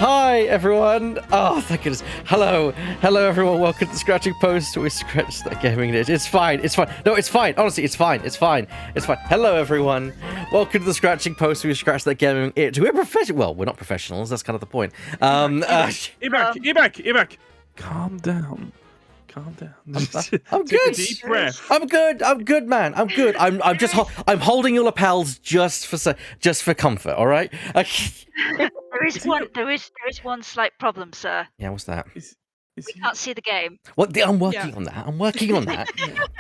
Hi, everyone. Oh, thank goodness. Hello, everyone. Welcome to Scratching Post. We scratch that gaming itch. It's fine. No, it's fine. Honestly, it's fine. Hello, everyone. Welcome to the Scratching Post. We scratch that gaming itch. We're professional. Well, we're not professionals. That's kind of the point. Ebac. Calm down. I'm Take good. a deep breath. I'm good, man. I'm good. I'm just. I'm holding your lapels just for comfort. All right. There is one slight problem, sir. Yeah. What's that? We can't see the game. Well, I'm working on that.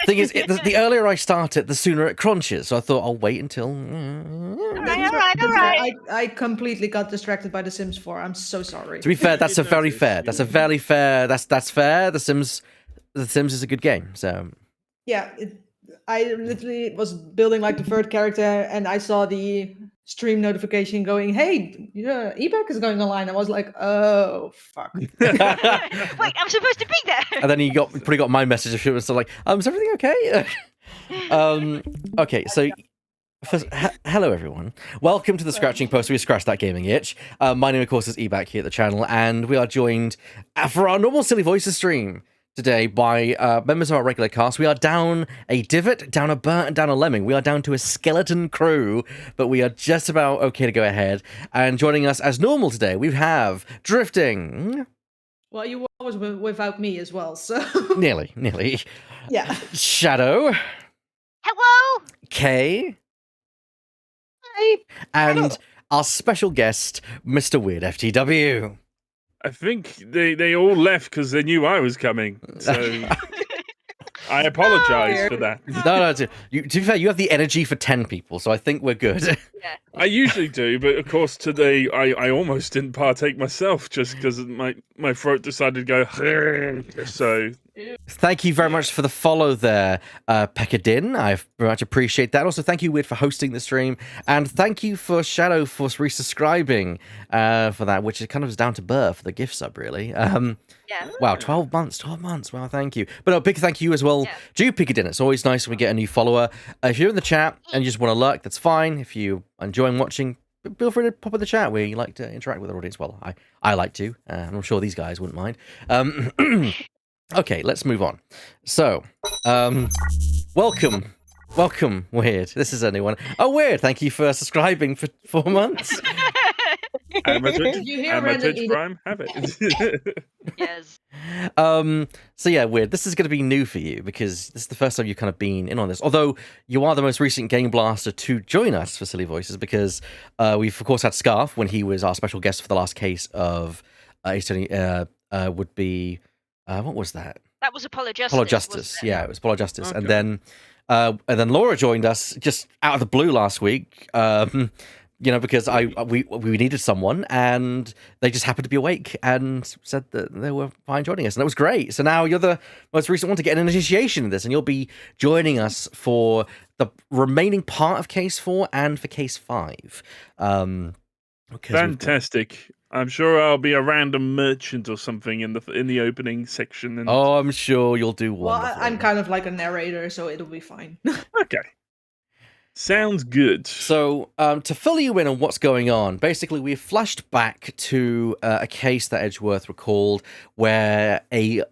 Thing is, the earlier I start it, the sooner it crunches. So I thought I'll wait until. All right. I completely got distracted by The Sims 4. I'm so sorry. To be fair, that's very fair. That's fair. The Sims is a good game. So Yeah, I literally was building like the third character, and I saw the stream notification going, "Hey, Ebac is going online." I was like, "Oh fuck!" Wait, I'm supposed to be there. And then he got my message. It was like, is everything okay? Okay, so. First, hello everyone. Welcome to the Scratching Post. We scratch that gaming itch. My name, of course, is Ebac here at the channel, and we are joined for our normal Silly Voices stream today by members of our regular cast. We are down a Divot, down a Bert, and down a Lemming. We are down to a skeleton crew, but we are just about okay to go ahead. And joining us as normal today, we have Drifting. Well, you were always without me as well, so Nearly. yeah. Shadow. Hello. Kay. Hi. And our special guest, Mr. Weird FTW. I think they all left because they knew I was coming. So I apologise for that. No. To be fair, you have the energy for 10 people, so I think we're good. Yeah. I usually do, but of course today I almost didn't partake myself just because my throat decided to go. So Thank you very much for the follow there, Peckadin. I very much appreciate that. Also, thank you, Weird, for hosting the stream. And thank you for Shadow for resubscribing for that, which is kind of was down to birth for the gift sub, really. Yeah. Wow, 12 months. Wow, thank you. But a big thank you as well to Peckadin. It's always nice when we get a new follower. If you're in the chat and you just want to lurk, that's fine. If you are enjoying watching, feel free to pop in the chat where you like to interact with our audience. Well, I like to, and I'm sure these guys wouldn't mind. Okay, let's move on. So, welcome, Weird. This is a new one. Oh, Weird, thank you for subscribing for 4 months. I'm a Random Twitch eating? Prime. Have it. Yes. So yeah, Weird, this is going to be new for you because this is the first time you've kind of been in on this. Although you are the most recent Game Blaster to join us for Silly Voices because we've, of course, had Scarf when he was our special guest for the last case of would be... what was that? That was Apologise. Apologise. Yeah, it was Apologise. Okay. And then Laura joined us just out of the blue last week. Because we needed someone, and they just happened to be awake and said that they were fine joining us, and that was great. So now you're the most recent one to get an initiation in this, and you'll be joining us for the remaining part of Case 4 and for Case 5. Fantastic. I'm sure I'll be a random merchant or something in the opening section. And... Oh, I'm sure you'll do Well, wonderful. I'm kind of like a narrator, so it'll be fine. Okay. Sounds good. So, to fill you in on what's going on, basically we've flashed back to a case that Edgeworth recalled where a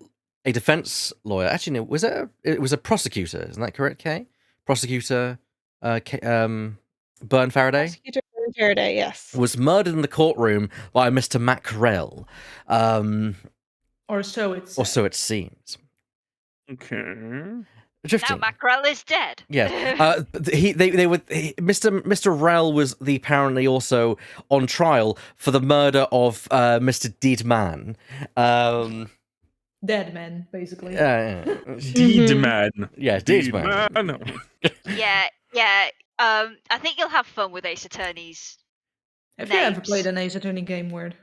defense lawyer, actually, no, it was a prosecutor, isn't that correct, Kay? Prosecutor Byrne Faraday? Prosecutor Byrne Faraday, yes. Was murdered in the courtroom by Mr. Mackerel. Or so it's. Or so it seems. Okay. Drifting. Now Mackerel is dead. Yeah, Mr. Rel was apparently also on trial for the murder of Mr. Deedman. Dead man, basically. Deedman. Yeah, Deedman. Yeah. I think you'll have fun with Ace Attorney's. Have you ever played an Ace Attorney game, Weird?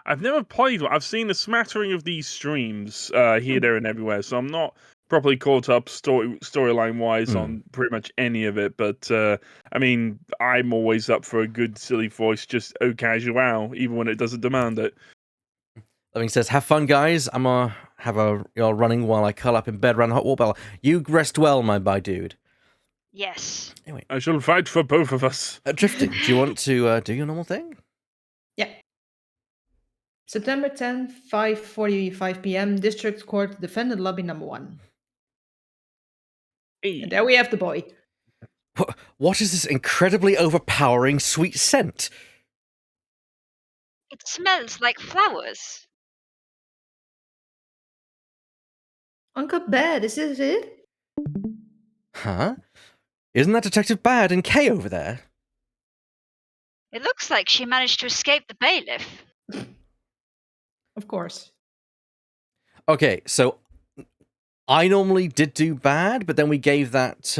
I've never played one. I've seen a smattering of these streams here, there, and everywhere, so I'm not properly caught up storyline wise on pretty much any of it. But I mean, I'm always up for a good silly voice, just au casual, even when it doesn't demand it. Loving says, "Have fun, guys. I'm gonna have you're running while I curl up in bed around the hot water bottle. You rest well, my dude." Yes. Anyway, I shall fight for both of us. Drifting. Do you want to do your normal thing? Yeah. September 10th, 5:45 p.m. District Court, Defendant Lobby number 1. Hey, And there we have the boy. What is this incredibly overpowering sweet scent? It smells like flowers. Uncle Bad, is this it? Huh? Isn't that Detective Bad and Kay over there? It looks like she managed to escape the bailiff. Of course. Okay, so I normally did do bad, but then we gave that,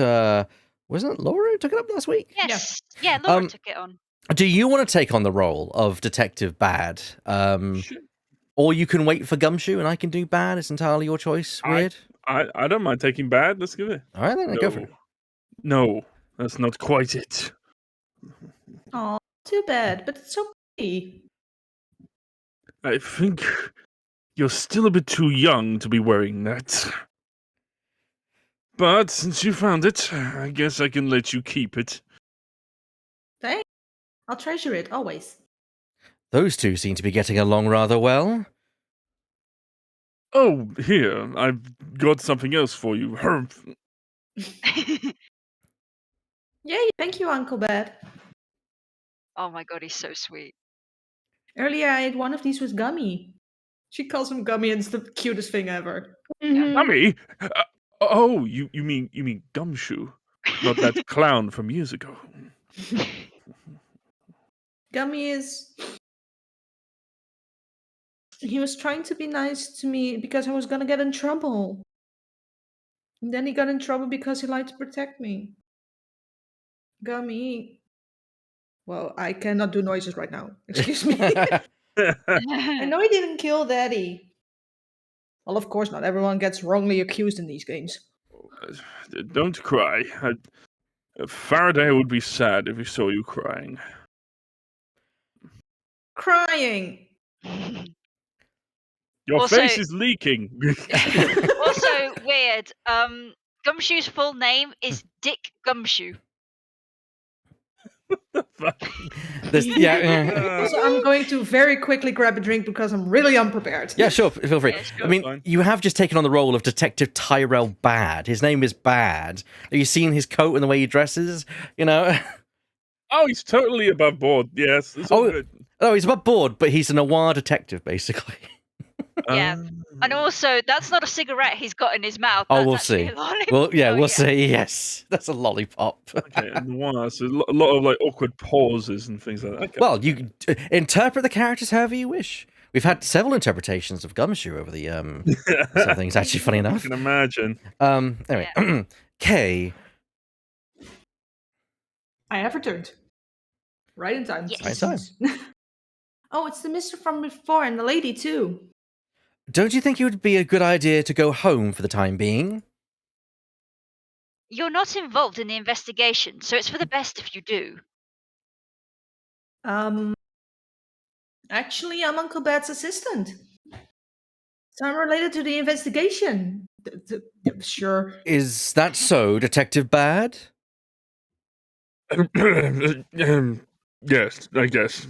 wasn't it Laura who took it up last week? Yes. Yeah, Laura Um, took it on. Do you want to take on the role of Detective Bad? sure. Or you can wait for Gumshoe and I can do bad. It's entirely your choice. Weird. I don't mind taking bad. Let's give it. All right, then go for it. No, that's not quite it. Oh, too bad, but it's okay. I think you're still a bit too young to be wearing that. But since you found it, I guess I can let you keep it. Thanks. I'll treasure it, always. Those two seem to be getting along rather well. Oh, here, I've got something else for you. Yay, thank you, Uncle Bad. Oh my god, he's so sweet. Earlier I ate one of these with Gummy. She calls him Gummy and it's the cutest thing ever. Mhm. Gummy? Oh, you mean Gumshoe, not that clown from years ago. Gummy is... He was trying to be nice to me because I was gonna get in trouble. And then he got in trouble because he liked to protect me. Gummy. Well, I cannot do noises right now. Excuse me. I know he didn't kill Daddy. Well, of course not. Everyone gets wrongly accused in these games. Don't cry. Faraday would be sad if he saw you crying. Crying. Your Also- face is leaking. Also weird. Gumshoe's full name is Dick Gumshoe. Yeah. Also, I'm going to very quickly grab a drink because I'm really unprepared. Yeah, sure, feel free. Yeah, sure. I mean, Fine. you have just taken on the role of Detective Tyrell Bad. His name is Bad. Have you seen his coat and the way he dresses? You know? Oh, he's totally above board. Yes, it's all Oh, good. Oh, he's above board, but he's a noir detective, basically. Yeah. And also, that's not a cigarette he's got in his mouth. Oh, That's we'll actually see. a lollipop. Well, yeah, Oh, we'll see. Yes, that's a lollipop. Okay, and one, so a lot of like awkward pauses and things like that. Okay. Well, you can interpret the characters however you wish. We've had several interpretations of Gumshoe over the some things. Actually, funny I enough. can imagine. Anyway, Kay. I have returned. Right in time. Yes. Right in time. Oh, it's the mister from before and the lady too. Don't you think it would be a good idea to go home for the time being? You're not involved in the investigation, so it's for the best if you do. Actually, I'm Uncle Bad's assistant. So I'm related to the investigation. Sure. Is that so, Detective Bad? Yes, I guess.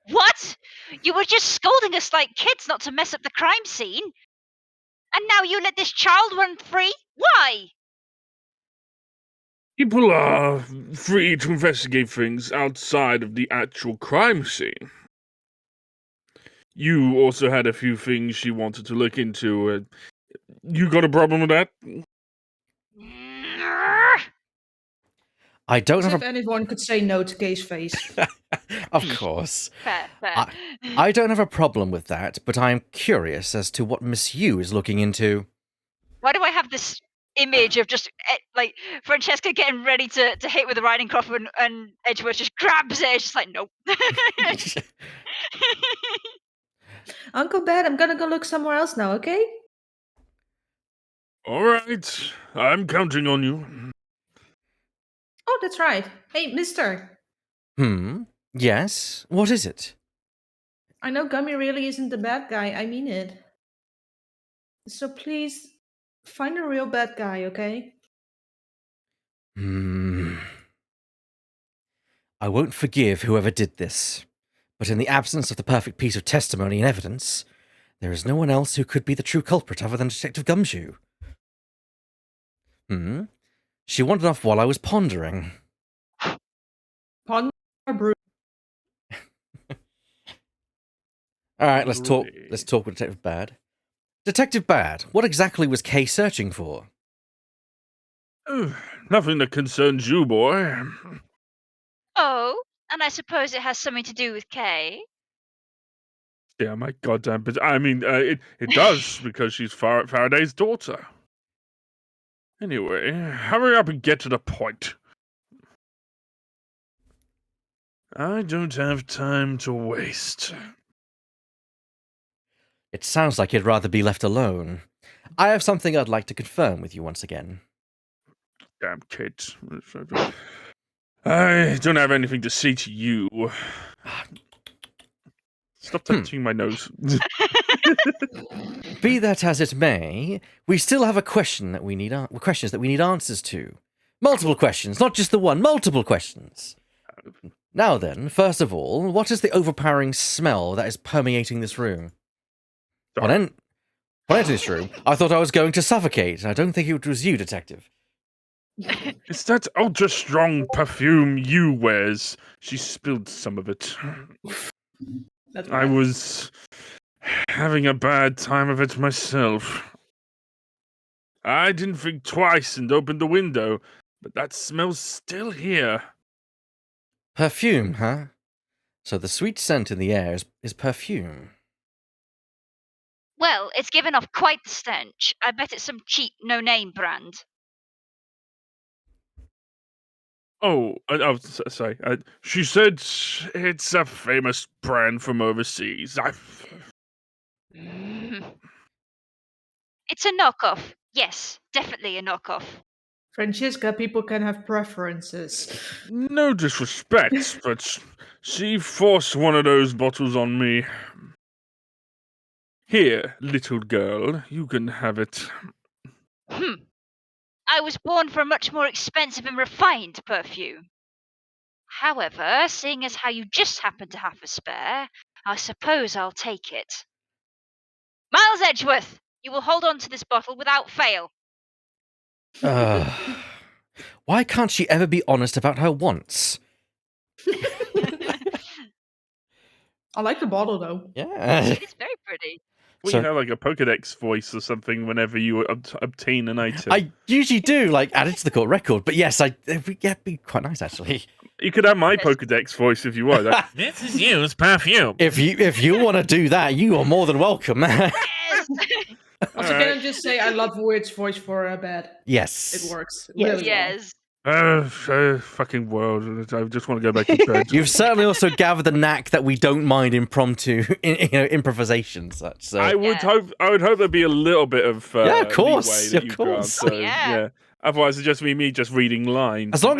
What? You were just scolding us like kids not to mess up the crime scene? And now you let this child run free? Why? People are free to investigate things outside of the actual crime scene. You also had a few things you wanted to look into. You got a problem with that? I don't As have if anyone could say no to Kay's face. Of course. Fair, fair. I don't have a problem with that, but I am curious as to what Miss Yu is looking into. Why do I have this image of just like Francesca getting ready to hit with the riding crop and Edgeworth just grabs it? It's just like, nope. Uncle Bad, I'm gonna go look somewhere else now, okay? All right, I'm counting on you. Oh, that's right. Hey, mister. Yes? What is it? I know Gummy really isn't the bad guy. I mean it. So please, find a real bad guy, okay? I won't forgive whoever did this, But in the absence of the perfect piece of testimony and evidence, there is no one else who could be the true culprit other than Detective Gumshoe. She wandered off while I was pondering. Ponder or brew. All right, let's talk. Really? Let's talk with Detective Bad. Detective Bad, what exactly was Kay searching for? Nothing that concerns you, boy. Oh, and I suppose it has something to do with Kay. Yeah, my goddamn. But I mean, it does because she's Faraday's daughter. Anyway, hurry up and get to the point. I don't have time to waste. It sounds like you'd rather be left alone. I have something I'd like to confirm with you once again. Damn kids. I don't have anything to say to you. Stop touching my nose. Be that as it may, we still have a question that we need questions that we need answers to. Multiple questions, not just the one, multiple questions. Now then, first of all, what is the overpowering smell that is permeating this room? When I entered this room, I thought I was going to suffocate. I don't think it was you, Detective. It's that ultra strong perfume you wears. She spilled some of it. That's I right. was having a bad time of it myself. I didn't think twice and opened the window, but that smell's still here. Perfume, huh? So the sweet scent in the air is perfume. Well, it's given off quite the stench. I bet it's some cheap, no-name brand. Oh, sorry. She said it's a famous brand from overseas. It's a knockoff. Yes, definitely a knockoff. Francesca, people can have preferences. No disrespect, but she forced one of those bottles on me. Here, little girl, you can have it. I was born for a much more expensive and refined perfume. However, seeing as how you just happen to have a spare, I suppose I'll take it. Miles Edgeworth, you will hold on to this bottle without fail. Why can't she ever be honest about her wants? I like the bottle though. Yeah. It's very pretty. We So- have like a Pokedex voice or something whenever you obtain an item. I usually do, like, add it to the court record, but yes, it'd be quite nice, actually. You could have my Yes. Pokedex voice if you want. Like, this is used perfume. If you want to do that, you are more than welcome. Yes! Also, can I just say I love Weird's voice for a bed. Yes. It works. Yes. Really well. Yes. Fucking world. I just want to go back to bed. You've certainly also gathered the knack that we don't mind impromptu, improvisation, such. So I would hope there'd be a little bit of Yeah, of course, leeway that of you grant. course. So, Yeah. Otherwise, it'd just be me just reading lines. as long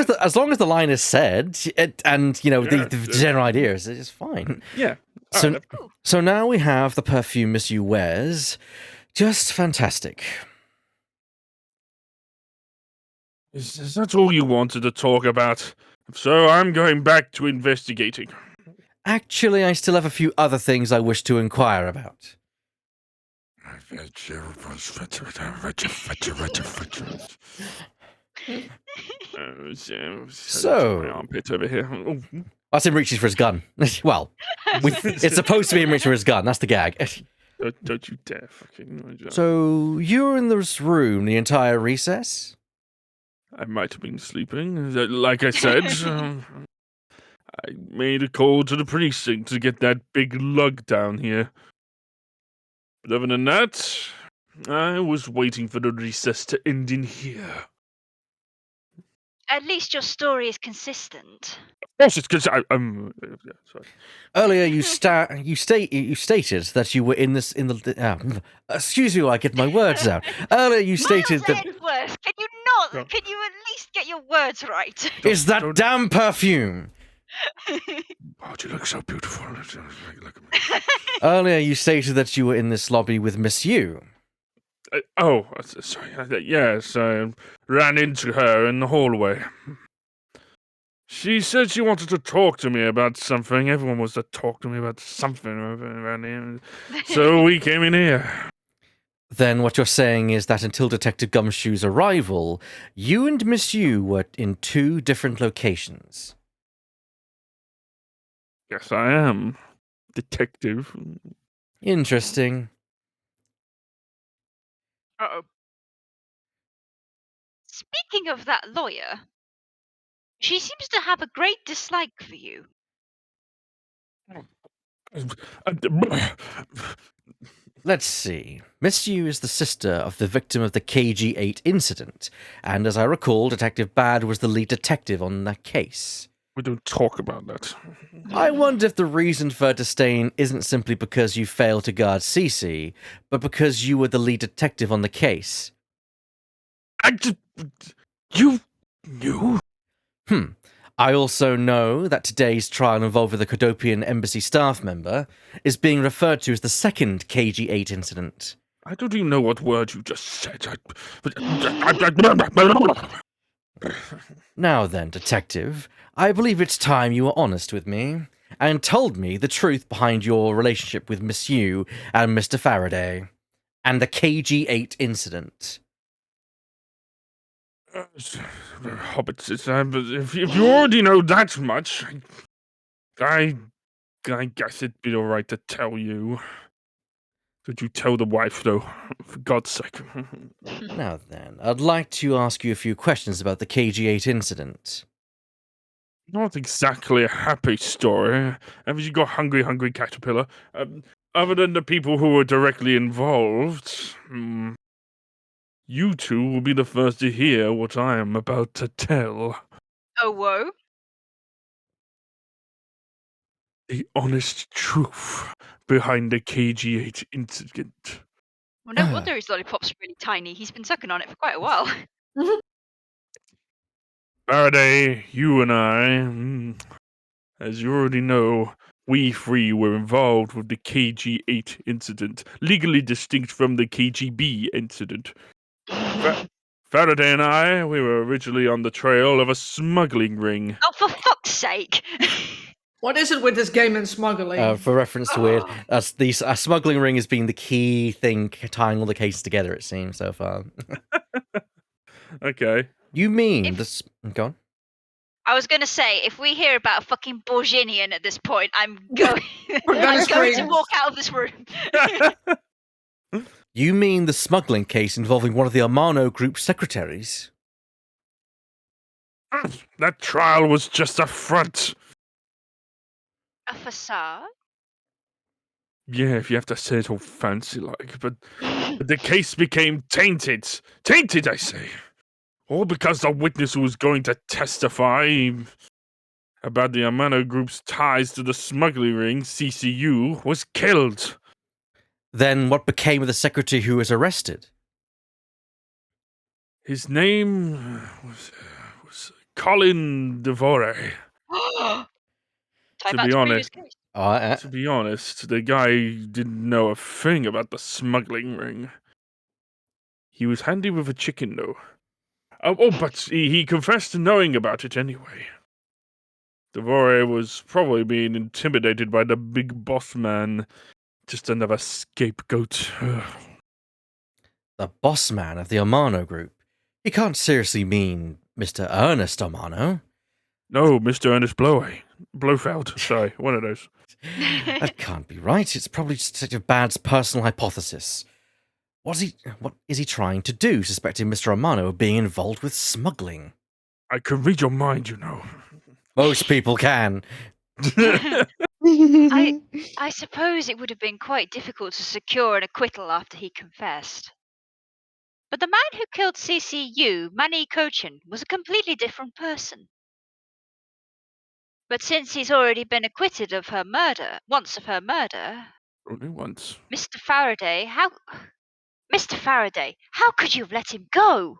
as the line is said, and Yeah, the general idea is it's fine. Yeah. So Alright, so now we have the perfume Miss You wears. Just fantastic. is that all you wanted to talk about? If so, I'm going back to investigating. Actually, I still have a few other things I wish to inquire about. So- my armpit over here. Oh, That's him reaching for his gun. Well, it's supposed to be him reaching for his gun. That's the gag. don't you dare fucking. So you were in this room the entire recess? I might have been sleeping. Like I said, I made a call to the precinct to get that big lug down here. But other than that, I was waiting for the recess to end in here. At least your story is consistent. Yes, it's because sorry. Earlier, you stated that you were in the. Excuse me, while I get my words out. Earlier, you stated Miles that Edgeworth, can you No. not? Can you at least get your words right? is that don't- damn perfume. Oh, you look so beautiful. Look at me. Earlier, you stated that you were in this lobby with Miss Yu. Sorry. Yes, I ran into her in the hallway. She said she wanted to talk to me about something. Everyone wants to talk to me about something around here. So we came in here. Then what you're saying is that until Detective Gumshoe's arrival, you and Miss Yu were in two different locations. Yes, I am. Detective. Interesting. Uh, Speaking of that lawyer, she seems to have a great dislike for you. Let's see. Miss Yu is the sister of the victim of the KG8 incident, and as I recall, Detective Bad was the lead detective on that case. We don't talk about that. I wonder if the reason for her disdain isn't simply because you failed to guard Cece, but because you were the lead detective on the case. You knew? I also know that today's trial involving the Kodopian embassy staff member is being referred to as the second KG8 incident. I don't even know what word you just said. Now then, detective, I believe it's time you were honest with me and told me the truth behind your relationship with Miss Yu and Mr. Faraday and the KG8 incident. Hobbits, if you already know that much, I guess it'd be alright to tell you. Could you tell the wife, though? For God's sake. Now then, I'd like to ask you a few questions about the KG8 incident. Not exactly a happy story. Haven't you got hungry caterpillar? Other than the people who were directly involved, you two will be the first to hear what I am about to tell. Oh, whoa. The honest truth behind the KG8 incident. Well, no wonder his lollipop's really tiny. He's been sucking on it for quite a while. Faraday, you and I, as you already know, we three were involved with the KG8 incident, legally distinct from the KGB incident. Faraday and I, we were originally on the trail of a smuggling ring. Oh, for fuck's sake! What is it with this game and smuggling? For reference to it, the smuggling ring has been the key thing tying all the cases together, it seems, so far. Okay. You mean If- this... Go on. I was gonna say, if we hear about a fucking Borginian at this point, I'm going. We're gonna I'm going to scream. walk out of this room. You mean the smuggling case involving one of the Amano Group secretaries? That trial was just a front. A facade? Yeah, if you have to say it all fancy like, but the case became tainted. Tainted, I say. All because the witness who was going to testify about the Amano Group's ties to the smuggling ring, CCU, was killed. Then what became of the secretary who was arrested? His name was Colin Devore. Type To out be to honest, previous case. To be honest, the guy didn't know a thing about the smuggling ring. He was handy with a chicken, though. But he confessed to knowing about it anyway. Devore was probably being intimidated by the big boss man. Just another scapegoat. The boss man of the Amano Group. He can't seriously mean Mr. Ernest Amano. No, Mr. Ernest Blofeld. Sorry, one of those. That can't be right. It's probably just Detective Bad's personal hypothesis. What is he trying to do, suspecting Mr. Amano of being involved with smuggling? I can read your mind, you know. Most people can. I suppose it would have been quite difficult to secure an acquittal after he confessed. But the man who killed CCU, Manny Cochin, was a completely different person. But since he's already been acquitted of her murder, Only once. Mr. Faraday, how could you have let him go?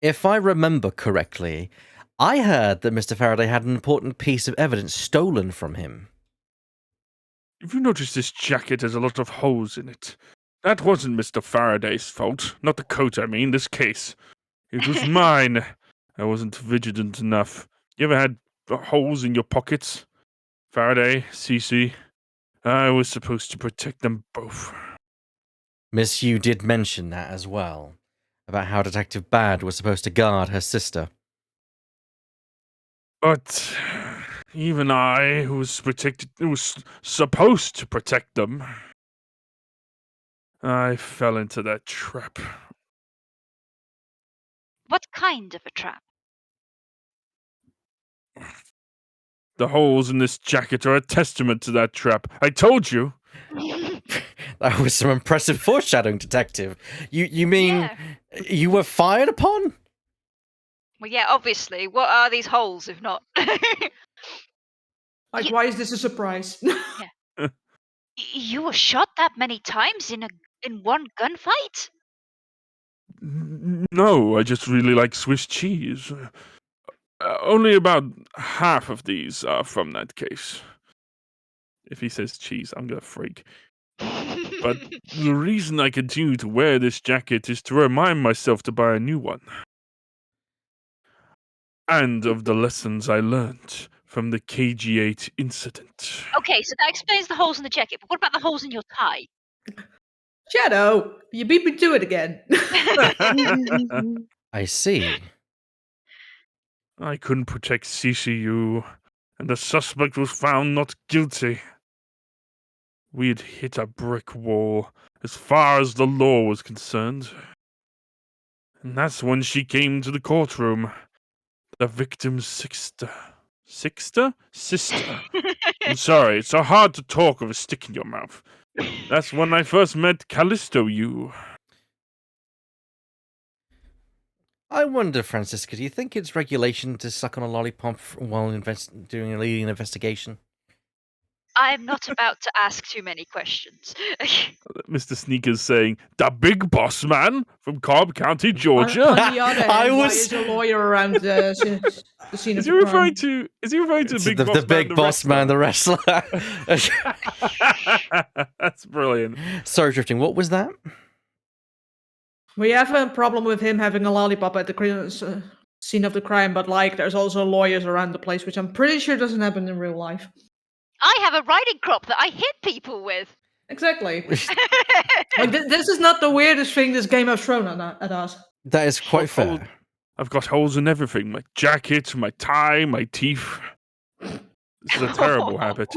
If I remember correctly, I heard that Mr. Faraday had an important piece of evidence stolen from him. If you notice, this jacket has a lot of holes in it. That wasn't Mr. Faraday's fault. Not the coat, I mean, this case. It was mine. I wasn't vigilant enough. You ever had holes in your pockets? Faraday, Cece. I was supposed to protect them both. Miss Yu did mention that as well, about how Detective Bad was supposed to guard her sister. But even I, who was supposed to protect them, I fell into that trap. What kind of a trap? The holes in this jacket are a testament to that trap. I told you. That was some impressive foreshadowing, Detective. You mean Yeah. you were fired upon? Well, yeah, obviously. What are these holes if not? Like, You- why is this a surprise? You were shot that many times in one gunfight? No, I just really like Swiss cheese. Only about half of these are from that case. If he says cheese, I'm gonna freak. But the reason I continue to wear this jacket is to remind myself to buy a new one. And of the lessons I learned from the KG8 incident. Okay, so that explains the holes in the jacket, but what about the holes in your tie? Shadow, you beat me to it again. I see. I couldn't protect CCU, and the suspect was found not guilty. We had hit a brick wall as far as the law was concerned. And that's when she came to the courtroom. The victim's sister. Sister? I'm sorry, it's so hard to talk with a stick in your mouth. That's when I first met Callisto Yu. I wonder, Francisca, do you think it's regulation to suck on a lollipop while doing a leading investigation? I'm not about to ask too many questions. Mr. Sneakers saying, the big boss man from Cobb County, Georgia. On the other hand, I why was- is a lawyer around the scene of Is the he crime? referring to It's the the big boss man, the wrestler. That's brilliant. Sorry, Drifting, what was that? We have a problem with him having a lollipop at the scene of the crime, but like, there's also lawyers around the place, which I'm pretty sure doesn't happen in real life. I have a riding crop that I hit people with. Exactly. Like, this is not the weirdest thing this game has thrown at us. That is quite Hole- fair. I've got holes in everything. My jacket, my tie, my teeth. This is a terrible habit.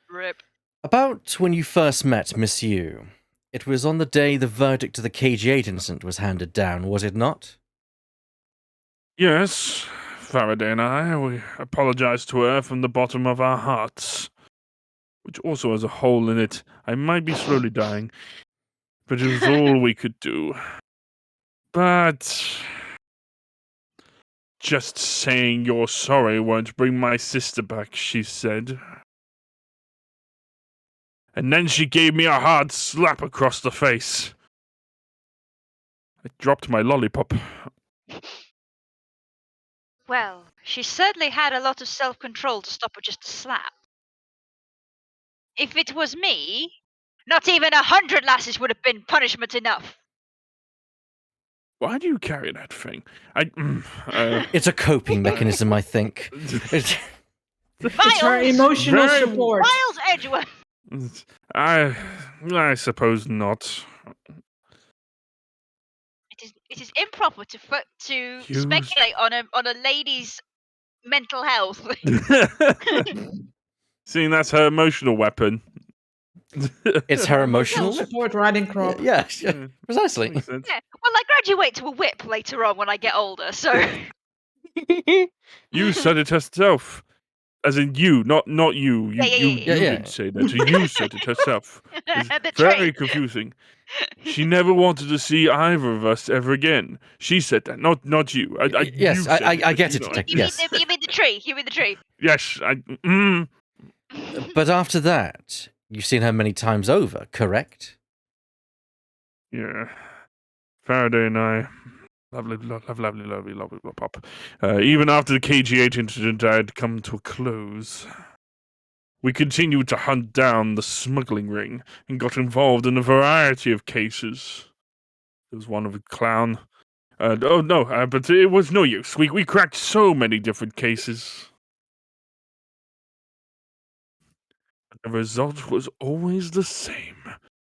Rip. About when you first met Miss Yu, it was on the day the verdict to the KG8 incident was handed down, was it not? Yes, Faraday and we apologize to her from the bottom of our hearts. Which also has a hole in it. I might be slowly dying, but it was all we could do. But just saying you're sorry won't bring my sister back, she said. And then she gave me a hard slap across the face. I dropped my lollipop. Well, she certainly had a lot of self-control to stop with just a slap. If it was me, not even 100 lashes would have been punishment enough. Why do you carry that thing? It's a coping mechanism, I think. It's her Miles! emotional Very- support. Miles Edgeworth! I suppose not. It is improper to You- speculate on a lady's mental health. Seeing that's her emotional weapon. It's her Emotional emotional. support riding crop. Yeah, Yeah, precisely. makes sense. Yeah, well, I graduate to a whip later on when I get older, so You said it herself. As in you, not you. You Yeah, yeah. didn't say that. You said it herself. It's the very trade. confusing. She never wanted to see either of us ever again. She said that, not you. Yes, you said I but get you it, know, Detective. You, Yes. you mean the tree? You mean the tree? Yes, But after that, you've seen her many times over, correct? yeah. Faraday and I, lovely pop. Even after the KG8 incident had come to a close, we continued to hunt down the smuggling ring and got involved in a variety of cases. There was one of a clown, Oh no, but it was no use. We cracked so many different cases. The result was always the same.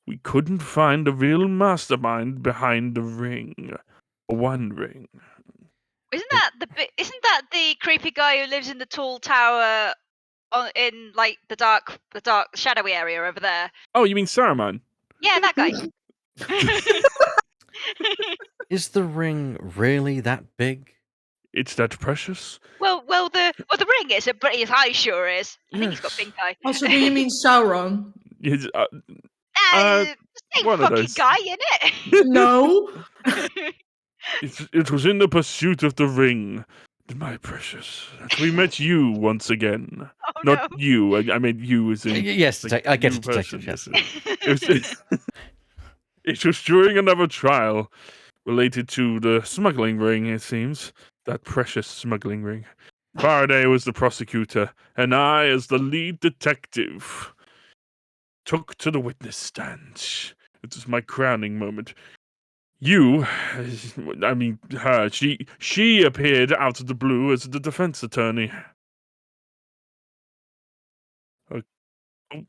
We couldn't find the real mastermind behind the ring. One ring. Isn't that the creepy guy who lives in the tall tower in like the dark shadowy area over there? Oh, you mean Saruman? Yeah, that guy. Is the ring really that big? It's that precious? well, the ring is, but his eye sure is. I think he's got Yes. pink eye. Also, do you mean Sauron? Yes, The same one of fucking those. guy, innit? No. It was in the pursuit of the ring, my precious, that we met you once again. Oh Not no. you. I meant you as in Yes, like, I get you it, detective. person, Yes. It was during another trial related to the smuggling ring. It seems that precious smuggling ring. Faraday was the prosecutor, and I, as the lead detective, took to the witness stand. It was my crowning moment. You, I mean her, she appeared out of the blue as the defense attorney. Oh,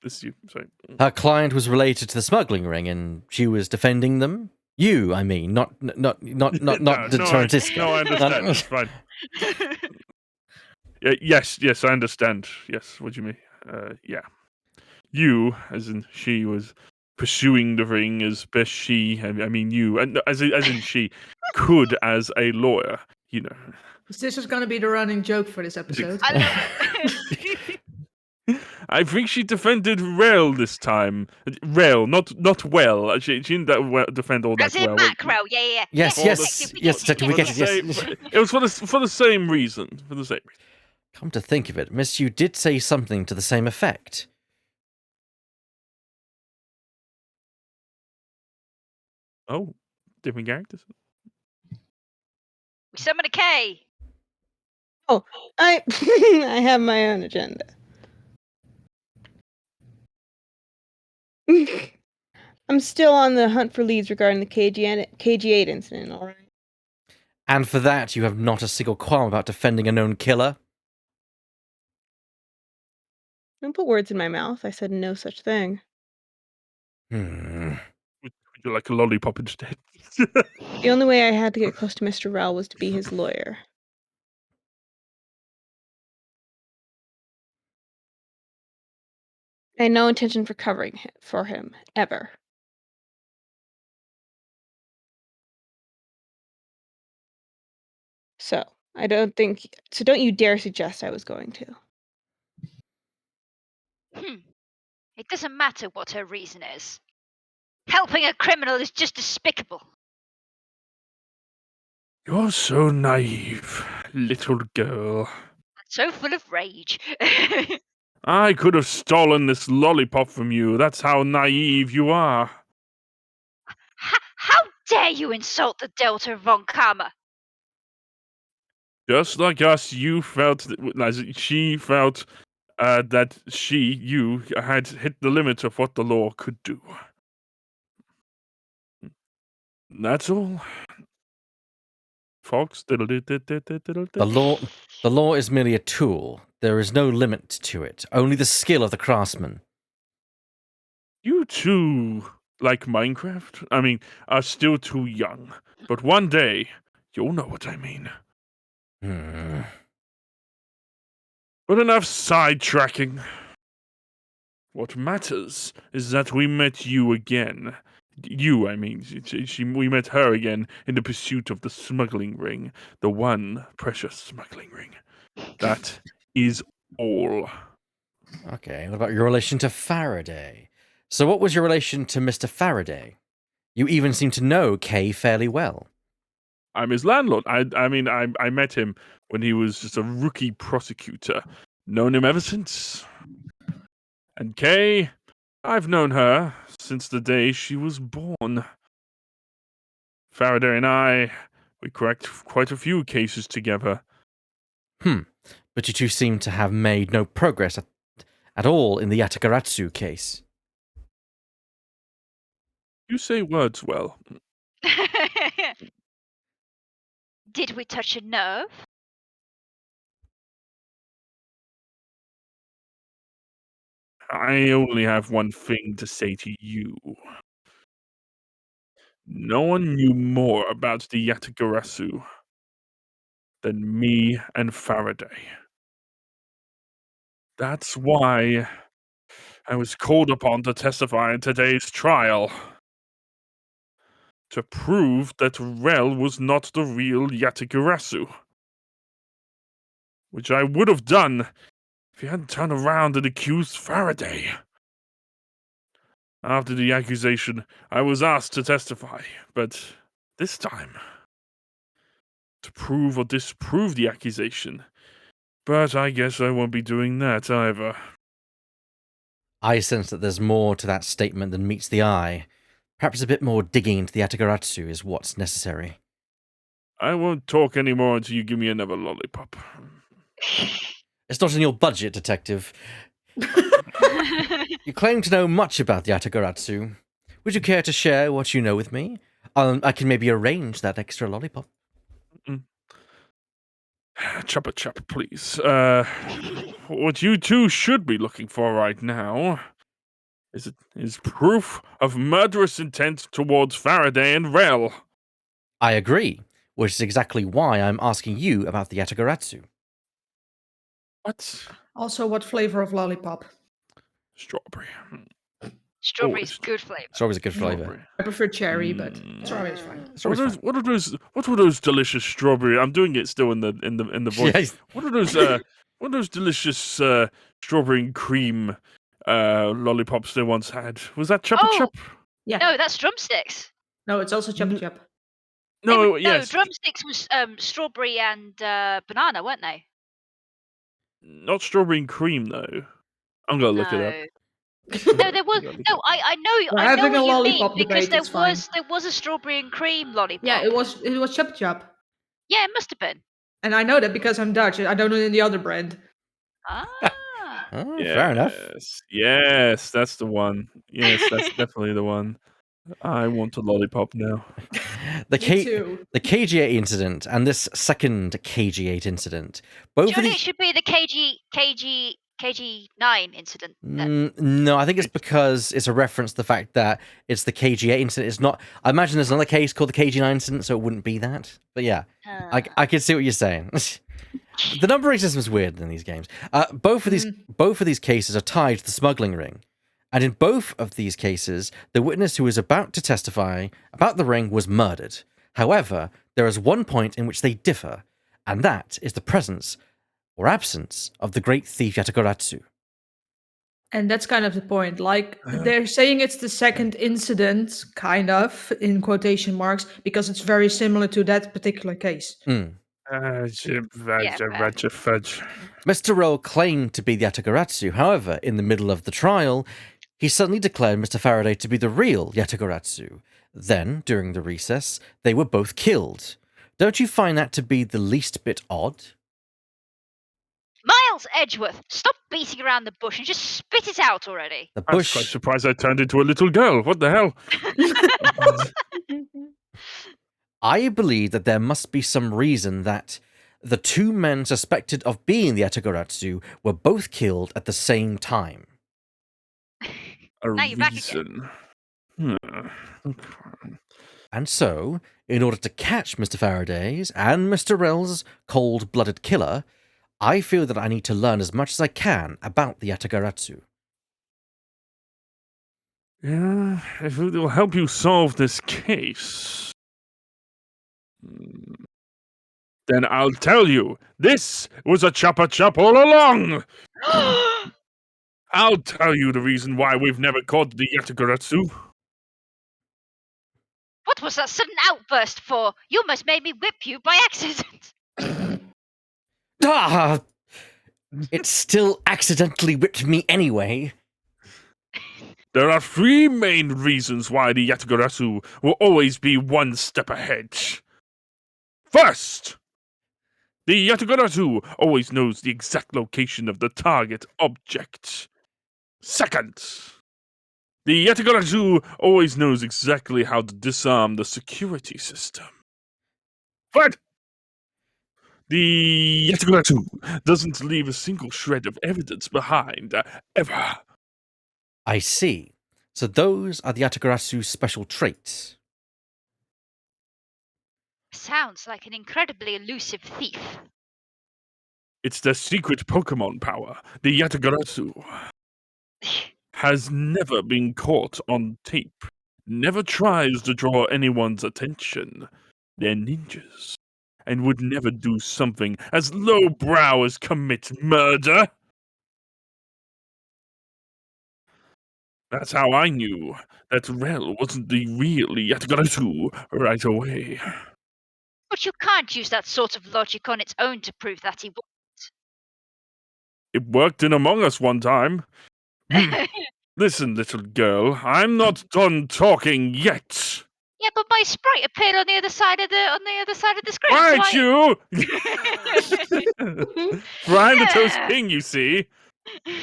this is you, sorry. Her client was related to the smuggling ring, and she was defending them. You, I mean, not No, Francisca. no, I understand. It's fine. Yes, I understand. Yes, what do you mean? Yeah. You, as in she, was pursuing the ring as best she, I mean you, and as in she, could as a lawyer, you know. This is going to be the running joke for this episode. I love I think she defended well this time. Well, not well. She didn't defend all that As in well. macro, yeah. Yes, detective, we get it. Yes. It was for the same reason. For the same reason. Come to think of it, Miss, you did say something to the same effect. Oh, different characters. We summon a K. Oh, I I have my own agenda. I'm still on the hunt for leads regarding the KG8 incident, all right? And for that, you have not a single qualm about defending a known killer? Don't put words in my mouth. I said no such thing. Hmm. Would you like a lollipop instead? The only way I had to get close to Mr. Rowell was to be his lawyer. I had no intention for covering for him, ever. So, don't you dare suggest I was going to. It doesn't matter what her reason is. Helping a criminal is just despicable. You're so naive, little girl. So full of rage. I could have stolen this lollipop from you. That's how naive you are. How dare you insult the Delta von Karma? Just like us, you felt, as she felt, that you had hit the limit of what the law could do. That's all. Folks. The law is merely a tool. There is no limit to it, only the skill of the craftsman. You two, like Minecraft, I mean, are still too young. But one day, you'll know what I mean. Hmm. But enough sidetracking. What matters is that we met you again. You, I mean, we met her again in the pursuit of the smuggling ring. The one precious smuggling ring. That is all. Okay, what about your relation to Faraday? So what was your relation to Mr. Faraday? You even seem to know Kay fairly well. I'm his landlord. I mean, I met him when he was just a rookie prosecutor. Known him ever since. And Kay, I've known her since the day she was born. Faraday and I, we cracked quite a few cases together. But you two seem to have made no progress at all in the Yatagaratsu case. You say words well. Did we touch a nerve? I only have one thing to say to you. No one knew more about the Yatagarasu than me and Faraday. That's why I was called upon to testify in today's trial. To prove that Rel was not the real Yatagarasu. Which I would have done if he hadn't turned around and accused Faraday. After the accusation, I was asked to testify, but this time, to prove or disprove the accusation. But I guess I won't be doing that either. I sense that there's more to that statement than meets the eye. Perhaps a bit more digging into the Yatagarasu is what's necessary. I won't talk anymore until you give me another lollipop. It's not in your budget, Detective. You claim to know much about the Yatagarasu. Would you care to share what you know with me? I can maybe arrange that extra lollipop. Chopper, please. What you two should be looking for right now is proof of murderous intent towards Faraday and Rel. I agree, which is exactly why I'm asking you about the Yatagarasu. What? Also, what flavor of lollipop? Strawberry. Strawberry's Oh, good flavour. It's always a good flavour. Strawberry. I prefer cherry, but strawberry is fine. It's always fine. What were those delicious strawberry? I'm doing it still in the voice. Yes. What are those delicious strawberry and cream lollipops they once had? Was that Chupa Oh! Chup? Yeah. No, that's drumsticks. No, it's also Chupa Chup. No, yes. Drumsticks was strawberry and banana, weren't they? Not strawberry and cream though. I'm gonna look it up. No, there was. No, I know. We're I know having a what you mean lollipop because debate, it's there was a strawberry and cream lollipop. Yeah, it was Chupa Chup. Yeah, it must have been. And I know that because I'm Dutch. I don't know the other brand. Ah. Oh, fair enough. Yes, that's the one. Yes, that's definitely the one. I want a lollipop now. The Me too. the KG8 incident and this second KG8 incident, both of Surely it these. should be the KG9 incident. Then. No, I think it's because it's a reference to the fact that it's the KG8 incident. It's not. I imagine there's another case called the KG9 incident, so it wouldn't be that. But yeah, I can see what you're saying. The numbering system is weird in these games. Both of these cases are tied to the smuggling ring, and in both of these cases, the witness who was about to testify about the ring was murdered. However, there is one point in which they differ, and that is the presence or absence of the great thief Yatagarasu. And that's kind of the point. Like, they're saying it's the second incident, kind of, in quotation marks, because it's very similar to that particular case. Fudge. Mr. Rowe claimed to be the Yatagarasu. However, in the middle of the trial, he suddenly declared Mr. Faraday to be the real Yatagarasu. Then, during the recess, they were both killed. Don't you find that to be the least bit odd? Miles Edgeworth, stop beating around the bush and just spit it out already. The I was quite bush. surprised I turned into a little girl. What the hell? I believe that there must be some reason that the two men suspected of being the Yatagarasu were both killed at the same time. Now you're back again. And so, in order to catch Mr. Faraday's and Mr. Rell's cold-blooded killer, I feel that I need to learn as much as I can about the Yatagarasu. Yeah, if it will help you solve this case, then I'll tell you, this was a Chupa Chup all along! I'll tell you the reason why we've never caught the Yatagarasu. What was that sudden outburst for? You almost made me whip you by accident. Ah! It still accidentally whipped me anyway. There are three main reasons why the Yatagarasu will always be one step ahead. First, the Yatagarasu always knows the exact location of the target object. Second, the Yatagarasu always knows exactly how to disarm the security system. Third, The Yatagarasu doesn't leave a single shred of evidence behind, ever. I see. So those are the Atagarasu's special traits. Sounds like an incredibly elusive thief. It's their secret Pokemon power. The Yatagarasu has never been caught on tape, never tries to draw anyone's attention. They're ninjas, and would never do something as lowbrow as commit murder. That's how I knew that Rel wasn't the real Yatagarasu right away. But you can't use that sort of logic on its own to prove that he It worked in Among Us one time. was. Listen, little girl, I'm not done talking yet. Yeah, but my sprite appeared on the other side of the screen. Right, so you! Brian the Toast Yeah. King, you see.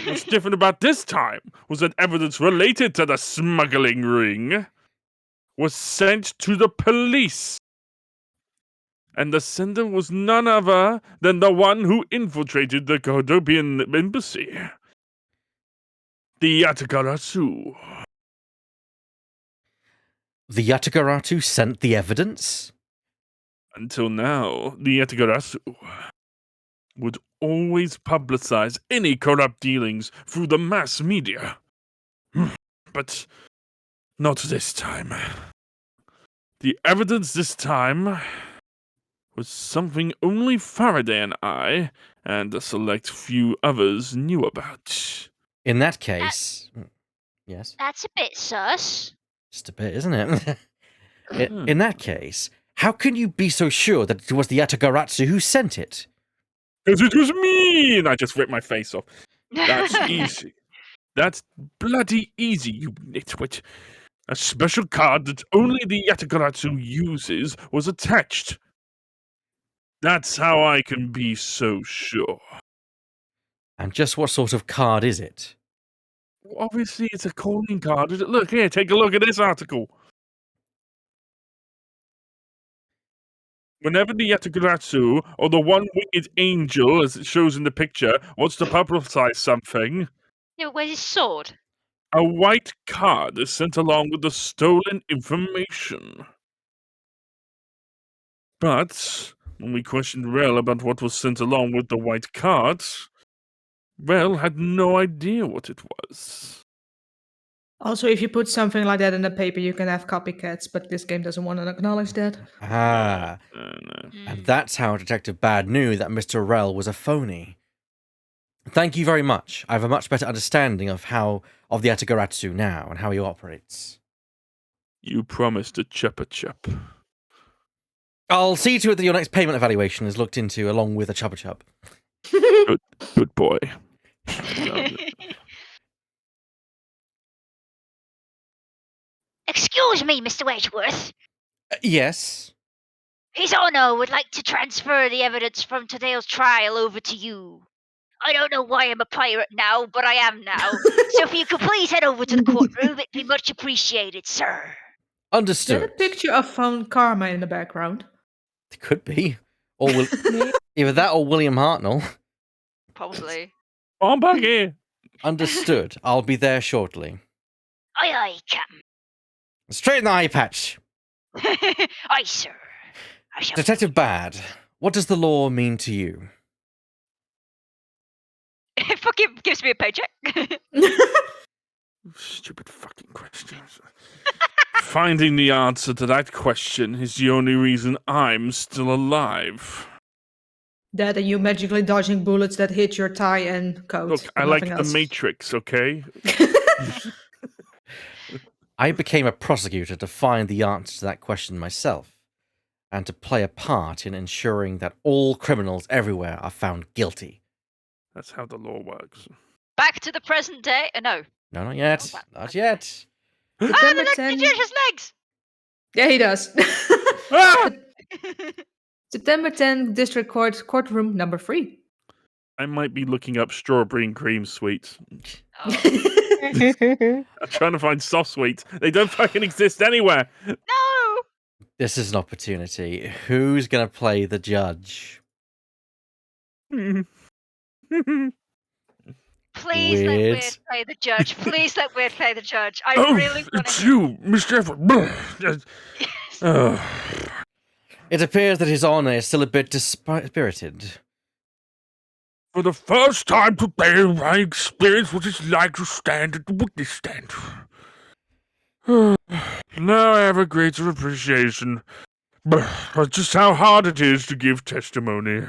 What's different about this time was that evidence related to the smuggling ring was sent to the police. And the sender was none other than the one who infiltrated the Cordobian embassy. The Yatagarasu. The Yatagaratu sent the evidence? Until now, the Yatagarasu would always publicize any corrupt dealings through the mass media. But not this time. The evidence this time was something only Faraday and I, and a select few others, knew about. In that case... Yes? That's a bit sus. Just a bit, isn't it? Hmm. In that case, how can you be so sure that it was the Yatagaratsu who sent it? Because it was me! And I just ripped my face off. That's easy. That's bloody easy, you nitwit. A special card that only the Yatagaratsu uses was attached. That's how I can be so sure. And just what sort of card is it? Obviously, it's a calling card. Look here, take a look at this article. Whenever the Yatagarasu, or the one-winged angel, as it shows in the picture, wants to publicize something, Yeah, where's his sword? a white card is sent along with the stolen information. But when we questioned Rel about what was sent along with the white card, Rel had no idea what it was. Also, if you put something like that in the paper, you can have copycats, but this game doesn't want to acknowledge that. Ah, No. and that's how Detective Bad knew that Mr. Rel was a phony. Thank you very much. I have a much better understanding of the Yatagaratsu now and how he operates. You promised a Chupa Chup. I'll see to it that your next payment evaluation is looked into along with a Chubba Chub. Good boy. Excuse me, Mr. Wedgeworth. Yes? His Honor would like to transfer the evidence from today's trial over to you. I don't know why I'm a pirate now, but I am now. So if you could please head over to the courtroom, it'd be much appreciated, sir. Is Understood. that a picture of Phone Karma in the background? It could be. Or either that or William Hartnell. Probably. On back here. Understood. I'll be there shortly. Aye, aye, Captain. Straight in the eye patch. Aye, sir. I shall. Detective Bad, what does the law mean to you? Fucking gives me a paycheck. Stupid fucking questions. Finding the answer to that question is the only reason I'm still alive. That and you magically dodging bullets that hit your tie and coat. Look, I but like nothing the else. Matrix, okay? I became a prosecutor to find the answer to that question myself, and to play a part in ensuring that all criminals everywhere are found guilty. That's how the law works. Back to the present day. No. No, not yet. Not yet. Ah, September the 10. judge has legs. Yeah, he does. Ah! September 10, District Court, courtroom number 3. I might be looking up strawberry and cream sweets. Oh. I'm trying to find soft sweets. They don't fucking exist anywhere. No. This is an opportunity. Who's going to play the judge? Please let Weird. Weird play the judge. Please let Weird play the judge. I Oh, really want it's to hear. you, Mr. Everett. Yes. It appears that his honor is still a bit dispirited. For the first time today, I experienced what it's like to stand at the witness stand. Now I have a greater appreciation for just how hard it is to give testimony.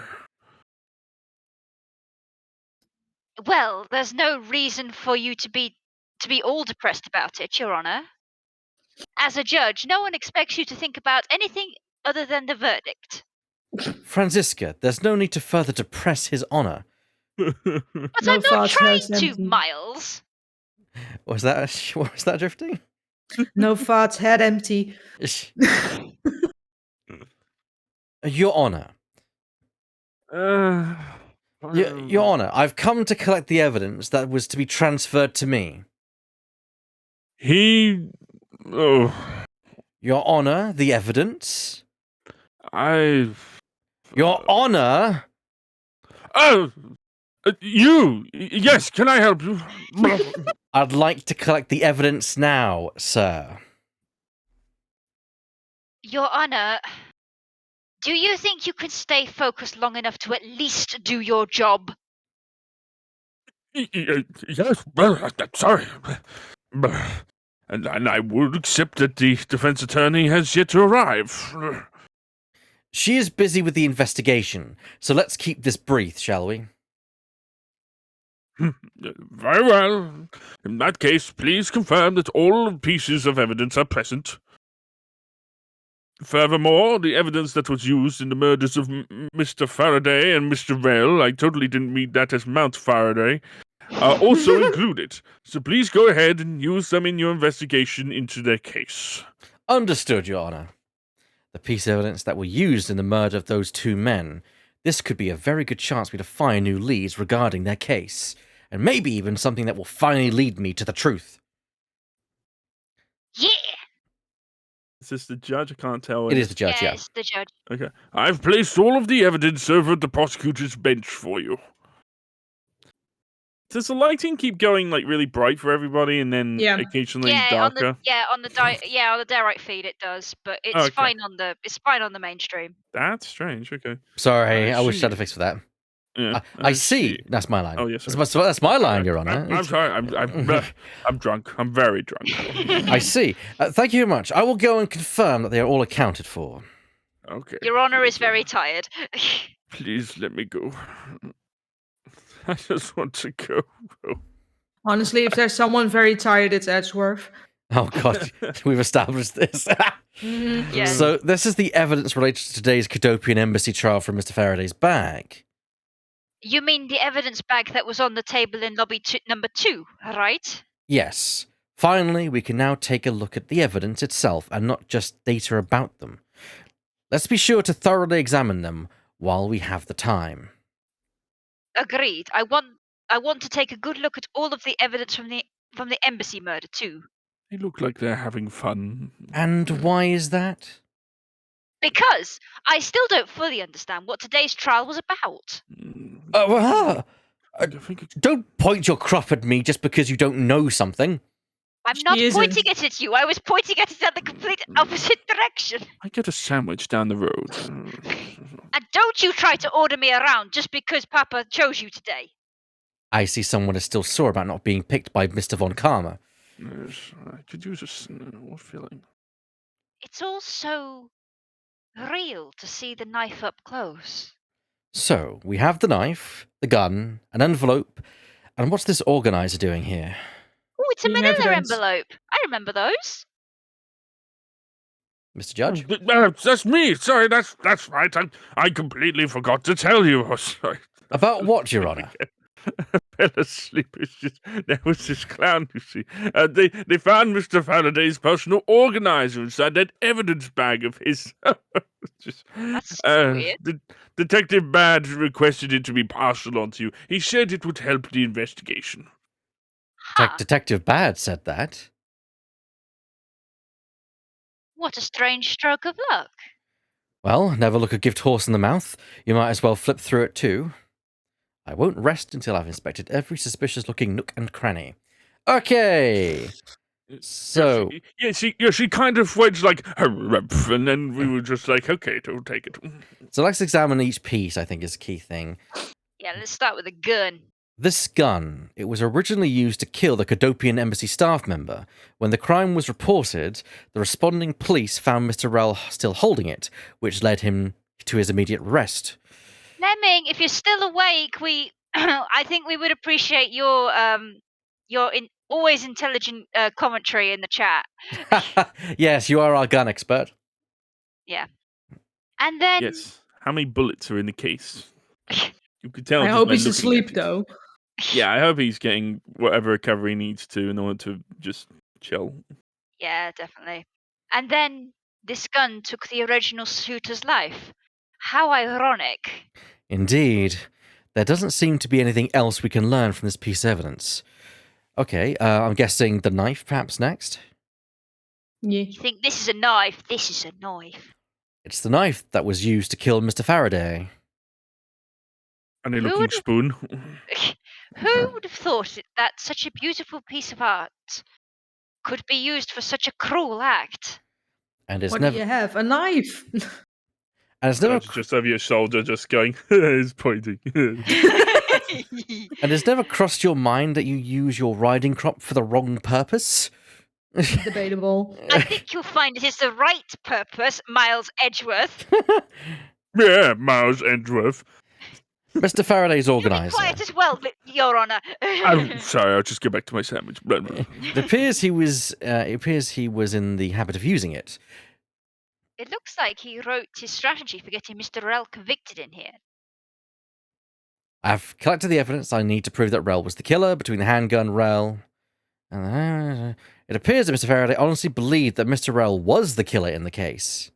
Well, there's no reason for you to be all depressed about it, Your Honor. As a judge, no one expects you to think about anything other than the verdict. Franziska, there's no need to further depress his honor. But No I'm not thoughts, trying no to, empty. Miles. Was that drifting? No farts, head empty. Your honor. Your honor, I've come to collect the evidence that was to be transferred to me. Oh, Your honor, the evidence. I. Your honor. Oh, you. Yes, can I help you? I'd like to collect the evidence now, sir. Your Honor, do you think you can stay focused long enough to at least do your job? Yes, well, sorry. And I would accept that the defense attorney has yet to arrive. She is busy with the investigation, so let's keep this brief, shall we? Very well. In that case, please confirm that all pieces of evidence are present. Furthermore, the evidence that was used in the murders of Mr. Faraday and Mr. Vale, I totally didn't mean that as Mount Faraday, are also included. So please go ahead and use them in your investigation into their case. Understood, Your Honor. The piece of evidence that were used in the murder of those two men. This could be a very good chance for me to find new leads regarding their case, and maybe even something that will finally lead me to the truth. Yeah! Is this the judge? I can't tell. It is the judge, yeah. Yes, the judge. Okay. I've placed all of the evidence over at the prosecutor's bench for you. Does the lighting keep going like really bright for everybody and then Yeah. occasionally Yeah, darker? on the direct feed it does, but it's Okay. fine on the mainstream. That's strange. Okay. Sorry, I wish I see. had a fix for that. Yeah, I see. That's my line. Oh, yes, sir. That's my line, Your Honor. I'm sorry. I'm drunk. I'm very drunk. I see. Thank you very much. I will go and confirm that they are all accounted for. Okay. Your Honor is very tired. Please let me go. I just want to go. Honestly, if there's someone very tired, it's Edgeworth. Oh, God. We've established this. Yes. So this is the evidence related to today's Cadopian Embassy trial from Mr. Faraday's bag. You mean the evidence bag that was on the table in lobby number 2, right? Yes. Finally, we can now take a look at the evidence itself and not just data about them. Let's be sure to thoroughly examine them while we have the time. Agreed. I want to take a good look at all of the evidence from the embassy murder too. They look like they're having fun. And why is that? Because I still don't fully understand what today's trial was about. I think it's Don't point your crop at me just because you don't know something. I'm She not isn't. pointing it at you. I was pointing at it in the complete opposite direction. I get a sandwich down the road. And don't you try to order me around just because Papa chose you today. I see someone is still sore about not being picked by Mr. Von Karma. Yes, I could use what feeling? It's all so real to see the knife up close. So, we have the knife, the gun, an envelope, and what's this organizer doing here? Oh, it's a Being manila evidence. envelope. I remember those. Mr. Judge? That's me. Sorry, that's right. I completely forgot to tell you. Oh, sorry. About what, Your Honor? I fell asleep. It's just, there was this clown, you see. They found Mr. Faraday's personal organizer inside that evidence bag of his. That's Uh, weird. Detective Badge requested it to be parceled onto you. He said it would help the investigation. Huh. Detective Bad said that. What a strange stroke of luck. Well, never look a gift horse in the mouth. You might as well flip through it too. I won't rest until I've inspected every suspicious-looking nook and cranny. Okay. So, she kind of went like, and then we were just like, okay, don't take it. so let's examine each piece, I think is the key thing. Yeah, let's start with a gun. This gun, it was originally used to kill the Cadopian embassy staff member. When the crime was reported, the responding police found Mr. Rel still holding it, which led him to his immediate arrest. Lemming, if you're still awake, I think we would appreciate your always intelligent commentary in the chat. Yes, you are our gun expert. Yeah. And then Yes. How many bullets are in the case? You could tell. I just hope by he's looking asleep at it. though. Yeah, I hope he's getting whatever recovery he needs to in order to just chill. yeah, definitely. And then this gun took the original shooter's life. How ironic. Indeed. There doesn't seem to be anything else we can learn from this piece of evidence. Okay, I'm guessing the knife perhaps next? Yeah. You think this is a knife? This is a knife. It's the knife that was used to kill Mr. Faraday. And a Who looking would- spoon. Who would have thought that such a beautiful piece of art could be used for such a cruel act? And it's What never do you have? A knife. and it's never That's just of your shoulder just going, it's pointing. and it's never crossed your mind that you use your riding crop for the wrong purpose? Debatable. I think you'll find it is the right purpose, Miles Edgeworth. Yeah, Miles Edgeworth. Mr. Faraday's You be organizer. quiet as well, Your Honour. I'm sorry, I'll just go back to my sandwich. It appears he was in the habit of using it. It looks like he wrote his strategy for getting Mr. Rel convicted in here. I've collected the evidence I need to prove that Rel was the killer between the handgun, Rel. And it appears that Mr. Faraday honestly believed that Mr. Rel was the killer in the case.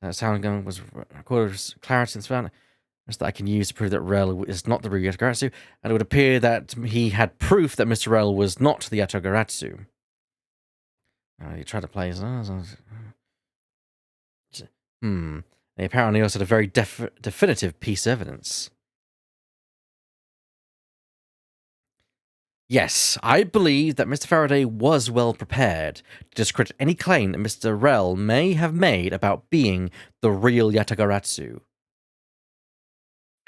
That handgun was recorded with clarity and found that I can use to prove that Rel is not the real Yatagaratsu, and it would appear that he had proof that Mr. Rel was not the Yatagaratsu. He tried to play his... He apparently also had a very definitive piece of evidence. Yes, I believe that Mr. Faraday was well prepared to discredit any claim that Mr. Rel may have made about being the real Yatagaratsu.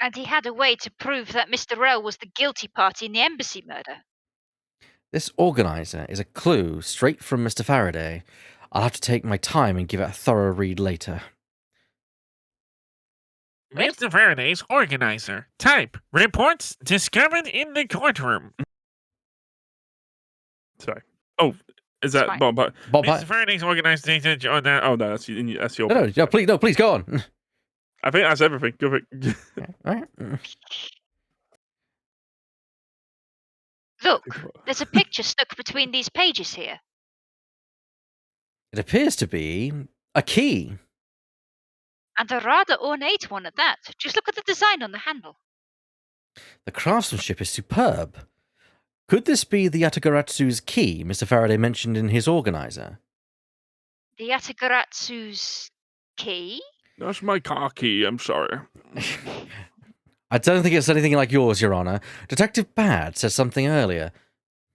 And he had a way to prove that Mr. Rel was the guilty party in the embassy murder. This organizer is a clue straight from Mr. Faraday. I'll have to take my time and give it a thorough read later. Mr. Faraday's organizer. Type. Reports discovered in the courtroom. Sorry. Oh, is that Fine. Bob? Bob, Mr. Faraday's organization. Oh, no, that's your. no, please go on. I think that's everything. Go for it. Yeah, all right. Look, there's a picture stuck between these pages here. It appears to be a key. And a rather ornate one at that. Just look at the design on the handle. The craftsmanship is superb. Could this be the Yatagaratsu's key Mr. Faraday mentioned in his organizer? The Yatagaratsu's key? That's my car key. I'm sorry. I don't think it's anything like yours, Your Honor. Detective Bad said something earlier.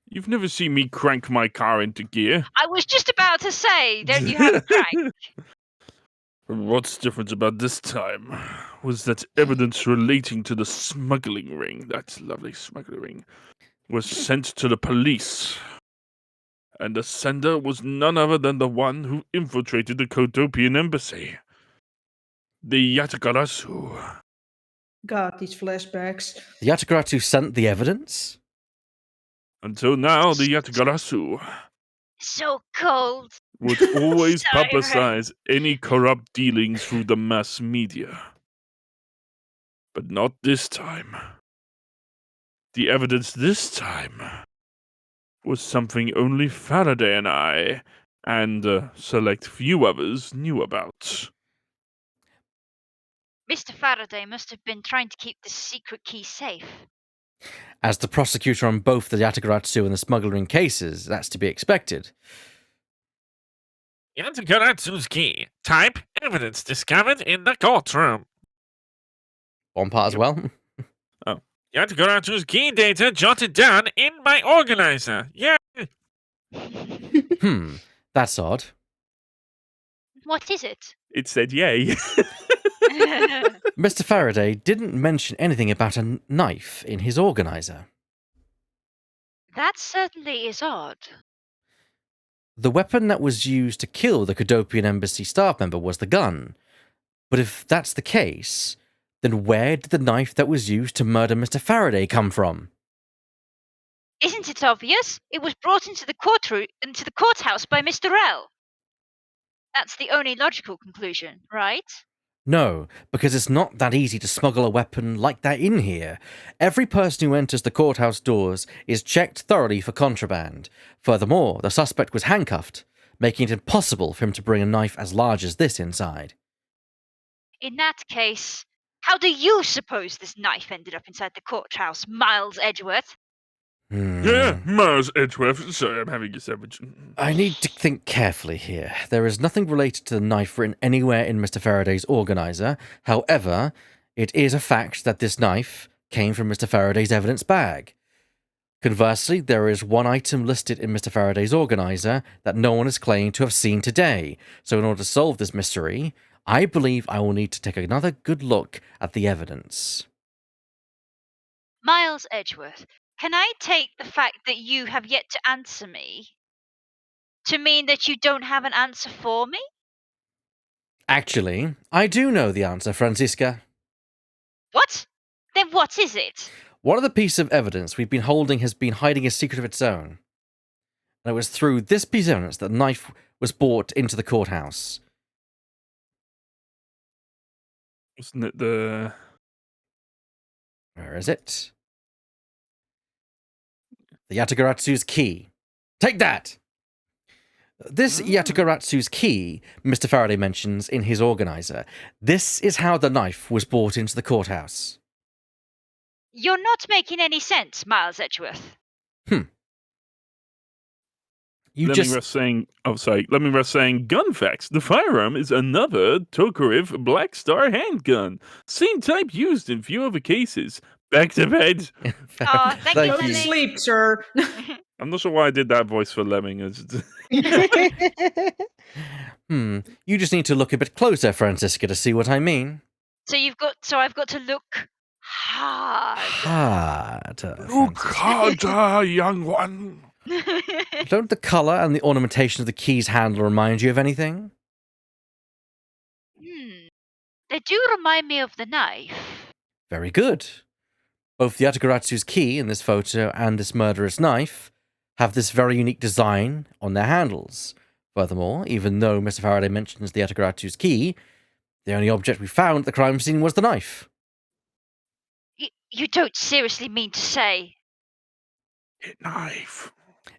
You've never seen me crank my car into gear. I was just about to say, don't you have a crank? What's different about this time was that evidence relating to the smuggling ring, that lovely smuggling ring, was sent to the police. And the sender was none other than the one who infiltrated the Kodopian embassy. The Yatagarasu. God, these flashbacks. The Yatagaratsu sent the evidence? Until now, the Yatagarasu So cold. would always Sorry, publicize any corrupt dealings through the mass media. But not this time. The evidence this time was something only Faraday and I, and a select few others, knew about. Mr. Faraday must have been trying to keep this secret key safe. As the prosecutor on both the Yatagaratsu and the smuggling cases, that's to be expected. Yatagaratsu's key. Type. Evidence discovered in the courtroom. One part as well. Yatagaratu's key data jotted down in my organizer. Yeah. That's odd. What is it? It said yay. Mr. Faraday didn't mention anything about a knife in his organizer. That certainly is odd. The weapon that was used to kill the Cadopian Embassy staff member was the gun. But if that's the case, then where did the knife that was used to murder Mr. Faraday come from? Isn't it obvious? It was brought into the courthouse by Mr. L. That's the only logical conclusion, right? No, because it's not that easy to smuggle a weapon like that in here. Every person who enters the courthouse doors is checked thoroughly for contraband. Furthermore, the suspect was handcuffed, making it impossible for him to bring a knife as large as this inside. In that case, how do you suppose this knife ended up inside the courthouse, Miles Edgeworth? Yeah, Mars Edgeworth. Sorry, I'm having a sandwich. I need to think carefully here. There is nothing related to the knife written anywhere in Mr. Faraday's organizer. However, it is a fact that this knife came from Mr. Faraday's evidence bag. Conversely, there is one item listed in Mr. Faraday's organizer that no one is claiming to have seen today. So in order to solve this mystery, I believe I will need to take another good look at the evidence. Miles Edgeworth, can I take the fact that you have yet to answer me to mean that you don't have an answer for me? Actually, I do know the answer, Francisca. What? Then what is it? One of the pieces of evidence we've been holding has been hiding a secret of its own. And it was through this piece of evidence that the knife was brought into the courthouse. Wasn't it the... Where is it? The Yatagaratsu's key. Take that! This Yatagaratsu's key, Mr. Faraday mentions in his organizer. This is how the knife was brought into the courthouse. You're not making any sense, Miles Edgeworth. Let me rest saying gun facts. The firearm is another Tokarev Black Star handgun. Same type used in few other cases. Back to bed. Oh, thank you, Go to Lemming. sleep, sir. I'm not sure why I did that voice for Lemming. You just need to look a bit closer, Francisca, to see what I mean. So I've got to look hard. Harder, Look Francisca. harder, young one. Don't the colour and the ornamentation of the key's handle remind you of anything? They do remind me of the knife. Very good. Both the Yatagaratsu's key in this photo and this murderous knife have this very unique design on their handles. Furthermore, even though Mr. Faraday mentions the Yatagaratsu's key, the only object we found at the crime scene was the knife. You don't seriously mean to say... Knife.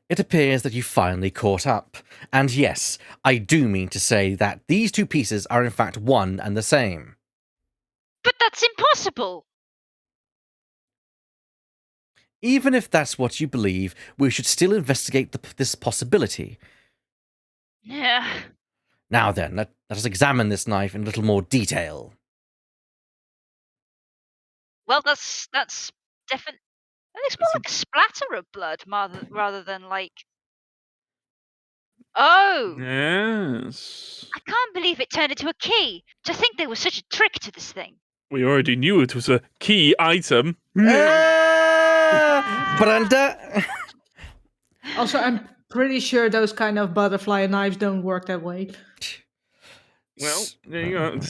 It appears that you finally caught up. And yes, I do mean to say that these two pieces are in fact one and the same. But that's impossible! Even if that's what you believe, we should still investigate this possibility. Yeah. Now then, let us examine this knife in a little more detail. Well, that's definitely... That looks more like a splatter of blood rather than like... Oh! Yes. I can't believe it turned into a key. To think there was such a trick to this thing. We already knew it was a key item. Brenda! Also, I'm pretty sure those kind of butterfly knives don't work that way. Well, there you go.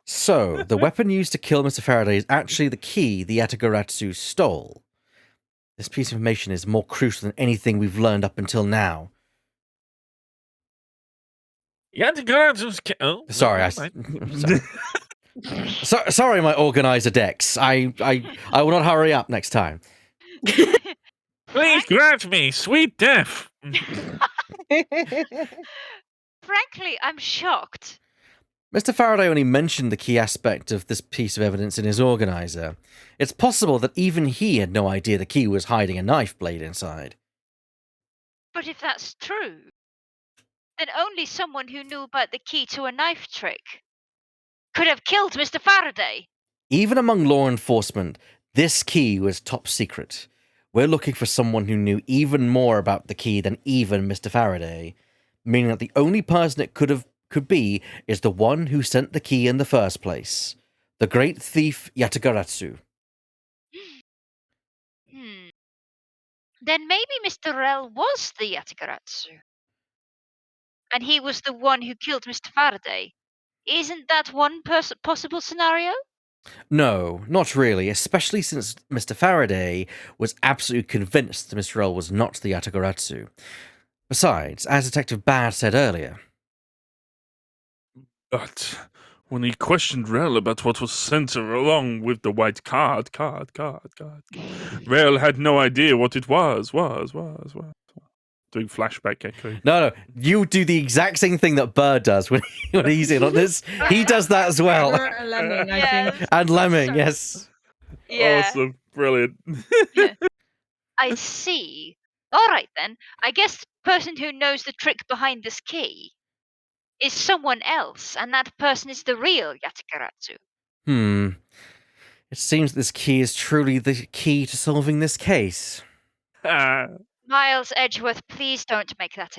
So, the weapon used to kill Mr. Faraday is actually the key the Yatagaratsu stole. This piece of information is more crucial than anything we've learned up until now. Yatagaratu's Sorry, sorry, my organizer Dex. I will not hurry up next time. Please grant me sweet death. Frankly, I'm shocked. Mr. Faraday only mentioned the key aspect of this piece of evidence in his organizer. It's possible that even he had no idea the key was hiding a knife blade inside. But if that's true, then only someone who knew about the key to a knife trick could have killed Mr. Faraday. Even among law enforcement, This key was top secret. We're looking for someone who knew even more about the key than even Mr. Faraday, meaning that the only person it could be is the one who sent the key in the first place. The great thief Yatagaratsu. Then maybe Mr. Rel was the Yatagaratsu. And he was the one who killed Mr. Faraday. Isn't that one possible scenario? No, not really, especially since Mr. Faraday was absolutely convinced that Mr. Rel was not the Yatagaratsu. Besides, as Detective Bad said earlier... But when he questioned Rel about what was sent along with the white card, Rel had no idea what it was. Doing flashback echoing. No, you do the exact same thing that Bird does when he's in on this. He does that as well. And Lemming, I think. And Lemming, yes. Yeah. Awesome. Brilliant. I see. Alright then. I guess the person who knows the trick behind this key is someone else, and that person is the real Yatagaratsu. It seems this key is truly the key to solving this case. Miles Edgeworth, please don't make that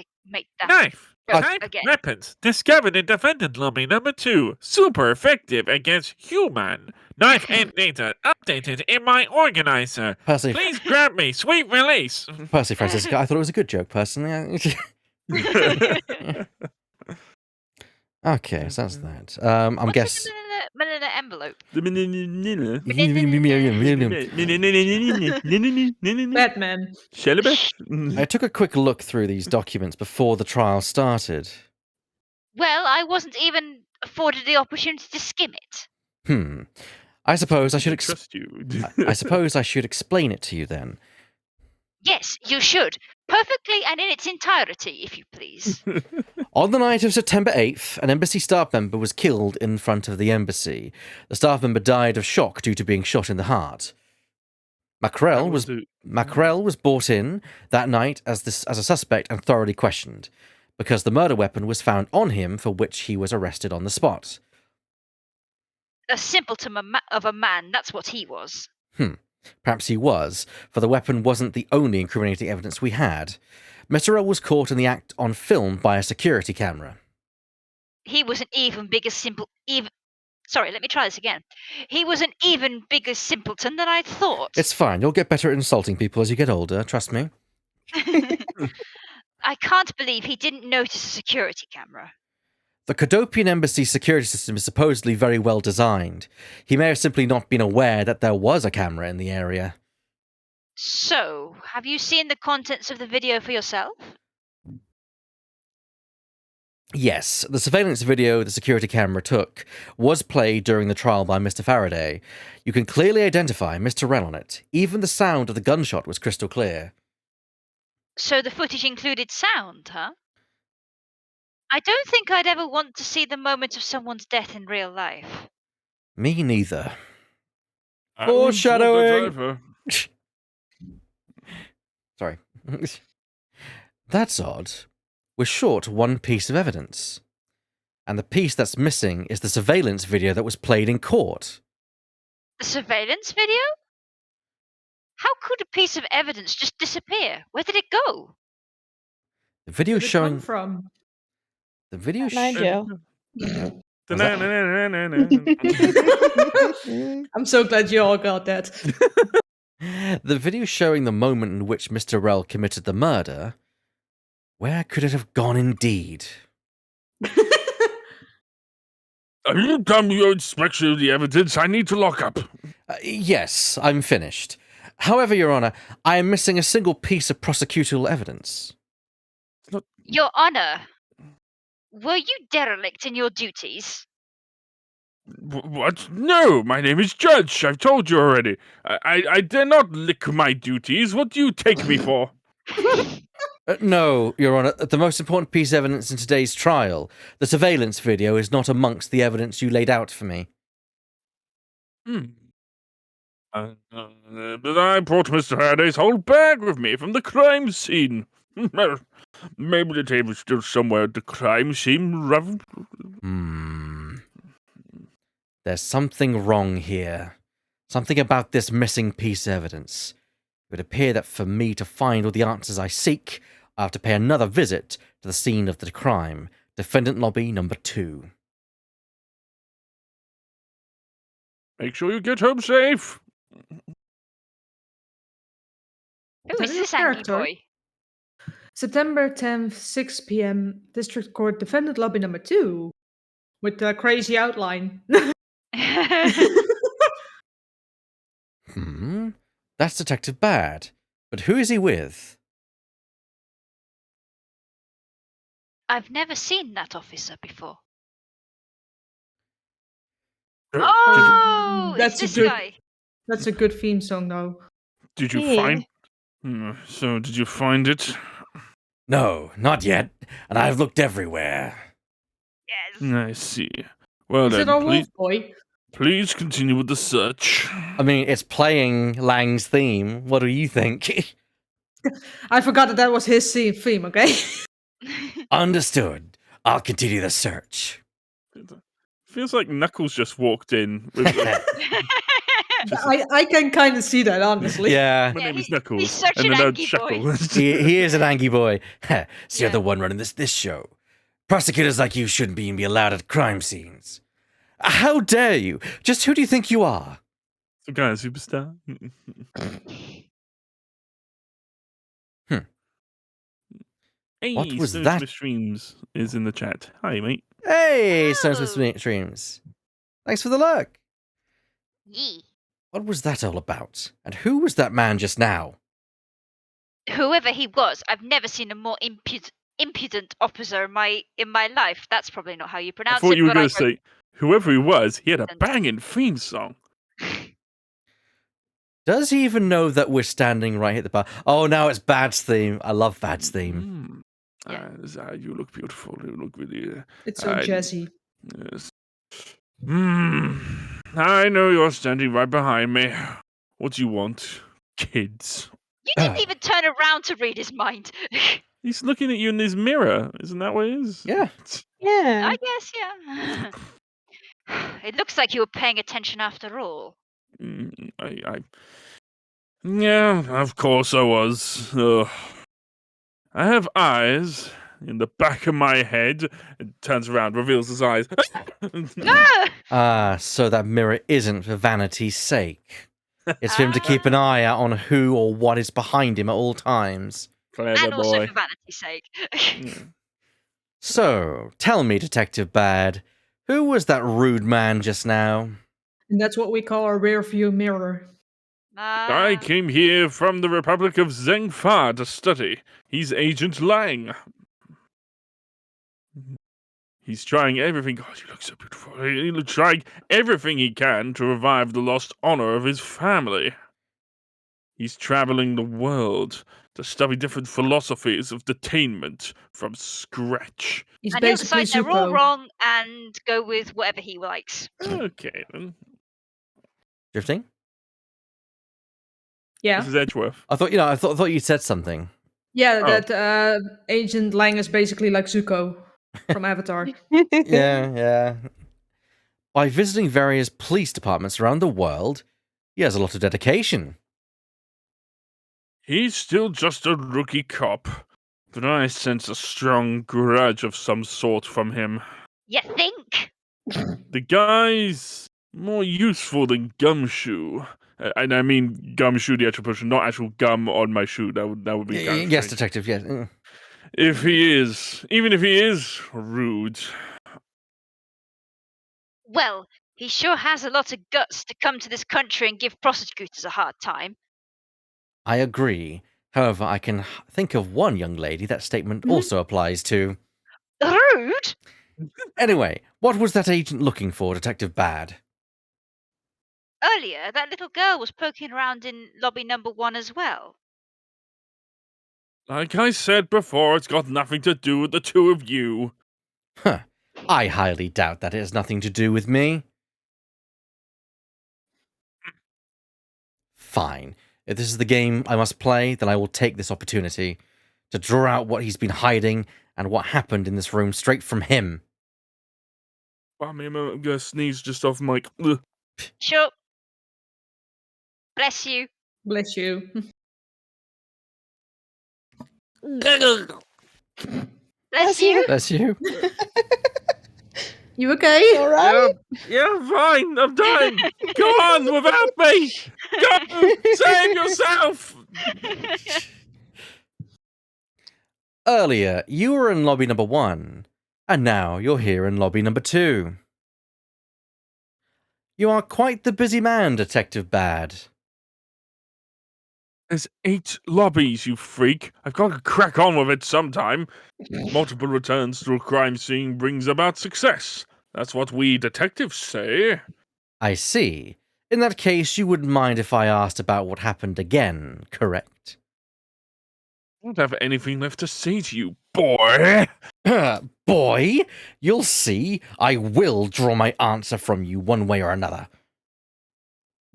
Knife. joke Type again. weapons. Discovered in defendant lobby number 2. Super effective against human. Knife and data updated in my organizer. Percy, Please grab me. Sweet release. Percy Francisco, I thought it was a good joke, personally. Okay, so that's that. I'm What's guessing. manila envelope? Batman. I took a quick look through these documents before the trial started. Well, I wasn't even afforded the opportunity to skim it. I suppose I should trust you. I suppose I should explain it to you then. Yes, you should. Perfectly and in its entirety, if you please. On the night of September 8th, an embassy staff member was killed in front of the embassy. The staff member died of shock due to being shot in the heart. Mackerel was brought in that night as a suspect and thoroughly questioned, because the murder weapon was found on him, for which he was arrested on the spot. A simpleton of a man, that's what he was. Perhaps he was, for the weapon wasn't the only incriminating evidence we had. Mr. Rel was caught in the act on film by a security camera. He was an even bigger Sorry, let me try this again. He was an even bigger simpleton than I thought. It's fine, you'll get better at insulting people as you get older, trust me. I can't believe he didn't notice a security camera. The Kodopian embassy security system is supposedly very well designed. He may have simply not been aware that there was a camera in the area. So, have you seen the contents of the video for yourself? Yes, the surveillance video the security camera took was played during the trial by Mr. Faraday. You can clearly identify Mr. Rel on it. Even the sound of the gunshot was crystal clear. So the footage included sound, huh? I don't think I'd ever want to see the moment of someone's death in real life. Me neither. Foreshadowing. Foreshadowing. Sorry. That's odd. We're short one piece of evidence. And the piece that's missing is the surveillance video that was played in court. The surveillance video? How could a piece of evidence just disappear? Where did it go? The video Where'd it showing... come from? The video Mine, Joe. I'm so glad you all got that. The video showing the moment in which Mr. Rel committed the murder. Where could it have gone indeed? Have you done your inspection of the evidence? I need to lock up. Yes, I'm finished. However, Your Honour, I am missing a single piece of prosecutorial evidence. Your Honor, were you derelict in your duties? What? No, my name is Judge. I've told you already. I dare not lick my duties. What do you take me for? No, Your Honour, the most important piece of evidence in today's trial, the surveillance video, is not amongst the evidence you laid out for me. But I brought Mr. Faraday's whole bag with me from the crime scene. Maybe the tape is still somewhere at the crime scene. There's something wrong here. Something about this missing piece of evidence. It would appear that for me to find all the answers I seek, I have to pay another visit to the scene of the crime. Defendant lobby number 2. Make sure you get home safe. Who that is your this angry character? boy? September 10th, 6 p.m. District Court Defendant Lobby number 2. With the crazy outline. That's Detective Bad. But who is he with? I've never seen that officer before. Did Oh, it's That's a this good guy. That's a good theme song though. you Yeah. find? So did you find it? No, not yet. And I've looked everywhere. Yes. I see. Well Is it then, our wolf boy? please continue with the search. I mean, it's playing Lang's theme. What do you think? I forgot that was his theme, okay? Understood. I'll continue the search. Feels like Knuckles just walked in. With, just, I can kind of see that, honestly. Yeah, my Yeah, name is he's Knuckles, such and an then I'd angry chuckle. boy. he is an angry boy. So you're Yeah. the one running this show. Prosecutors like you shouldn't even be allowed at crime scenes. How dare you? Just who do you think you are? Some kind of superstar. Hey, What was Stone that? Smith Streams is in the chat. Hi, mate. Hey, Stones Hello. with Streams. Thanks for the look. Yee. What was that all about? And who was that man just now? Whoever he was, I've never seen a more impudent officer in my life. That's probably not how you I pronounce thought it, you were but going to say, whoever he was, he had a And- banging theme song. Does he even know that we're standing right at the bar? Oh, now it's Bad's theme. I love Bad's theme. Yeah. You look beautiful. You look really. It's so I- jazzy. Yes. I know you're standing right behind me. What do you want, kids? You didn't even turn around to read his mind. He's looking at you in his mirror. Isn't that what it is? Yeah. Yeah. I guess, yeah. It looks like you were paying attention after all. Yeah, of course I was. Ugh. I have eyes in the back of my head. It turns around, reveals his eyes. Ah! So that mirror isn't for vanity's sake. It's for him to keep an Ah. eye out on who or what is behind him at all times. Clever And also boy. for vanity's sake. Yeah. So, tell me, Detective Bad, who was that rude man just now? And that's what we call our rear view mirror. I Ah. came here from the Republic of Zengfa to study. He's Agent Lang. He's trying everything. God, you look so beautiful. He's trying everything he can to revive the lost honor of his family. He's traveling the world to study different philosophies of detainment from scratch. He's And he'll basically decide they're all Zuko. wrong and go with whatever he likes. Okay, then. Drifting? Yeah. This is Edgeworth. I thought you said something. Yeah, Oh. that Agent Lang is basically like Zuko from Avatar. Yeah. By visiting various police departments around the world, he has a lot of dedication. He's still just a rookie cop, but I sense a strong grudge of some sort from him. You think? The guy's more useful than Gumshoe. And I mean Gumshoe, the actual person, not actual gum on my shoe. That would be kind of Yes, strange. Detective, yes. Even if he is rude. Well, he sure has a lot of guts to come to this country and give prosecutors a hard time. I agree. However, I can think of one young lady that statement also applies to. Rude? Anyway, what was that agent looking for, Detective Bad? Earlier, that little girl was poking around in lobby number 1 as well. Like I said before, it's got nothing to do with the two of you. Huh. I highly doubt that it has nothing to do with me. Fine. If this is the game I must play, then I will take this opportunity to draw out what he's been hiding and what happened in this room straight from him. I'm gonna sneeze just off mic. Ugh. Sure. Bless you. Bless you. Bless you. Bless you. You okay? All right. Yeah, I'm fine. I'm dying. Go on without me. Go, save yourself. Earlier, you were in lobby number 1, and now you're here in lobby number 2. You are quite the busy man, Detective Bad. There's 8 lobbies, you freak. I've got to crack on with it sometime. Multiple returns to a crime scene brings about success. That's what we detectives say. I see. In that case, you wouldn't mind if I asked about what happened again, correct? I don't have anything left to say to you, boy. Boy, you'll see. I will draw my answer from you one way or another.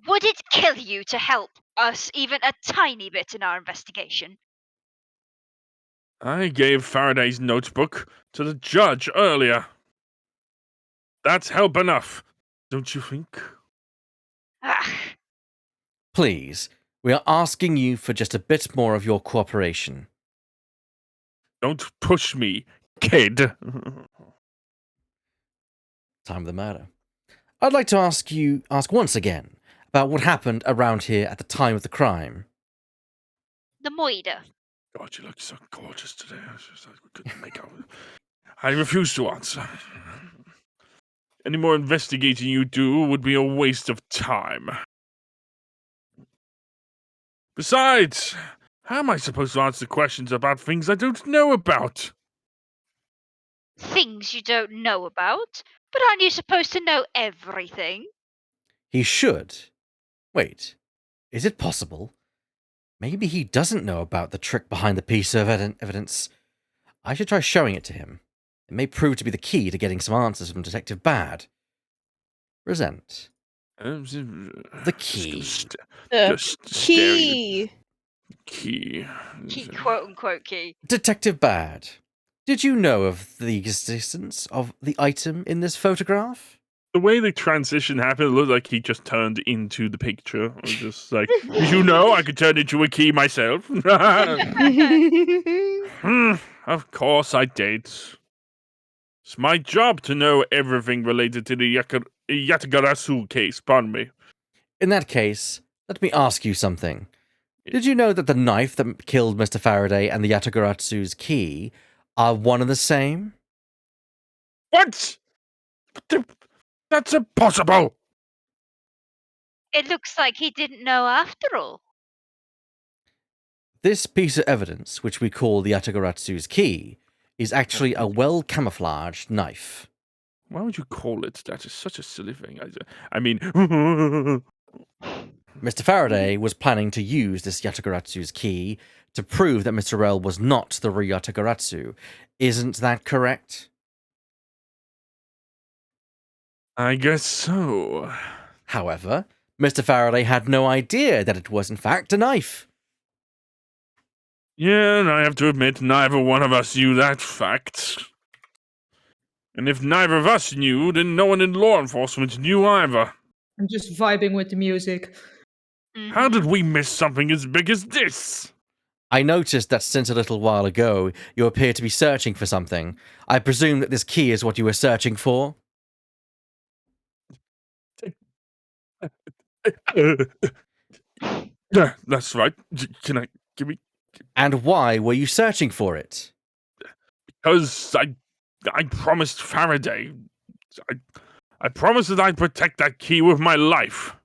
Would it kill you to help us even a tiny bit in our investigation? I gave Faraday's notebook to the judge earlier. That's help enough, don't you think? Ugh. Please, we are asking you for just a bit more of your cooperation. Don't push me, kid. Time of the murder. I'd like to ask once again about what happened around here at the time of the crime. The moida. God, you look so gorgeous today. I couldn't make out. I refuse to answer. Any more investigating you do would be a waste of time. Besides, how am I supposed to answer questions about things I don't know about? Things you don't know about? But aren't you supposed to know everything? He should. Wait, is it possible? Maybe he doesn't know about the trick behind the piece of evidence. I should try showing it to him. It may prove to be the key to getting some answers from Detective Bad. Resent. The key. Just staring Key. at key. Key, quote unquote key. Detective Bad, did you know of the existence of the item in this photograph? The way the transition happened, it looked like he just turned into the picture. I was just like, did you know I could turn into a key myself? Of course I did. It's my job to know everything related to the Yatagarasu case, pardon me. In that case, let me ask you something. Did you know that the knife that killed Mr. Faraday and the Yatagaratsu's key are one and the same? What? That's impossible! It looks like he didn't know after all. This piece of evidence, which we call the Yatagaratsu's key, is actually a well-camouflaged knife. Why would you call it that? It's such a silly thing. I mean... Mr. Faraday was planning to use this Yatagaratsu's key to prove that Mr. L was not the real Yatagaratsu. Isn't that correct? I guess so. However, Mr. Faraday had no idea that it was in fact a knife. Yeah, and I have to admit, neither one of us knew that fact. And if neither of us knew, then no one in law enforcement knew either. I'm just vibing with the music. How Mhm. did we miss something as big as this? I noticed that since a little while ago, you appear to be searching for something. I presume that this key is what you were searching for? Yeah, that's right. Can I give me? And why were you searching for it? Because I promised Faraday. I promised that I'd protect that key with my life.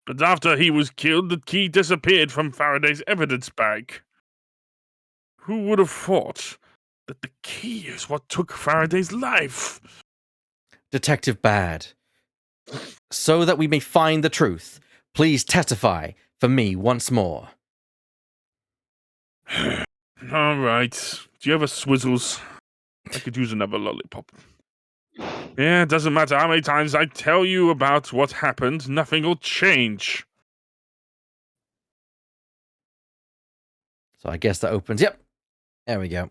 But after he was killed, the key disappeared from Faraday's evidence bag. Who would have thought that the key is what took Faraday's life? Detective Bad. So that we may find the truth, please testify for me once more. All right. Do you have a Swizzles? I could use another lollipop. Yeah, it doesn't matter how many times I tell you about what happened, nothing will change. So I guess that opens. Yep. There we go.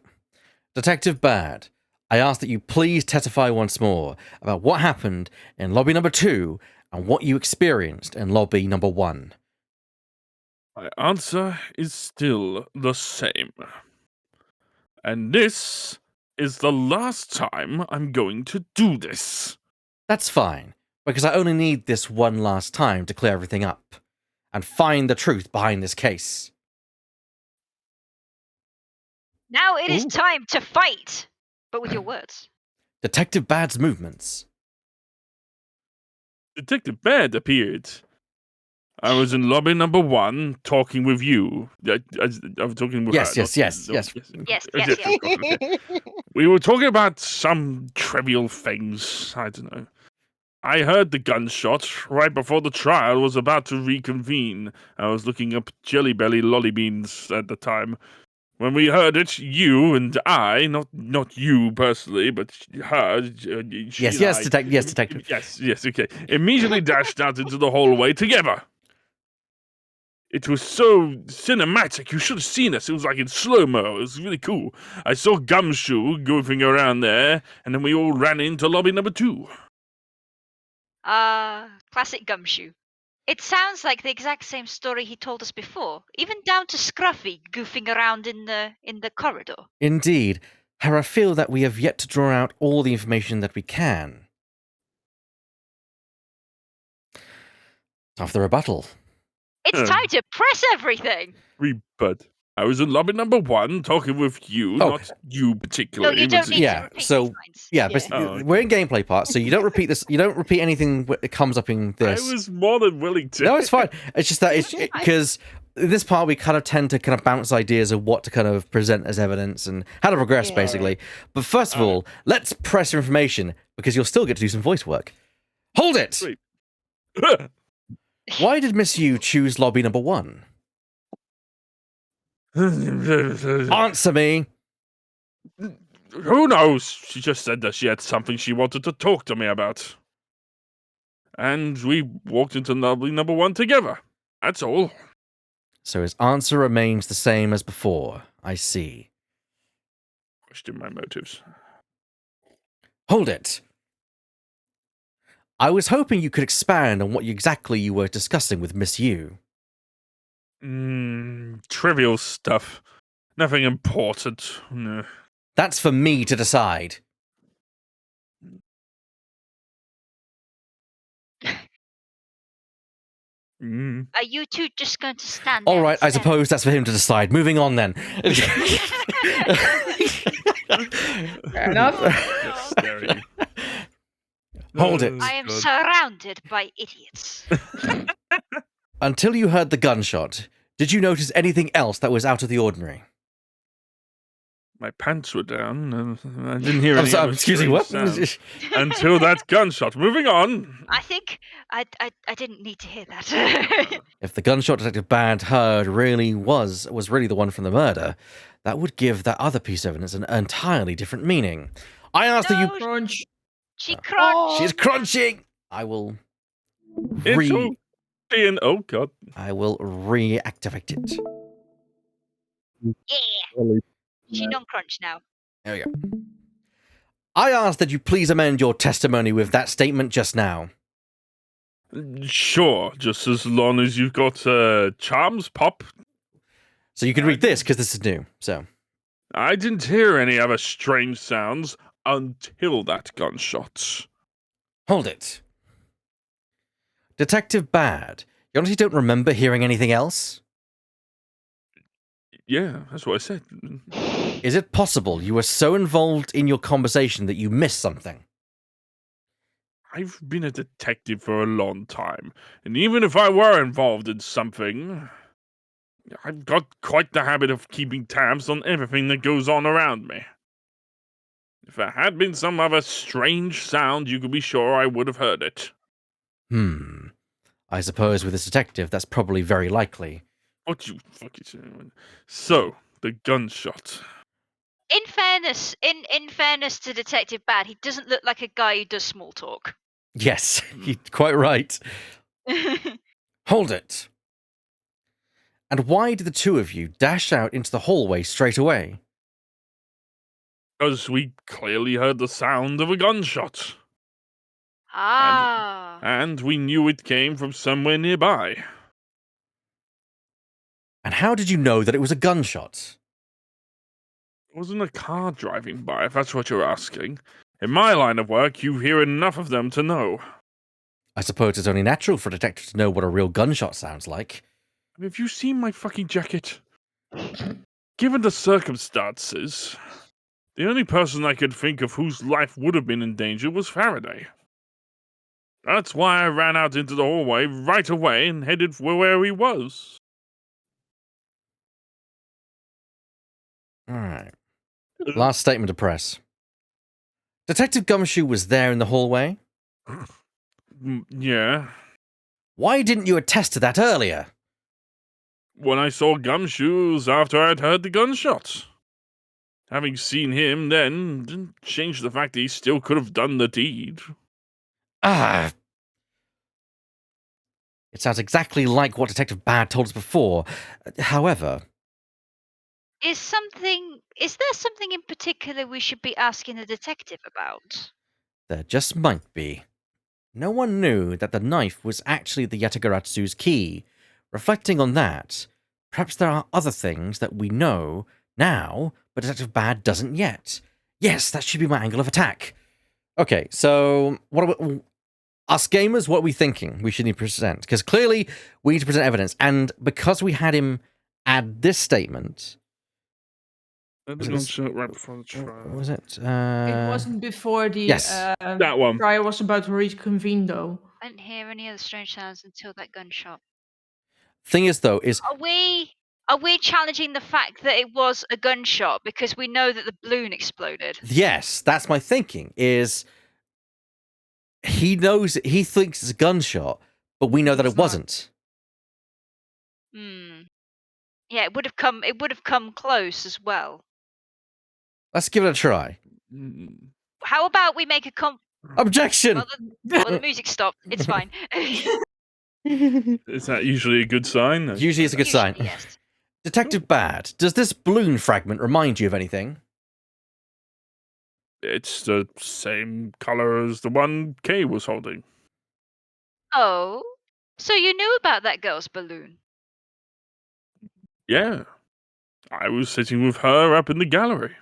Detective Bad, I ask that you please testify once more about what happened in lobby number 2 and what you experienced in lobby number 1. My answer is still the same. And this is the last time I'm going to do this. That's fine, because I only need this one last time to clear everything up and find the truth behind this case. Now it is Ooh. time to fight, but with your words. Detective Bad's movements. Detective Bad appeared. I was in lobby number 1 talking with you. I'm talking with Yes, her. yes, not- yes, no, Yes, yes, yes, of course, okay. We were talking about some trivial things. I don't know. I heard the gunshot right before the trial was about to reconvene. I was looking up Jelly Belly lolly beans at the time. When we heard it, you and I, not you personally, but her, she Yes, and yes, I, detective. yes, okay, immediately dashed out into the hallway together. It was so cinematic. You should have seen us. It was like in slow-mo. It was really cool. I saw Gumshoe goofing around there, and then we all ran into lobby number 2. Classic Gumshoe. It sounds like the exact same story he told us before, even down to Scruffy goofing around in the corridor. Indeed. However, I feel that we have yet to draw out all the information that we can. After the rebuttal. It's time to press everything. Rebut. I was in lobby number 1 talking with you, Oh. not you No, particularly. you don't but- need to Yeah, repeat so- these lines. Yeah, Yeah. but Oh, okay. we're in gameplay part, so you don't repeat this. You don't repeat anything that comes up in I this. was more than willing to. No, it's fine. It's just that Yeah, it's it's fine. because in this part we kind of tend to kind of bounce ideas of what to kind of present as evidence and how to progress, Yeah. basically. But first of Alright. all, let's press your information because you'll still get to do some voice work. Hold it! Sweet. Why did Miss Yu choose lobby number 1? Answer me. Who knows? She just said that she had something she wanted to talk to me about. And we walked into lobby number 1 together. That's all. So his answer remains the same as before. I see. Question my motives. Hold it. I was hoping you could expand on what exactly you were discussing with Miss Yu. Trivial stuff. Nothing important. No. That's for me to decide. Mm. Are you two just going to stand All there? right, I and stare? suppose that's for him to decide. Moving on then. Fair enough. Just stare at you. Hold it. I am God. surrounded by idiots. Until you heard the gunshot, did you notice anything else that was out of the ordinary? My pants were down, and I didn't hear I'm any sorry, other excuse me, what? strange sounds until that gunshot. Moving on. I think I didn't need to hear that. If the gunshot Detective Bad heard really was really the one from the murder, that would give that other piece of evidence an entirely different meaning. I ask that you... No, Crunch. she crunched. She's crunching! I will... It's all being. Oh God. I will reactivate it. Yeah, she don't crunch now. There we go. I ask that you please amend your testimony with that statement just now. Sure, just as long as you've got charms pop. So you can read this, because this is new. So, I didn't hear any other strange sounds until that gunshot. hold it. Detective Bad, you honestly don't remember hearing anything else? Yeah, that's what I said. Is it possible you were so involved in your conversation that you missed something? I've been a detective for a long time, and even if I were involved in something, I've got quite the habit of keeping tabs on everything that goes on around me. If there had been some other strange sound, you could be sure I would have heard it. I suppose with this detective, that's probably very likely. What you fucking saying? So, the gunshot. In fairness to Detective Bad, he doesn't look like a guy who does small talk. Yes, you're quite right. Hold it. And why did the two of you dash out into the hallway straight away? Because we clearly heard the sound of a gunshot. Ah. And we knew it came from somewhere nearby. And how did you know that it was a gunshot? It wasn't a car driving by, if that's what you're asking. In my line of work, you hear enough of them to know. I suppose it's only natural for a detective to know what a real gunshot sounds like. Have you seen my fucking jacket? Given the circumstances, the only person I could think of whose life would have been in danger was Faraday. That's why I ran out into the hallway right away and headed for where he was. Alright. Last statement to press. Detective Gumshoe was there in the hallway? Yeah. Why didn't you attest to that earlier? When I saw Gumshoes after I'd heard the gunshots. Having seen him then didn't change the fact that he still could have done the deed. Ah. It sounds exactly like what Detective Bad told us before. However, Is there something in particular we should be asking the detective about? there just might be. No one knew that the knife was actually the Yatagaratsu's key. Reflecting on that, perhaps there are other things that we know now, but Detective Bad doesn't yet. Yes, that should be my angle of attack. Okay, so what about us gamers? What are we thinking we should need to present? Because clearly we need to present evidence, and because we had him add this statement, The Was it gunshot right before the trial. what was it? It wasn't before the yes. That one. trial was about to reconvene, though. I didn't hear any other strange sounds until that gunshot. Thing is, though, is Are we challenging the fact that it was a gunshot because we know that the balloon exploded? yes, that's my thinking. Is he knows he thinks it's a gunshot, but we know that It's it not. wasn't. Hmm. Yeah, it would have come close as well. Let's give it a try. Mm. How about we make a Objection. well, the music stopped. It's fine. Is that usually a good sign? Usually it's a good sign. Usually, yes. Detective Bad, does this balloon fragment remind you of anything? It's the same color as the one Kay was holding. Oh, so you knew about that girl's balloon? Yeah. I was sitting with her up in the gallery.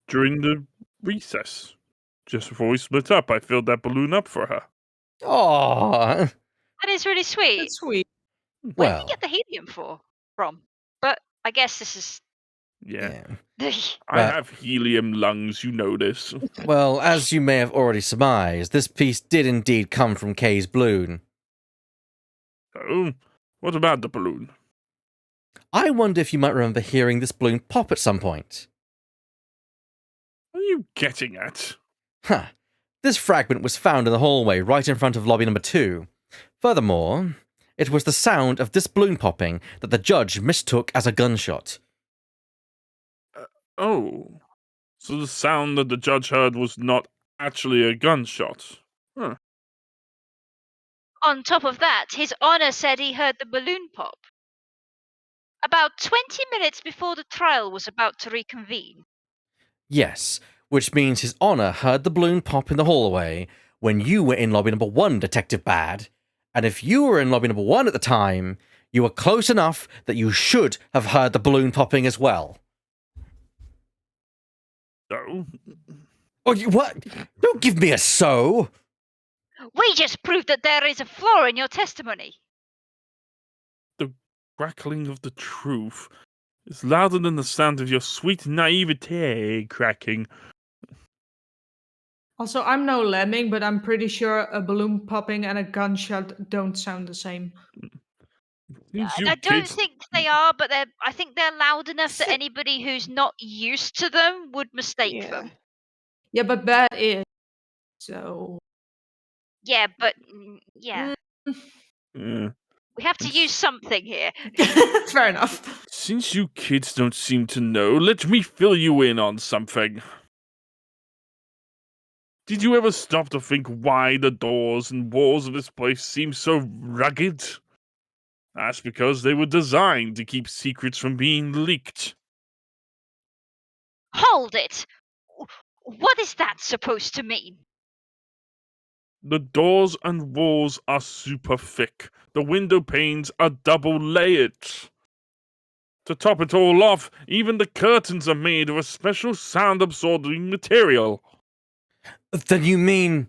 During the recess. Just before we split up, I filled that balloon up for her. Oh, That is really sweet. That's sweet. Where did well, you get the helium from? But I guess this is. Yeah. yeah. I Well- have helium lungs, you know this. Well, as you may have already surmised, this piece did indeed come from Kay's balloon. So, what about the balloon? I wonder if you might remember hearing this balloon pop at some point. What are you getting at? Huh. This fragment was found in the hallway right in front of lobby number 2. Furthermore, it was the sound of this balloon popping that the judge mistook as a gunshot. Oh. So the sound that the judge heard was not actually a gunshot. Huh. On top of that, His Honor said he heard the balloon pop. About 20 minutes before the trial was about to reconvene. Yes, which means His Honor heard the balloon pop in the hallway when you were in lobby number 1, Detective Bad. And if you were in lobby number 1 at the time, you were close enough that you should have heard the balloon popping as well. So, Oh, what? Don't give me a so! We just proved that there is a flaw in your testimony. crackling of the truth is louder than the sound of your sweet naivete cracking. Also, I'm no lemming, but I'm pretty sure a balloon popping and a gunshot don't sound the same. Since you I don't kids, think they are, but I think they're loud enough that anybody who's not used to them would mistake Yeah. them. Yeah, but bad is. So. Yeah, but yeah, Yeah. we have to use something here. Fair enough. Since you kids don't seem to know, let me fill you in on something. Did you ever stop to think why the doors and walls of this place seem so rugged? That's because they were designed to keep secrets from being leaked. Hold it! What is that supposed to mean? The doors and walls are super thick. The window panes are double layered. To top it all off, even the curtains are made of a special sound-absorbing material. Then you mean...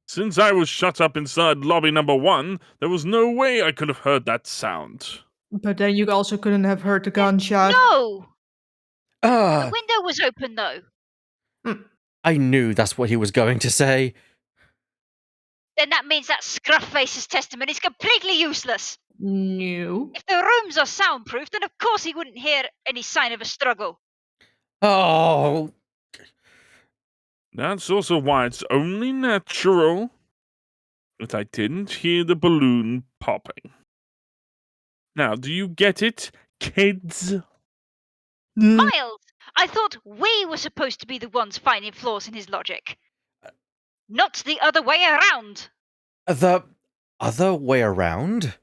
Since I was shut up inside lobby number 1, there was no way I could have heard that sound. But then you also couldn't have heard the gunshot. No! The Ah, window was open, though. I knew that's what he was going to say. Then that means that Scruffface's testimony is completely useless. No. If the rooms are soundproof, then of course he wouldn't hear any sign of a struggle. Oh, That's also why it's only natural that I didn't hear the balloon popping. Now, do you get it, kids? Miles, I thought we were supposed to be the ones finding flaws in his logic. Not the other way around. the other way around?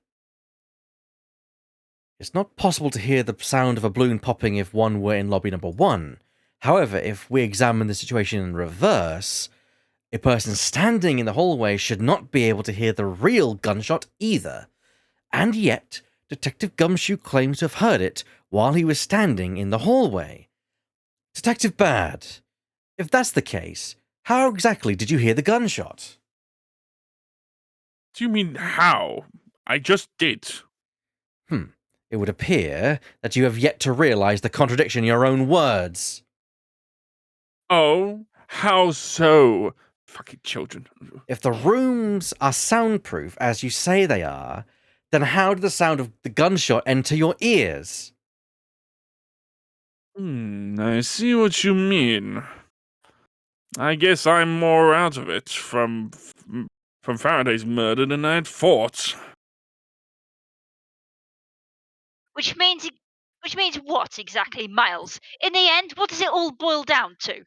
It's not possible to hear the sound of a balloon popping if one were in lobby number 1. However, if we examine the situation in reverse, a person standing in the hallway should not be able to hear the real gunshot either. And yet, Detective Gumshoe claims to have heard it while he was standing in the hallway. Detective Bad, if that's the case, how exactly did you hear the gunshot? Do you mean how? I just did. It would appear that you have yet to realize the contradiction in your own words. Oh, how so? Fucking children. If the rooms are soundproof, as you say they are, then how did the sound of the gunshot enter your ears? I see what you mean. I guess I'm more out of it from Faraday's murder than I'd thought. Which means what exactly, Miles? In the end, what does it all boil down to?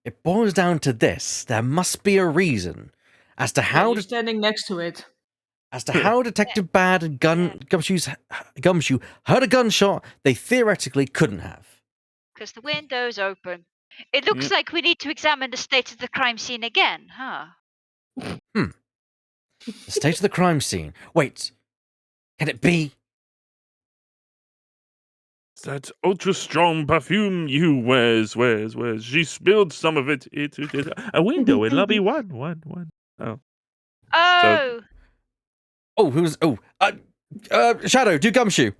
It boils down to this: there must be a reason as to Yeah, how you're standing next to it. Detective Bad and Gumshoe heard a gunshot they theoretically couldn't have. Because the window's open. It looks like we need to examine the state of the crime scene again, huh? The state of the crime scene. Wait, can it be? That ultra strong perfume you wears. She spilled some of it. It a window in lobby one. Oh. Oh! Oh, who's? Oh, Shadow, do Gumshoe.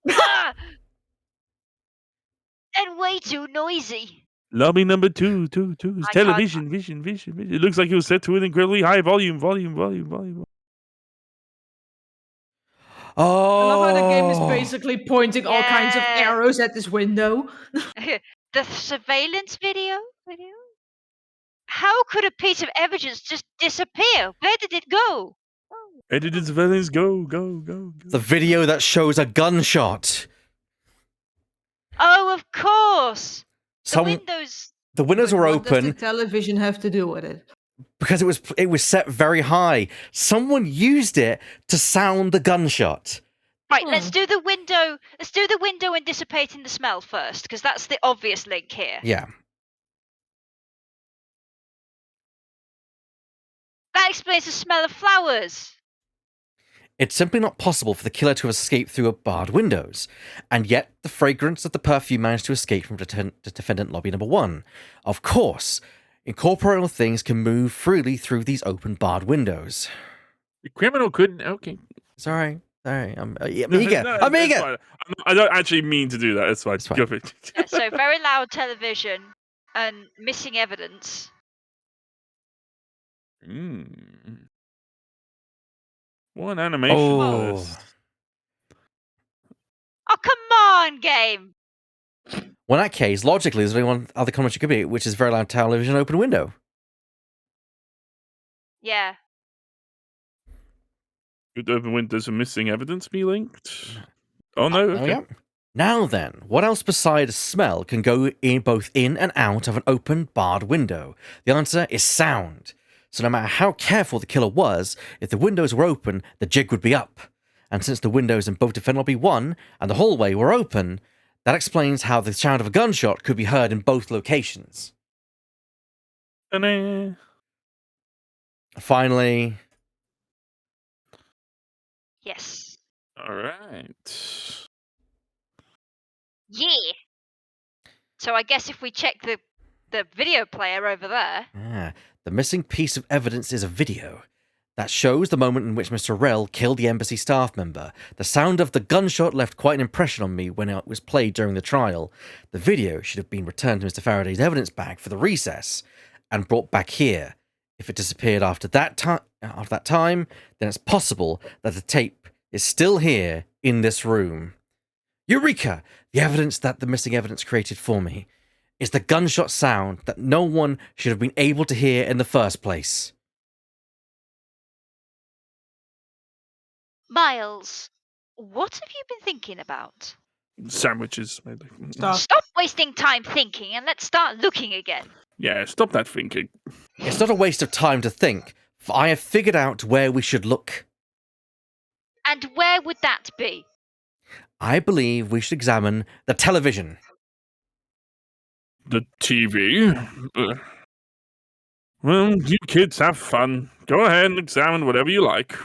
Ah! And way too noisy. Lobby number two. I Television, vision. It looks like it was set to an incredibly high volume. Oh, I love how the game is basically pointing all kinds of Yeah. arrows at this window. The surveillance video? How could a piece of evidence just disappear? Where did it go? Edited surveillance, go. the video that shows a gunshot. Oh, of course. Some The windows. the windows But were what does open the television have to do with it? because it was set very high. Someone used it to sound the gunshot. Right, let's do the window. Let's do the window and dissipating the smell first, because that's the obvious link here. Yeah. That explains the smell of flowers. It's simply not possible for the killer to have escaped through barred windows, and yet the fragrance of the perfume managed to escape from defendant lobby number 1. Of course, incorporeal things can move freely through these open barred windows. The criminal couldn't. Okay. Sorry. I'm eager. No, I'm it's eager. fine. I don't actually mean to do that. It's fine. It's fine. Go for it. Yeah, so very loud television and missing evidence. One animation. Oh. First. Oh, come on, game. Well, in that case, logically, there's only one other combination could be, which is very loud television open window. Yeah. Could open windows and missing evidence be linked? Oh no. There we Okay. go. Now then, what else besides smell can go in both in and out of an open barred window? The answer is sound. So no matter how careful the killer was, if the windows were open, the jig would be up. And since the windows in both Defend Lobby 1 and the hallway were open, that explains how the sound of a gunshot could be heard in both locations. Ta-da. Finally, Yes. All right. Yeah. So I guess if we check the video player over there. Ah, the missing piece of evidence is a video that shows the moment in which Mr. Rell killed the embassy staff member. The sound of the gunshot left quite an impression on me when it was played during the trial. The video should have been returned to Mr. Faraday's evidence bag for the recess and brought back here. If it disappeared after that time, then it's possible that the tape is still here in this room. Eureka! The evidence that the missing evidence created for me is the gunshot sound that no one should have been able to hear in the first place. Miles, what have you been thinking about? Sandwiches, maybe. Stop. Stop wasting time thinking and let's start looking again. Yeah, stop that thinking. It's not a waste of time to think, for I have figured out where we should look. And where would that be? I believe we should examine the television. The TV? Well, you kids have fun. Go ahead and examine whatever you like.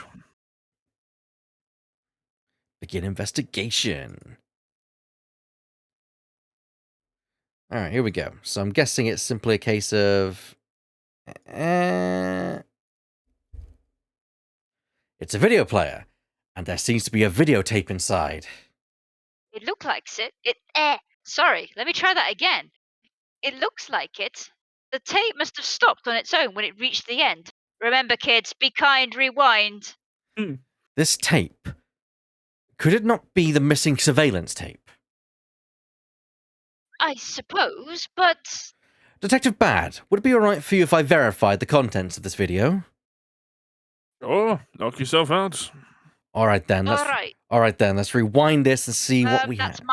Begin investigation. Alright, here we go. So I'm guessing it's simply a case of... It's a video player, and there seems to be a videotape inside. It looks like it. Sorry, let me try that again. It looks like it. The tape must have stopped on its own when it reached the end. Remember, kids, be kind, rewind. This tape... Could it not be the missing surveillance tape? I suppose, but Detective Bad, would it be alright for you if I verified the contents of this video? Oh, knock yourself out. Alright then, let's rewind this and see what we that's have.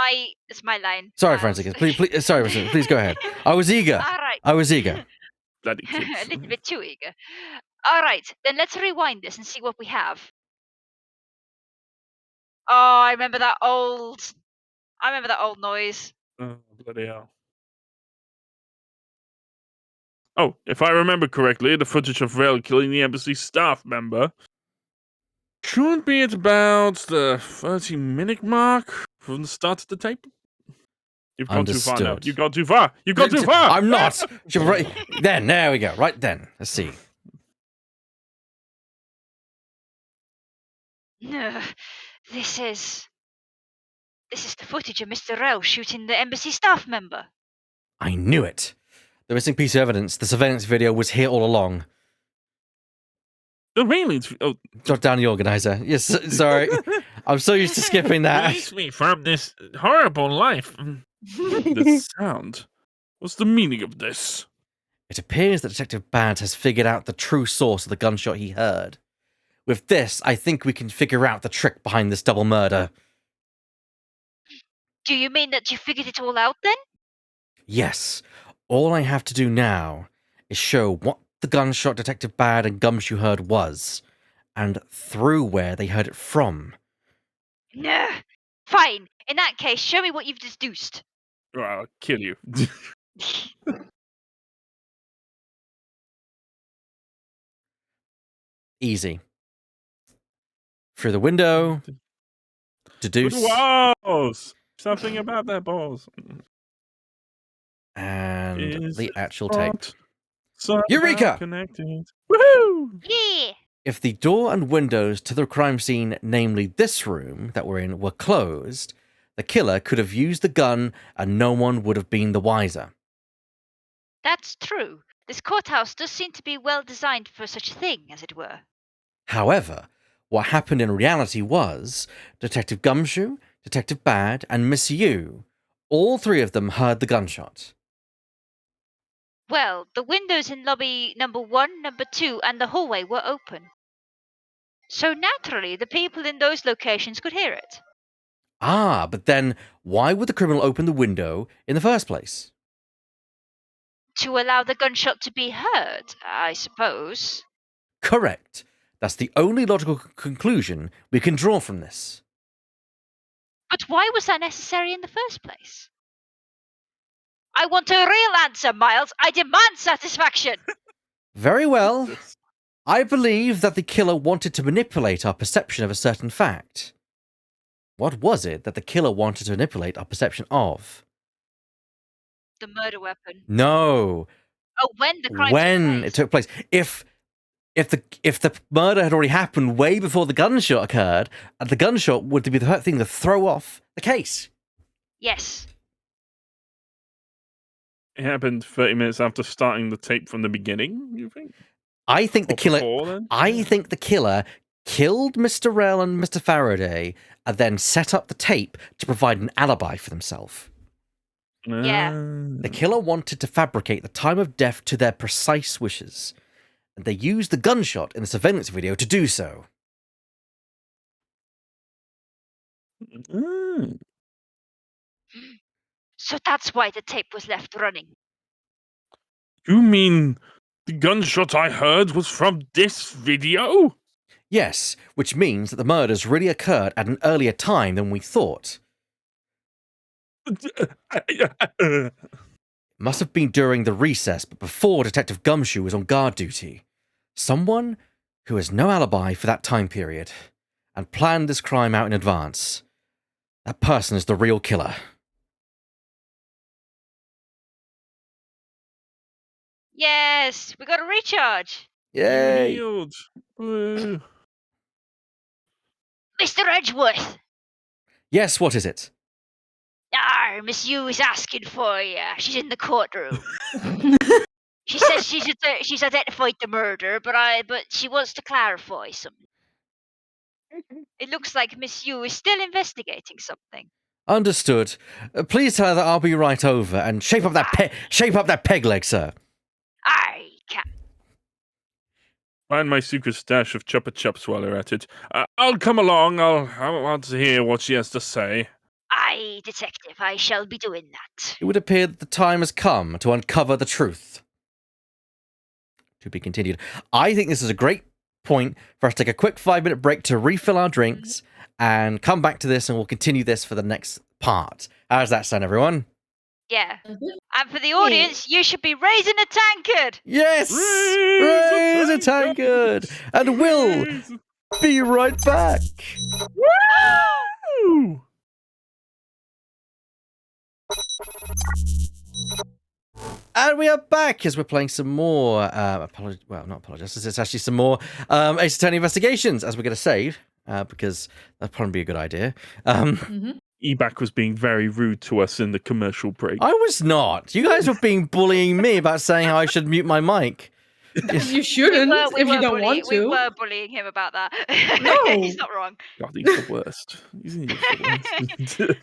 that's my line. Sorry, Miles. Francis. Please, sorry, please go ahead. I was eager. All right. I was eager. Bloody A kids. little bit too eager. All right, then let's rewind this and see what we have. Oh, I remember that old noise. Oh, bloody hell. Oh, if I remember correctly, the footage of Rel killing the embassy staff member should be at about the 30-minute mark from the start of the tape. You've gone too far now. Understood. You've gone too far. You've gone too far. I'm not. Right then, there we go. Right then. Let's see. No, this is the footage of Mr. Rell shooting the embassy staff member. I knew it. The missing piece of evidence, the surveillance video, was here all along. The mainly. Oh, Jot down the organizer. Yes, sorry. I'm so used to skipping that. Release me from this horrible life. the sound. What's the meaning of this? It appears that Detective Bad has figured out the true source of the gunshot he heard. With this, I think we can figure out the trick behind this double murder. Do you mean that you figured it all out then? Yes. All I have to do now is show what the gunshot Detective Bad and Gumshoe heard was, and through where they heard it from. No. Fine. In that case, show me what you've deduced. Oh, I'll kill you. Easy. Through the window. Good Deduce. walls. Something about their balls. And Is the actual tape. Somehow Eureka! Connected. Woohoo! Yeah. If the door and windows to the crime scene, namely this room that we're in, were closed, the killer could have used the gun and no one would have been the wiser. That's true. This courthouse does seem to be well designed for such a thing, as it were. However, what happened in reality was Detective Gumshoe, Detective Bad, and Miss Yu, all three of them heard the gunshot. Well, the windows in lobby number 1, number 2, and the hallway were open. So naturally, the people in those locations could hear it. Ah, but then why would the criminal open the window in the first place? To allow the gunshot to be heard, I suppose. Correct. That's the only logical conclusion we can draw from this. But why was that necessary in the first place? I want a real answer, Miles. I demand satisfaction. Very well. I believe that the killer wanted to manipulate our perception of a certain fact. What was it that the killer wanted to manipulate our perception of? The murder weapon. No, Oh, when the crime when it took place. took place. If the murder had already happened way before the gunshot occurred, the gunshot would be the thing to throw off the case. Yes. It happened 30 minutes after starting the tape from the beginning, you think? I think the Or killer. before then? I think the killer killed Mr. Rell and Mr. Faraday, and then set up the tape to provide an alibi for themselves. Yeah. The killer wanted to fabricate the time of death to their precise wishes, and they used the gunshot in the surveillance video to do so. Mm. So that's why the tape was left running. You mean the gunshot I heard was from this video? Yes, which means that the murders really occurred at an earlier time than we thought. It must have been during the recess, but before Detective Gumshoe was on guard duty. Someone who has no alibi for that time period, and planned this crime out in advance. That person is the real killer. Yes, we got a recharge. Yay! Yield. Woo. Mr. Edgeworth. Yes, what is it? Miss Yu is asking for you. She's in the courtroom. She says she's identified the murder, but she wants to clarify something. It looks like Miss Yu is still investigating something. Understood. Please tell her that I'll be right over, and shape up that peg leg, sir. I can't. Find my secret stash of Chupa Chups while you're at it. I'll come along. I want to hear what she has to say. Aye, detective, I shall be doing that. It would appear that the time has come to uncover the truth. To be continued. I think this is a great point for us to take a quick 5-minute break to refill our drinks and come back to this, and we'll continue this for the next part. How does that sound, everyone? Yeah. And for the audience, you should be raising a tankard. Yes! Raise a tankard! And we'll be right back. Woo! And we are back as we're playing some more, not apologize, it's actually some more Ace Attorney Investigations, as we're going to save, because that'd probably be a good idea. Ebac was being very rude to us in the commercial break. I was not. You guys were bullying me about saying how I should mute my mic. You shouldn't if you don't want We to. were bullying him about that. No. He's not wrong. God, he's the worst. He's the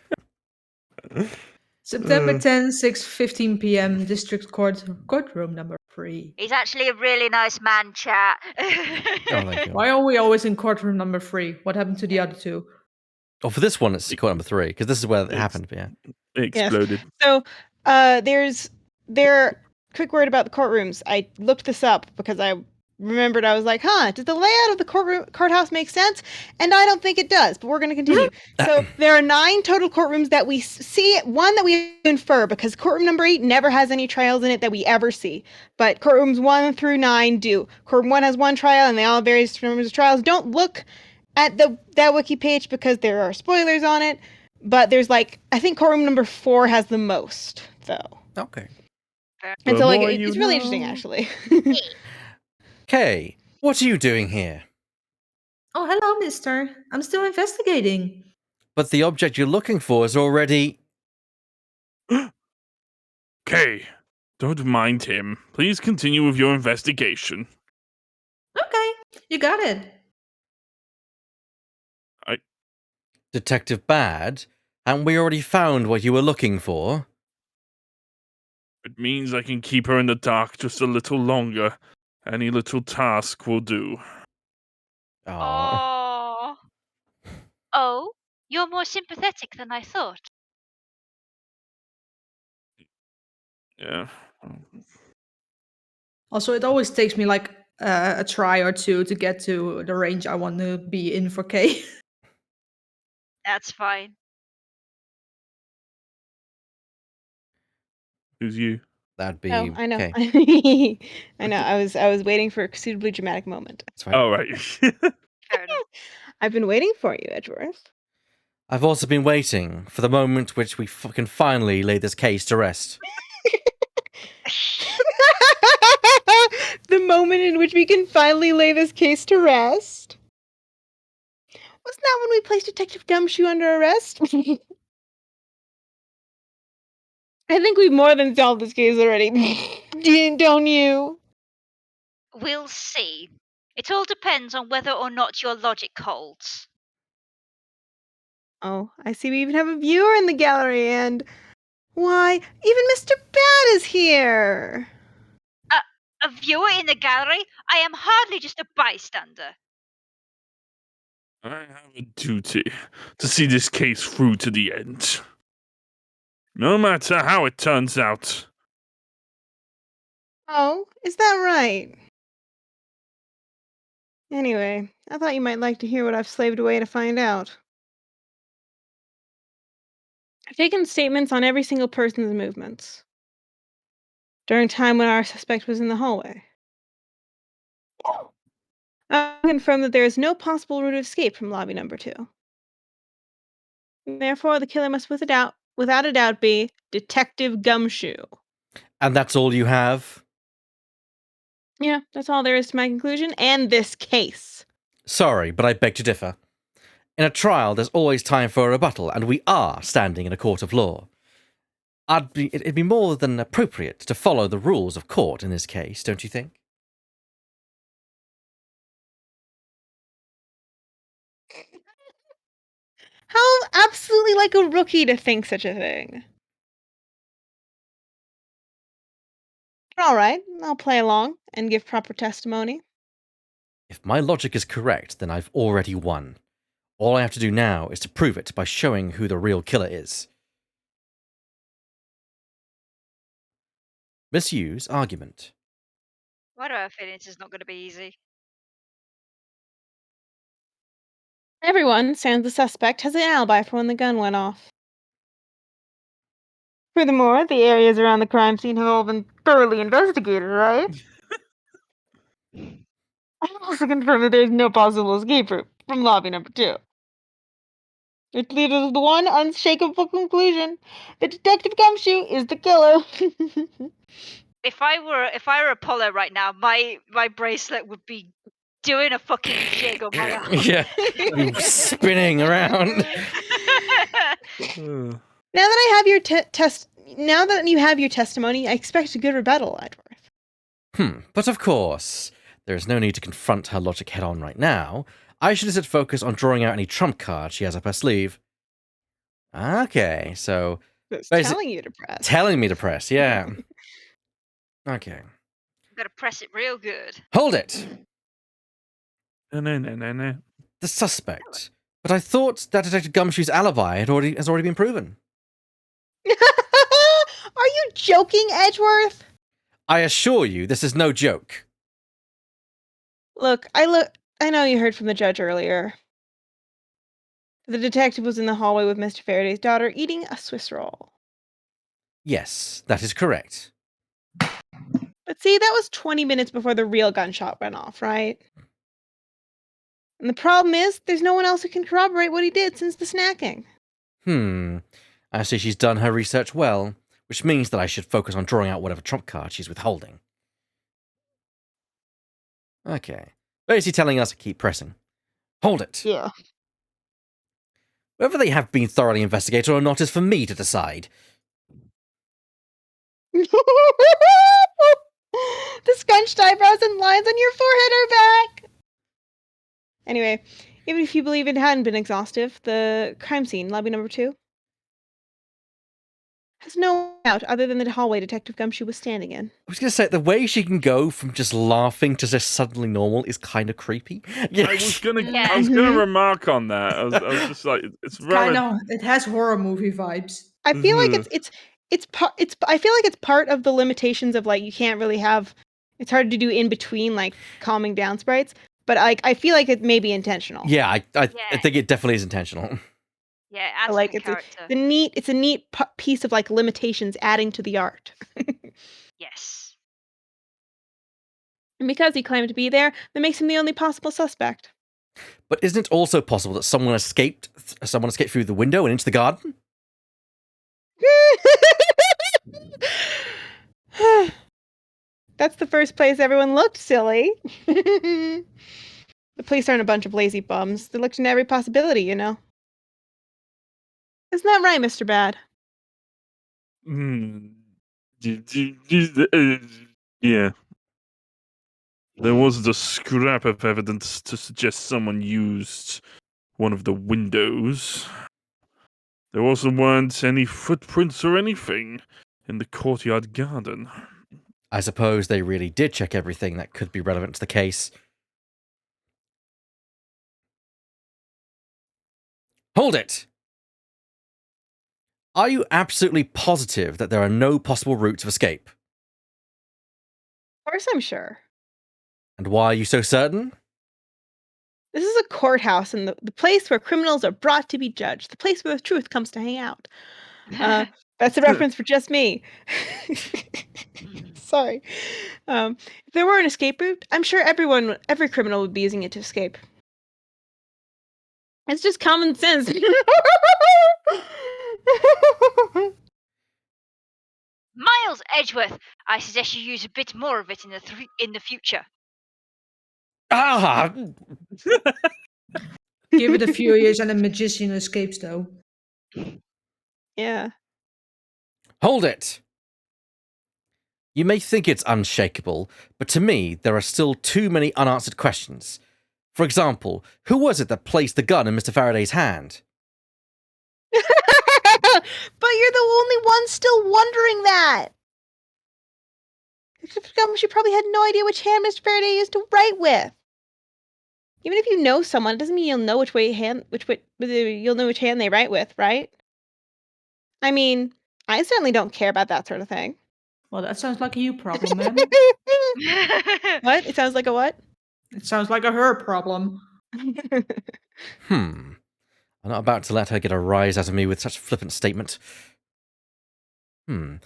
worst. September 10, 6:15 p.m. District Courtroom number 3. He's actually a really nice man, chat. Oh, thank you. Why are we always in courtroom number 3? What happened to the other two? Oh, for this one, it's court number 3, because this is where it happened, but yeah. It exploded. So quick word about the courtrooms. I looked this up because I remembered, I was like, does the layout of the courthouse make sense? And I don't think it does, but we're going to continue. So there are 9 total courtrooms that we see, one that we infer, because courtroom number 8 never has any trials in it that we ever see. But courtrooms 1 through 9 do. Courtroom 1 has 1 trial, and they all have various numbers of trials. Don't look at that wiki page because there are spoilers on it. But there's I think courtroom number 4 has the most, though. Okay. And so more it's you really know. interesting, actually. Kay, what are you doing here? Oh, hello, mister. I'm still investigating. But the object you're looking for is already... Okay, don't mind him. Please continue with your investigation. Okay, you got it. Detective Bad, haven't we already found what you were looking for? It means I can keep her in the dark just a little longer. Any little task will do. Oh. Oh, you're more sympathetic than I thought. Yeah. Also, it always takes me a try or two to get to the range I want to be in for K. That's fine. Who's you? That'd be... Oh, I know. Kay. I know. I was waiting for a suitably dramatic moment. That's right. Oh, right. Fair enough. I've been waiting for you, Edgeworth. I've also been waiting for the moment which we can finally lay this case to rest. The moment in which we can finally lay this case to rest. Wasn't that when we placed Detective Gumshoe under arrest? I think we've more than solved this case already. Don't you? We'll see. It all depends on whether or not your logic holds. Oh, I see we even have a viewer in the gallery, and why, even Mr. Bat is here. A viewer in the gallery? I am hardly just a bystander. I have a duty to see this case through to the end. No matter how it turns out. Oh, is that right? Anyway, I thought you might like to hear what I've slaved away to find out. I've taken statements on every single person's movements during time when our suspect was in the hallway. I confirm that there is no possible route of escape from lobby number 2. Therefore, the killer must without a doubt be Detective Gumshoe. And that's all you have? Yeah, that's all there is to my conclusion and this case. Sorry, but I beg to differ. In a trial, there's always time for a rebuttal, and we are standing in a court of law. It'd be more than appropriate to follow the rules of court in this case, don't you think? How absolutely like a rookie to think such a thing. All right, I'll play along and give proper testimony. If my logic is correct, then I've already won. All I have to do now is to prove it by showing who the real killer is. Misuse argument. Why do I have a feeling this is not going to be easy? Everyone, sans the suspect, has an alibi for when the gun went off. Furthermore, the areas around the crime scene have all been thoroughly investigated, right? I also confirm that there's no possible escape route from lobby number 2. Which leads us to the one unshakable conclusion: that Detective Gumshoe is the killer. If I were Apollo right now, my bracelet would be doing a fucking jig on my arm. Yeah, spinning around. Now that I have your now that you have your testimony, I expect a good rebuttal, Edgeworth. But of course, there is no need to confront her logic head on right now. I should instead focus on drawing out any trump card she has up her sleeve. Okay, so It's Basi- telling you to press. telling me to press, yeah. Okay. I'm gonna press it real good. Hold it! No. The suspect. But I thought that Detective Gumshoe's alibi has already been proven. Are you joking, Edgeworth? I assure you, this is no joke. Look, I know you heard from the judge earlier. The detective was in the hallway with Mr. Faraday's daughter eating a Swiss roll. Yes, that is correct. But see, that was 20 minutes before the real gunshot went off, right? And the problem is, there's no one else who can corroborate what he did since the snacking. I see she's done her research well, which means that I should focus on drawing out whatever trump card she's withholding. Okay. Basically telling us to keep pressing. Hold it. Yeah. Whether they have been thoroughly investigated or not is for me to decide. The scrunched eyebrows and lines on your forehead are back! Anyway, even if you believe it hadn't been exhaustive, the crime scene, lobby number 2, has no out other than the hallway Detective Gumshoe was standing in. I was going to say, the way she can go from just laughing to just suddenly normal is kind of creepy. I was gonna Mhm. remark on that. I was just like, it's rather. It has horror movie vibes. I feel like Mhm. I feel like it's part of the limitations of, like, you can't really have, it's hard to do in between, like, calming down sprites, but I feel like it may be intentional. Yeah, I think it definitely is intentional. Yeah, it adds Like, to the character. it's a neat piece of, like, limitations adding to the art. Yes. And because he claimed to be there, that makes him the only possible suspect. But isn't it also possible that someone escaped through the window and into the garden? That's the first place everyone looked, silly. The police aren't a bunch of lazy bums. They looked into every possibility, you know. Isn't that right, Mr. Bad? Yeah. There wasn't a scrap of evidence to suggest someone used one of the windows. There also weren't any footprints or anything in the courtyard garden. I suppose they really did check everything that could be relevant to the case. Hold it! Are you absolutely positive that there are no possible routes of escape? Of course I'm sure. And why are you so certain? This is a courthouse and the place where criminals are brought to be judged. The place where the truth comes to hang out. That's a reference for just me. Sorry. If there were an escape route, I'm sure every criminal would be using it to escape. It's just common sense. Miles Edgeworth, I suggest you use a bit more of it in the future. Ah! Give it a few years and a magician escapes, though. Yeah. Hold it! You may think it's unshakable, but to me, there are still too many unanswered questions. For example, who was it that placed the gun in Mr. Faraday's hand? But you're the only one still wondering that. She probably had no idea which hand Mr. Faraday used to write with. Even if you know someone, it doesn't mean you'll know you'll know which hand they write with, right? I mean, I certainly don't care about that sort of thing. Well, that sounds like a you problem, man. What? It sounds like a what? It sounds like a her problem. I'm not about to let her get a rise out of me with such a flippant statement. I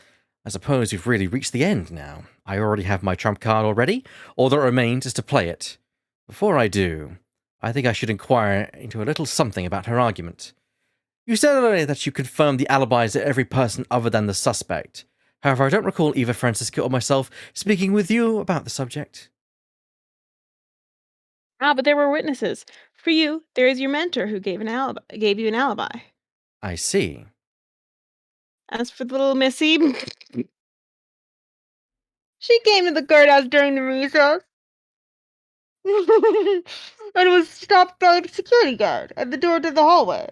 suppose we've really reached the end now. I already have my trump card already. All that remains is to play it. Before I do, I think I should inquire into a little something about her argument. You said earlier that you confirmed the alibis of every person other than the suspect. However, I don't recall either Francisca or myself speaking with you about the subject. But there were witnesses. For you, there is your mentor who gave you an alibi. I see. As for the little missy, she came to the courthouse during the recess. And was stopped by the security guard at the door to the hallway.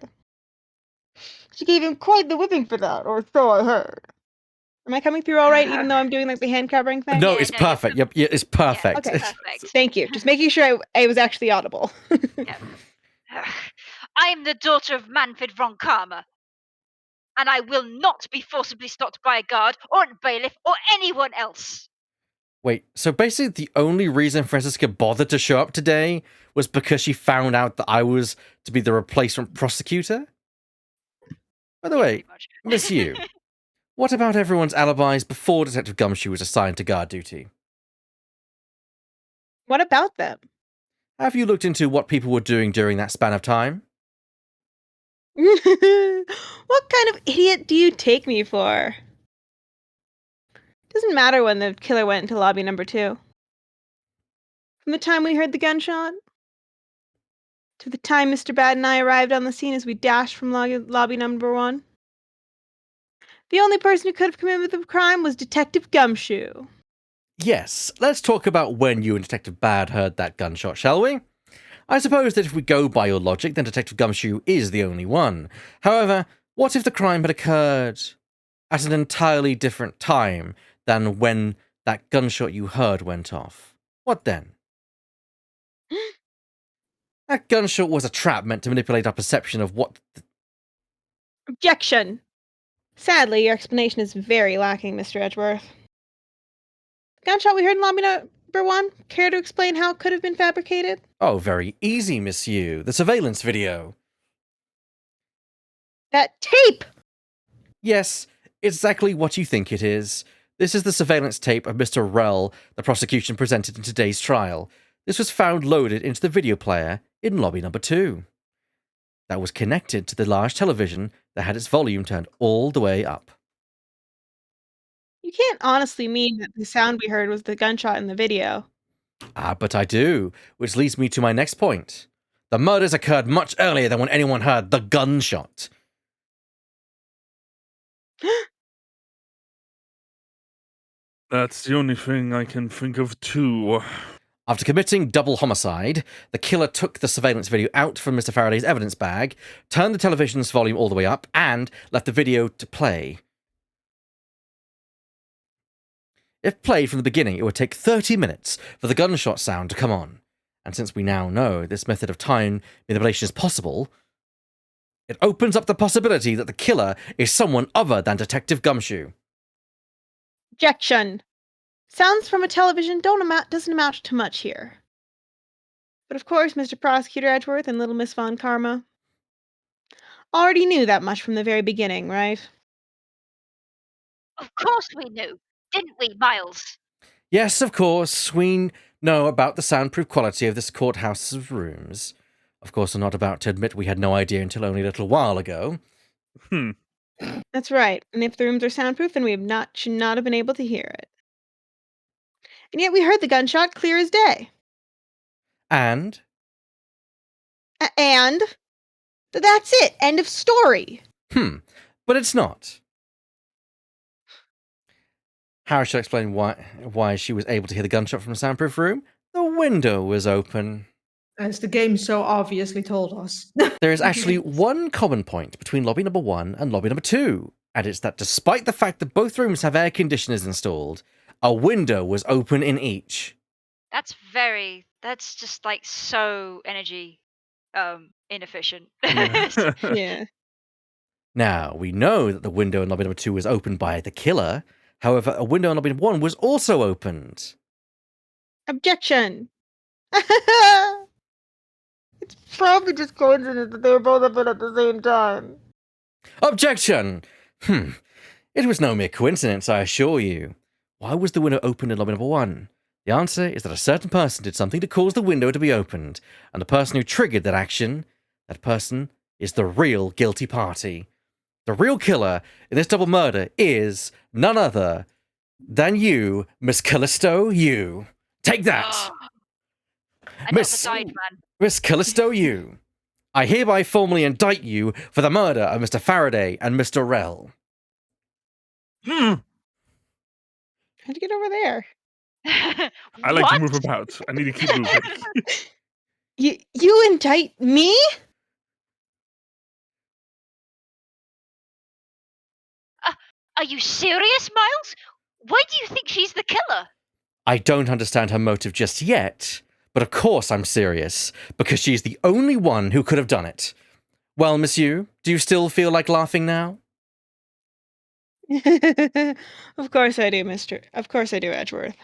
She gave him quite the whipping for that, or so I heard. Am I coming through all right, even though I'm doing like the hand covering thing? No, Yeah, it's no, perfect. Yep, yeah, it's perfect. okay. Perfect. Thank you. Just making sure I was actually audible. I am the daughter of Manfred von Karma, and I will not be forcibly stopped by a guard or a bailiff or anyone else. Wait, so basically the only reason Francisca bothered to show up today was because she found out that I was to be the replacement prosecutor? By the way, Pretty much. Miss Yu, what about everyone's alibis before Detective Gumshoe was assigned to guard duty? What about them? Have you looked into what people were doing during that span of time? What kind of idiot do you take me for? Doesn't matter when the killer went into lobby number 2. From the time we heard the gunshot to the time Mr. Bad and I arrived on the scene as we dashed from lobby number 1. The only person who could have committed the crime was Detective Gumshoe. Yes, let's talk about when you and Detective Bad heard that gunshot, shall we? I suppose that if we go by your logic, then Detective Gumshoe is the only one. However, what if the crime had occurred at an entirely different time than when that gunshot you heard went off? What then? That gunshot was a trap meant to manipulate our perception of what... Objection! Sadly, your explanation is very lacking, Mr. Edgeworth. The gunshot we heard in lobby number 1, care to explain how it could have been fabricated? Oh, very easy, Miss Yu. The surveillance video. That tape! Yes, exactly what you think it is. This is the surveillance tape of Mr. Rell the prosecution presented in today's trial. This was found loaded into the video player in lobby number 2. That was connected to the large television that had its volume turned all the way up. You can't honestly mean that the sound we heard was the gunshot in the video. But I do, which leads me to my next point. The murders occurred much earlier than when anyone heard the gunshot. That's the only thing I can think of too. After committing double homicide, the killer took the surveillance video out from Mr. Faraday's evidence bag, turned the television's volume all the way up, and left the video to play. If played from the beginning, it would take 30 minutes for the gunshot sound to come on. And since we now know this method of time manipulation is possible, it opens up the possibility that the killer is someone other than Detective Gumshoe. Objection. Sounds from a television doesn't amount to much here. But of course, Mr. Prosecutor Edgeworth and Little Miss Von Karma already knew that much from the very beginning, right? Of course we knew, didn't we, Miles? Yes, of course, we know about the soundproof quality of this courthouse's rooms. Of course, we're not about to admit we had no idea until only a little while ago. That's right. And if the rooms are soundproof, then should not have been able to hear it. And yet we heard the gunshot clear as day. And And that's it. End of story. but it's not. How shall I explain why she was able to hear the gunshot from a soundproof room? The window was open. As the game so obviously told us. There is actually one common point between lobby number 1 and lobby number 2, and it's that despite the fact that both rooms have air conditioners installed, a window was open in each. That's just like so energy inefficient. Yeah. Now, we know that the window in lobby number 2 was opened by the killer. However, a window in lobby number 1 was also opened. Objection. It's probably just coincidence that they were both open at the same time. Objection! It was no mere coincidence, I assure you. Why was the window opened in lobby number 1? The answer is that a certain person did something to cause the window to be opened, and the person who triggered that action, that person is the real guilty party. The real killer in this double murder is none other than you, Miss Callisto, you. Take that! Miss man. Miss Callisto, you. I hereby formally indict you for the murder of Mr. Faraday and Mr. Rell. How'd you get over there? I like to move about. I need to keep moving. You indict me? Are you serious, Miles? Why do you think she's the killer? I don't understand her motive just yet, but of course I'm serious, because she's the only one who could have done it. Well, monsieur, do you still feel like laughing now? Of course I do, mister. Of course I do, Edgeworth.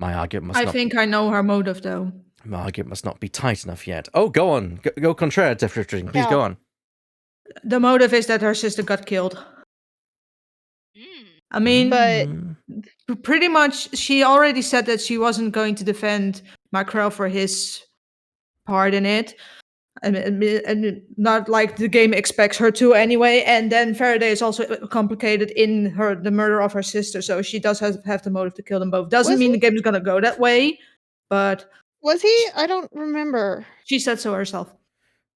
My argument must I not think I know her motive, though. My argument must not be tight enough yet. Oh, go on. Go contraire, Defrifting. Please go on. The motive is that her sister got killed. I mean, But pretty much she already said that she wasn't going to defend Macro for his part in it. And not like the game expects her to anyway. And then Faraday is also complicated in the murder of her sister, so she does have the motive to kill them both. Doesn't mean the game is going to go that way, but was he? I don't remember. She said so herself,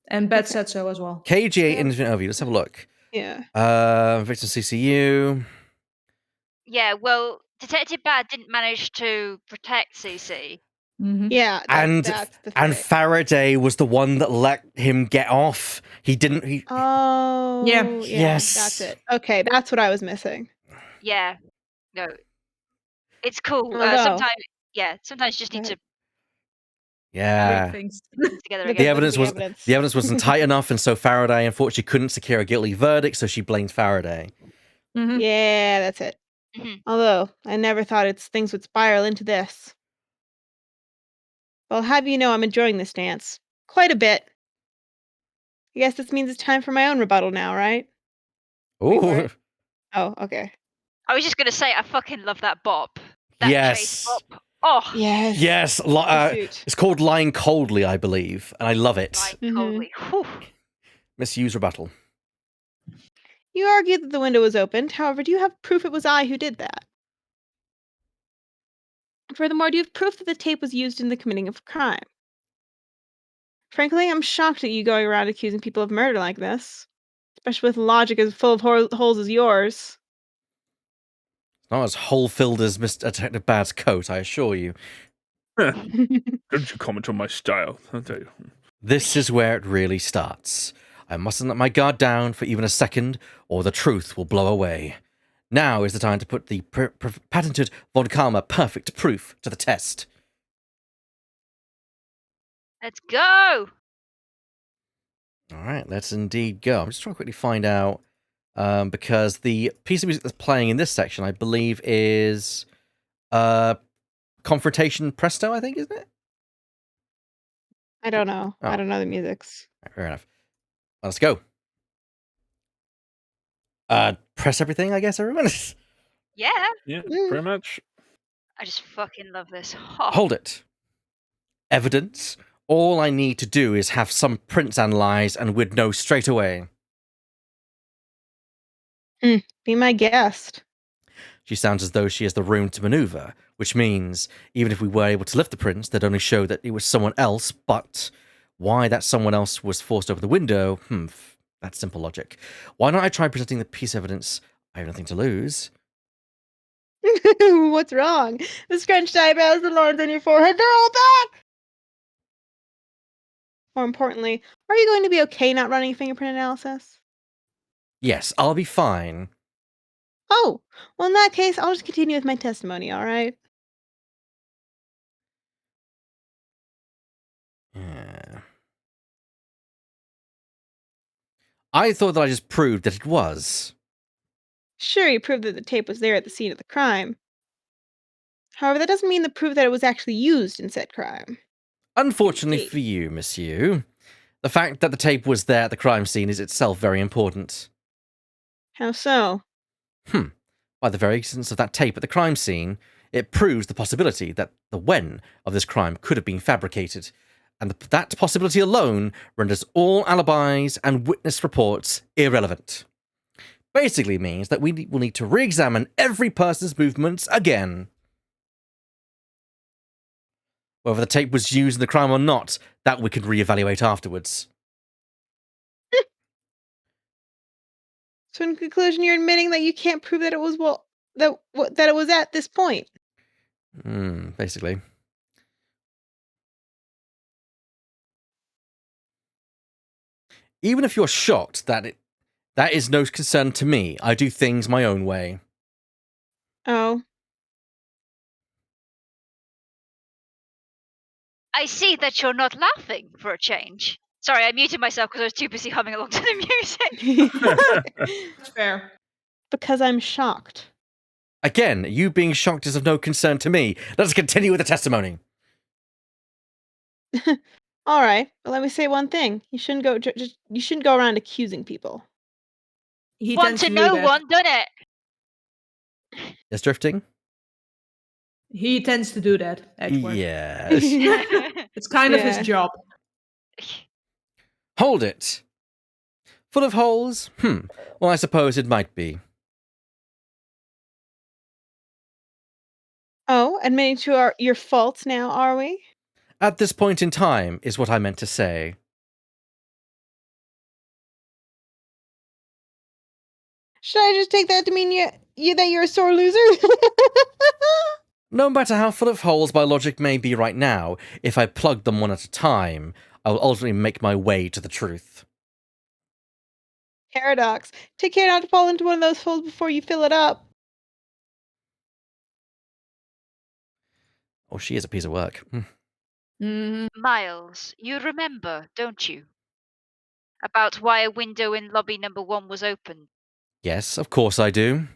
and Beth said so as well. KGA Infinite Overview. Let's have a look. Yeah. Victim CCU. Yeah, well, Detective Bad didn't manage to protect CC. Mm-hmm. Yeah, and that's the and thing. Faraday was the one that let him get off. He didn't. Oh, Yeah. Yes. That's it. Okay, that's what I was missing. Yeah, no, it's cool. Although- Sometimes you just need to Yeah. Break things. put things together Look again. at The evidence wasn't tight enough, and so Faraday unfortunately couldn't secure a guilty verdict, so she blamed Faraday. Mhm. Yeah, that's it. Mhm. Although I never thought things would spiral into this. Well, I'll have you know I'm enjoying this dance quite a bit. I guess this means it's time for my own rebuttal now, right? Wait for Ooh. it. Oh, okay. I was just gonna say, I fucking love that bop. That chase Yes. bop. Oh, Yes. Yes, Pursuit. it's called Lying Coldly, I believe, and I love it. like Mhm. coldly. Whew. Misuse rebuttal. You argue that the window was opened. However, do you have proof it was I who did that? Furthermore, do you have proof that the tape was used in the committing of a crime? Frankly, I'm shocked at you going around accusing people of murder like this, especially with logic as full of holes as yours. Not as hole-filled as Mr. Detective Bad's coat, I assure you. Don't you comment on my style? I'll tell you. This is where it really starts. I mustn't let my guard down for even a second, or the truth will blow away. Now is the time to put the patented Von Karma perfect proof to the test. Let's go. All right, let's indeed go. I'm just trying to quickly find out, because the piece of music that's playing in this section, I believe, is Confrontation Presto, I think, isn't it? I don't know. Oh. I don't know the musics. Right, fair enough. Let's go. Press everything, I guess, everyone? Yeah. Yeah, Mm. pretty much. I just fucking love this. Oh. Hold it. Evidence? All I need to do is have some prints analysed and we'd know straight away. Be my guest. She sounds as though she has the room to maneuver, which means even if we were able to lift the prints, they'd only show that it was someone else, but why that someone else was forced over the window, that's simple logic. Why don't I try presenting the piece of evidence? I have nothing to lose. What's wrong? The scrunched eyebrows, the lines on your forehead, they're all back! More importantly, are you going to be okay not running fingerprint analysis? Yes, I'll be fine. Oh, well, in that case, I'll just continue with my testimony, all right? Yeah. I thought that I just proved that it was. Sure, you proved that the tape was there at the scene of the crime. However, that doesn't mean the proof that it was actually used in said crime. Unfortunately Indeed. for you, monsieur, the fact that the tape was there at the crime scene is itself very important. How so? By the very existence of that tape at the crime scene, it proves the possibility that the when of this crime could have been fabricated, and that possibility alone renders all alibis and witness reports irrelevant. Basically means that we will need to re-examine every person's movements again. Whether the tape was used in the crime or not, that we can re-evaluate afterwards. So, in conclusion, you're admitting that you can't prove that it was that it was at this point. Basically. Even if you're shocked that is no concern to me, I do things my own way. Oh, I see that you're not laughing for a change. Sorry, I muted myself because I was too busy humming along to the music. That's fair. because I'm shocked. Again, you being shocked is of no concern to me. Let's continue with the testimony. All right, but let me say one thing: you shouldn't you shouldn't go around accusing people. He One tends to to know do that. one, done it. Is drifting? He tends to do that, Edgeworth. Yes. It's kind of his Yeah. job. Hold it. Full of holes? Well, I suppose it might be. Oh, admitting to your faults now, are we? At this point in time, is what I meant to say. Should I just take that to mean that you're a sore loser? No matter how full of holes my logic may be right now, if I plug them one at a time, I will ultimately make my way to the truth. Paradox. Take care not to fall into one of those holes before you fill it up. Oh, she is a piece of work. Miles, you remember, don't you? About why a window in lobby number 1 was open. Yes, of course I do.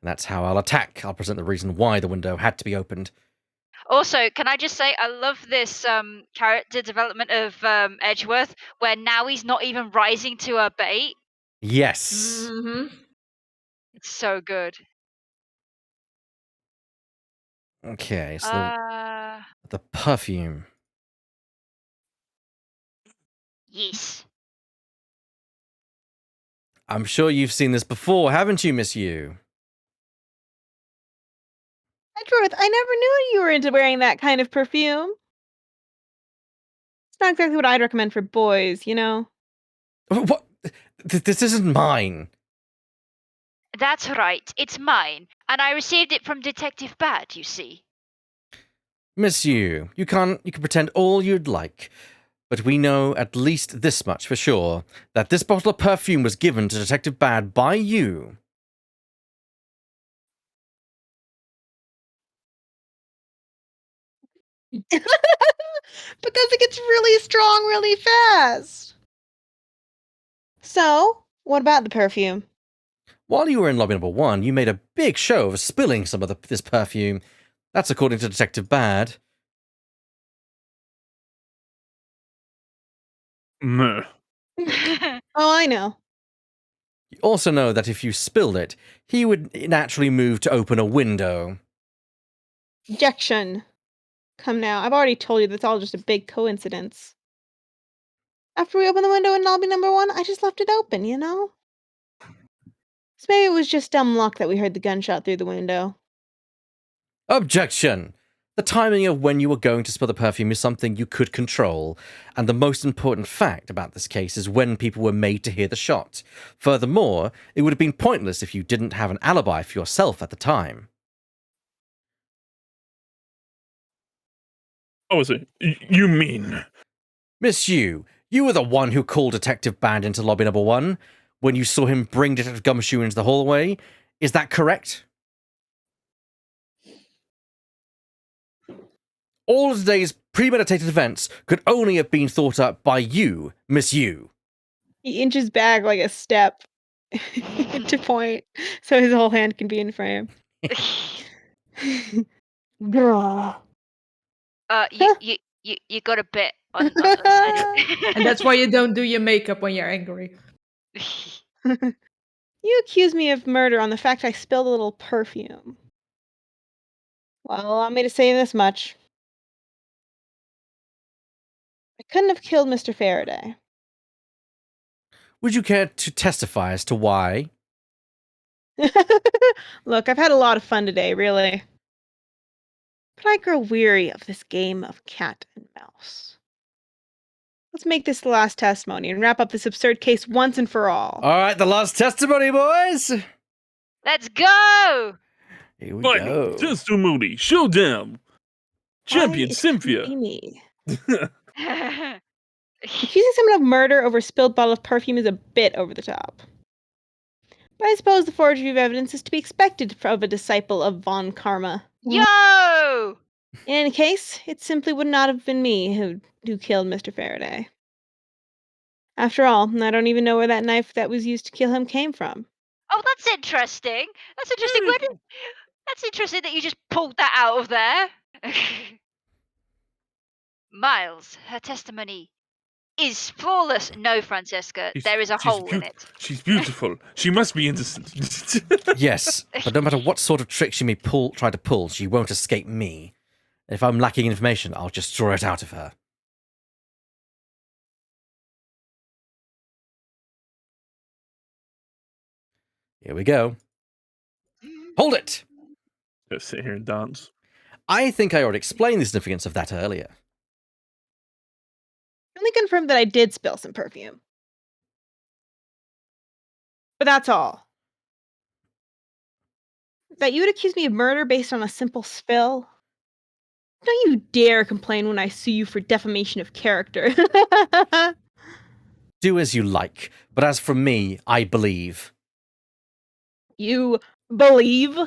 That's how I'll attack. I'll present the reason why the window had to be opened. Also, can I just say I love this character development of Edgeworth, where now he's not even rising to a bait. Yes. Mm-hmm. It's so good. Okay, so Uh, the perfume. yes. I'm sure you've seen this before, haven't you, Miss Yu? Edgeworth, I never knew you were into wearing that kind of perfume. It's not exactly what I'd recommend for boys, you know? What? This isn't mine. That's right. It's mine, and I received it from Detective Bad. You see. Miss Yu, you can pretend all you'd like, but we know at least this much for sure, that this bottle of perfume was given to Detective Bad by you. Because it gets really strong really fast. So, what about the perfume? While you were in lobby number 1, you made a big show of spilling some of this perfume. That's according to Detective Bad. Meh. Oh, I know. You also know that if you spilled it, he would naturally move to open a window. Objection. Come now, I've already told you that's all just a big coincidence. After we opened the window in lobby number 1, I just left it open, you know? So maybe it was just dumb luck that we heard the gunshot through the window. Objection! The timing of when you were going to spill the perfume is something you could control, and the most important fact about this case is when people were made to hear the shot. Furthermore, it would have been pointless if you didn't have an alibi for yourself at the time. Oh, is it? You mean? Miss Yu, you were the one who called Detective Band into lobby number 1 when you saw him bring Detective Gumshoe into the hallway. Is that correct? All of today's premeditated events could only have been thought up by you, Miss Yu. He inches back like a step to point so his whole hand can be in frame. Grrr. You got a bit on the side. And that's why you don't do your makeup when you're angry. You accuse me of murder on the fact I spilled a little perfume. Well, allow me to say this much. I couldn't have killed Mr. Faraday. Would you care to testify as to why? Look, I've had a lot of fun today, really. But I grow weary of this game of cat and mouse. Let's make this the last testimony and wrap up this absurd case once and for all. All right, the last testimony, boys. Let's go. Here we Final go. testimony. Showdown. Champion Why it couldn't Cynthia. be me. Accusing someone of murder over a spilled bottle of perfume is a bit over the top. But I suppose the forgery of evidence is to be expected of a disciple of Von Karma. Yo. In any case, it simply would not have been me who killed Mr. Faraday. After all, I don't even know where that knife that was used to kill him came from. Oh, that's interesting. That's interesting. That's interesting that you just pulled that out of there. Miles, her testimony is flawless. No, Francesca, there is a hole in it. She's beautiful. She must be innocent. Yes, but no matter what sort of trick she may try to pull, she won't escape me. If I'm lacking information, I'll just draw it out of her. Here we go. Hold it! Just sit here and dance. I think I already explained the significance of that earlier. Only confirmed that I did spill some perfume. But that's all. That you would accuse me of murder based on a simple spill? Don't you dare complain when I sue you for defamation of character. Do as you like, but as for me, I believe. You believe?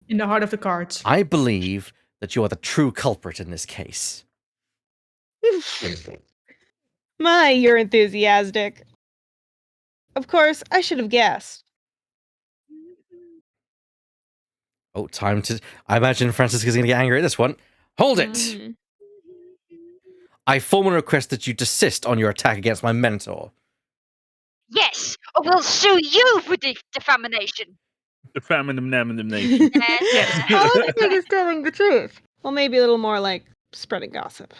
In the heart of the cards. I believe that you are the true culprit in this case. My, you're enthusiastic. Of course, I should have guessed. Oh, time to... I imagine Francisca's going to get angry at this one. Hold it! Mhm. I formally request that you desist on your attack against my mentor. Yes, or we'll sue you for defamation. The famine of nation. Yes. How am I telling the truth? Well, maybe a little more like spreading gossip.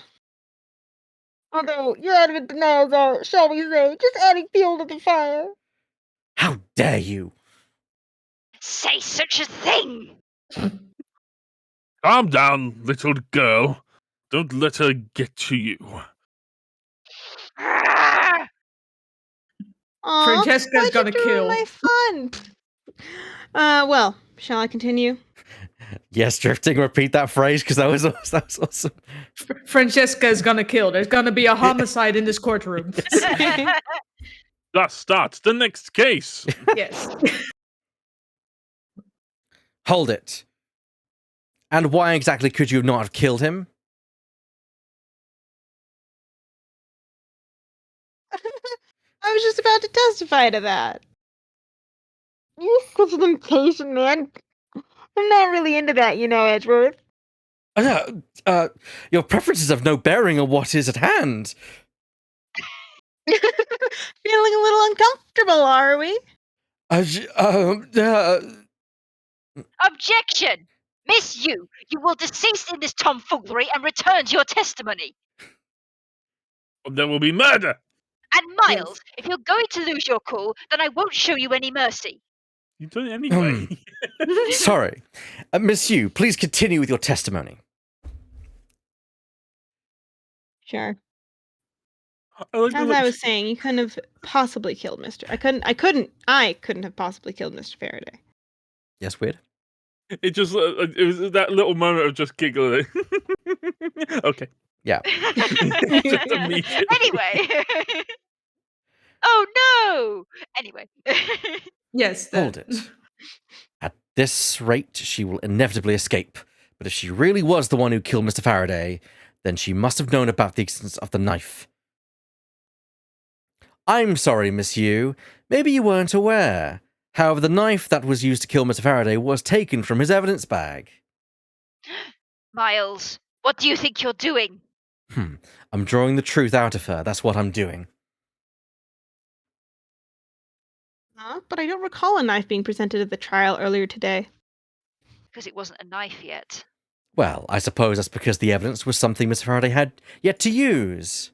Although your adamant denials are, shall we say, just adding fuel to the fire. How dare you? Say such a thing! Calm down, little girl. Don't let her get to you. Ah! Aw, Francesca's why'd you gonna have to ruin kill. my fun? Well, shall I continue? Yes, Drifting, repeat that phrase because that was awesome. Francesca is gonna kill. There's gonna be a homicide in this courtroom. Thus starts the next case. Yes. Hold it. And why exactly could you not have killed him? I was just about to testify to that. You're such an impatient man. I'm not really into that, you know, Edgeworth. Your preferences have no bearing on what is at hand. Feeling a little uncomfortable, are we? Objection! Miss you will desist in this tomfoolery and return to your testimony. There will be murder. And Miles, if you're going to lose your cool, then I won't show you any mercy. You've done it anyway. Sorry. Miss Yu, please continue with your testimony. Sure. I like the As look- I was saying, you couldn't have possibly killed Mr. I couldn't have possibly killed Mr. Faraday. Yes, weird. It just it was that little moment of just giggling. Okay. Yeah. Just immediately. Anyway. Oh no! Anyway. Yes. Hold it. At this rate, she will inevitably escape. But if she really was the one who killed Mr. Faraday, then she must have known about the existence of the knife. I'm sorry, Miss Yu. Maybe you weren't aware. However, the knife that was used to kill Mr. Faraday was taken from his evidence bag. Miles, what do you think you're doing? I'm drawing the truth out of her. That's what I'm doing. But I don't recall a knife being presented at the trial earlier today. Because it wasn't a knife yet. Well, I suppose that's because the evidence was something Mr. Faraday had yet to use.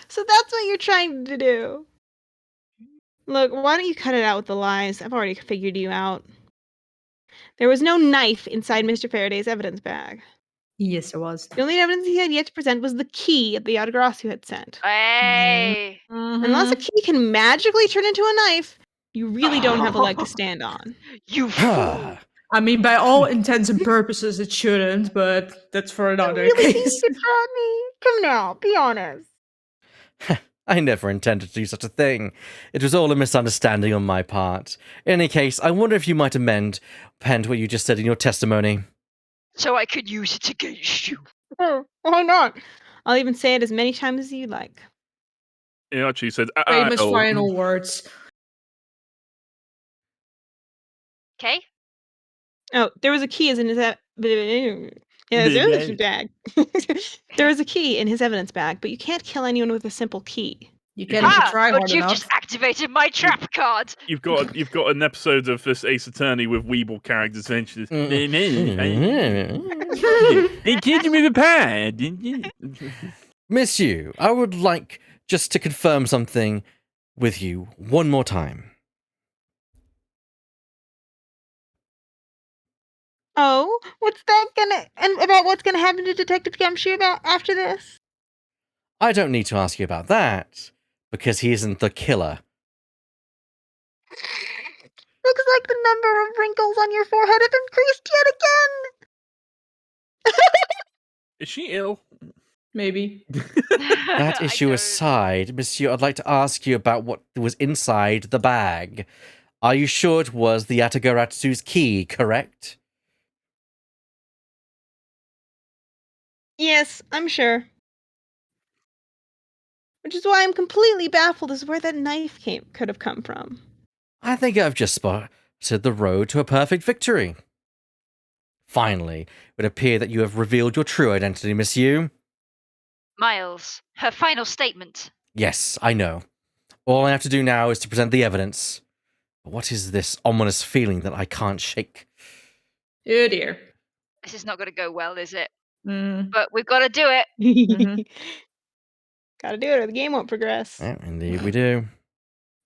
So that's what you're trying to do. Look, why don't you cut it out with the lies? I've already figured you out. There was no knife inside Mr. Faraday's evidence bag. Yes, it was. The only evidence he had yet to present was the key that the Autogracio had sent. Hey! Unless a key can magically turn into a knife, you really don't have a leg to stand on. You fool! Ah, I mean, by all intents and purposes, it shouldn't, but that's for another Really case. think you got me? Come now, be honest. I never intended to do such a thing. It was all a misunderstanding on my part. In any case, I wonder if you might amend what you just said in your testimony. So I could use it against you. Why not? I'll even say it as many times as you like. He actually said, Famous "Oh." final words. Okay? Oh, there was a key in his evidence bag. There was a key in his evidence bag, but you can't kill anyone with a simple key. You can if you try but hard you've enough. just activated my trap card. You've got an episode of this Ace Attorney with Weeble characters mentioned. They did me the pad. Miss Yu, I would like just to confirm something with you one more time. Oh, what's that gonna and about what's gonna happen to Detective Gumshoe about after this? I don't need to ask you about that, because he isn't the killer. Looks like the number of wrinkles on your forehead have increased yet again. Is she ill? Maybe. That issue aside, Monsieur, I'd like to ask you about what was inside the bag. Are you sure it was the Atagoratsu's key, correct? Yes, I'm sure. Which is why I'm completely baffled as to where that knife could have come from. I think I've just spotted the road to a perfect victory. Finally, it would appear that you have revealed your true identity, Miss Yu. Miles, her final statement. Yes, I know. All I have to do now is to present the evidence. What is this ominous feeling that I can't shake? Oh dear. This is not going to go well, is it? Mm. But we've got to do it. Gotta do it or the game won't progress. Yeah, indeed we do.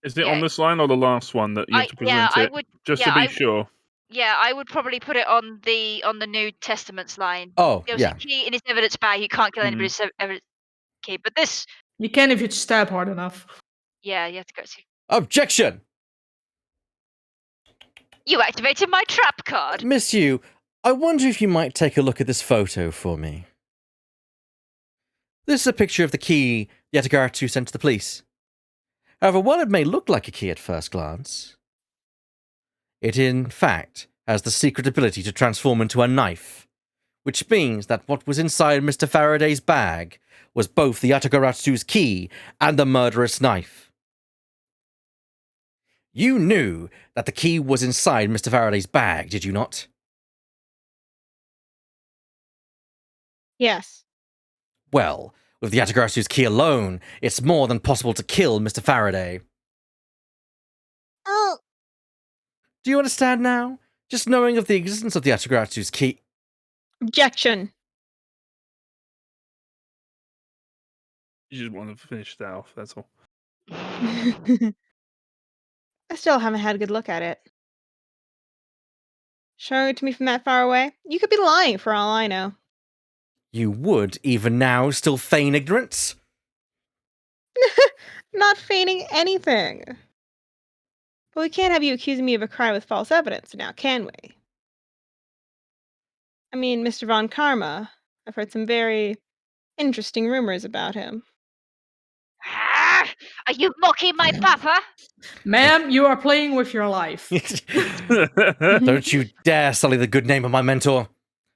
Is it Yeah. on this line or the last one that you have to present I it? would. Just yeah, to be sure. Yeah, I would probably put it on the New Testaments line. Oh, There was yeah. a key in his evidence bag. You can't kill anybody with evidence key. But this, You can if you stab hard enough. yeah, you have to go to. Objection! You activated my trap card. Miss you, I wonder if you might take a look at this photo for me. This is a picture of the key Yetagaratu sent to the police. However, while it may look like a key at first glance, it in fact has the secret ability to transform into a knife, which means that what was inside Mr. Faraday's bag was both the Yatagaratu's key and the murderous knife. You knew that the key was inside Mr. Faraday's bag, did you not? Yes. Well, with the Yatagarasu's key alone, it's more than possible to kill Mr. Faraday. Oh. Do you understand now? Just knowing of the existence of the Yatagarasu's key... Objection. You just want to finish that off, that's all. I still haven't had a good look at it. Showing it to me from that far away? You could be lying for all I know. You would, even now, still feign ignorance? Not feigning anything. But we can't have you accusing me of a crime with false evidence now, can we? I mean, Mr. Von Karma, I've heard some very interesting rumors about him. Ah, are you mocking my papa? Ma'am, you are playing with your life. Don't you dare sully the good name of my mentor.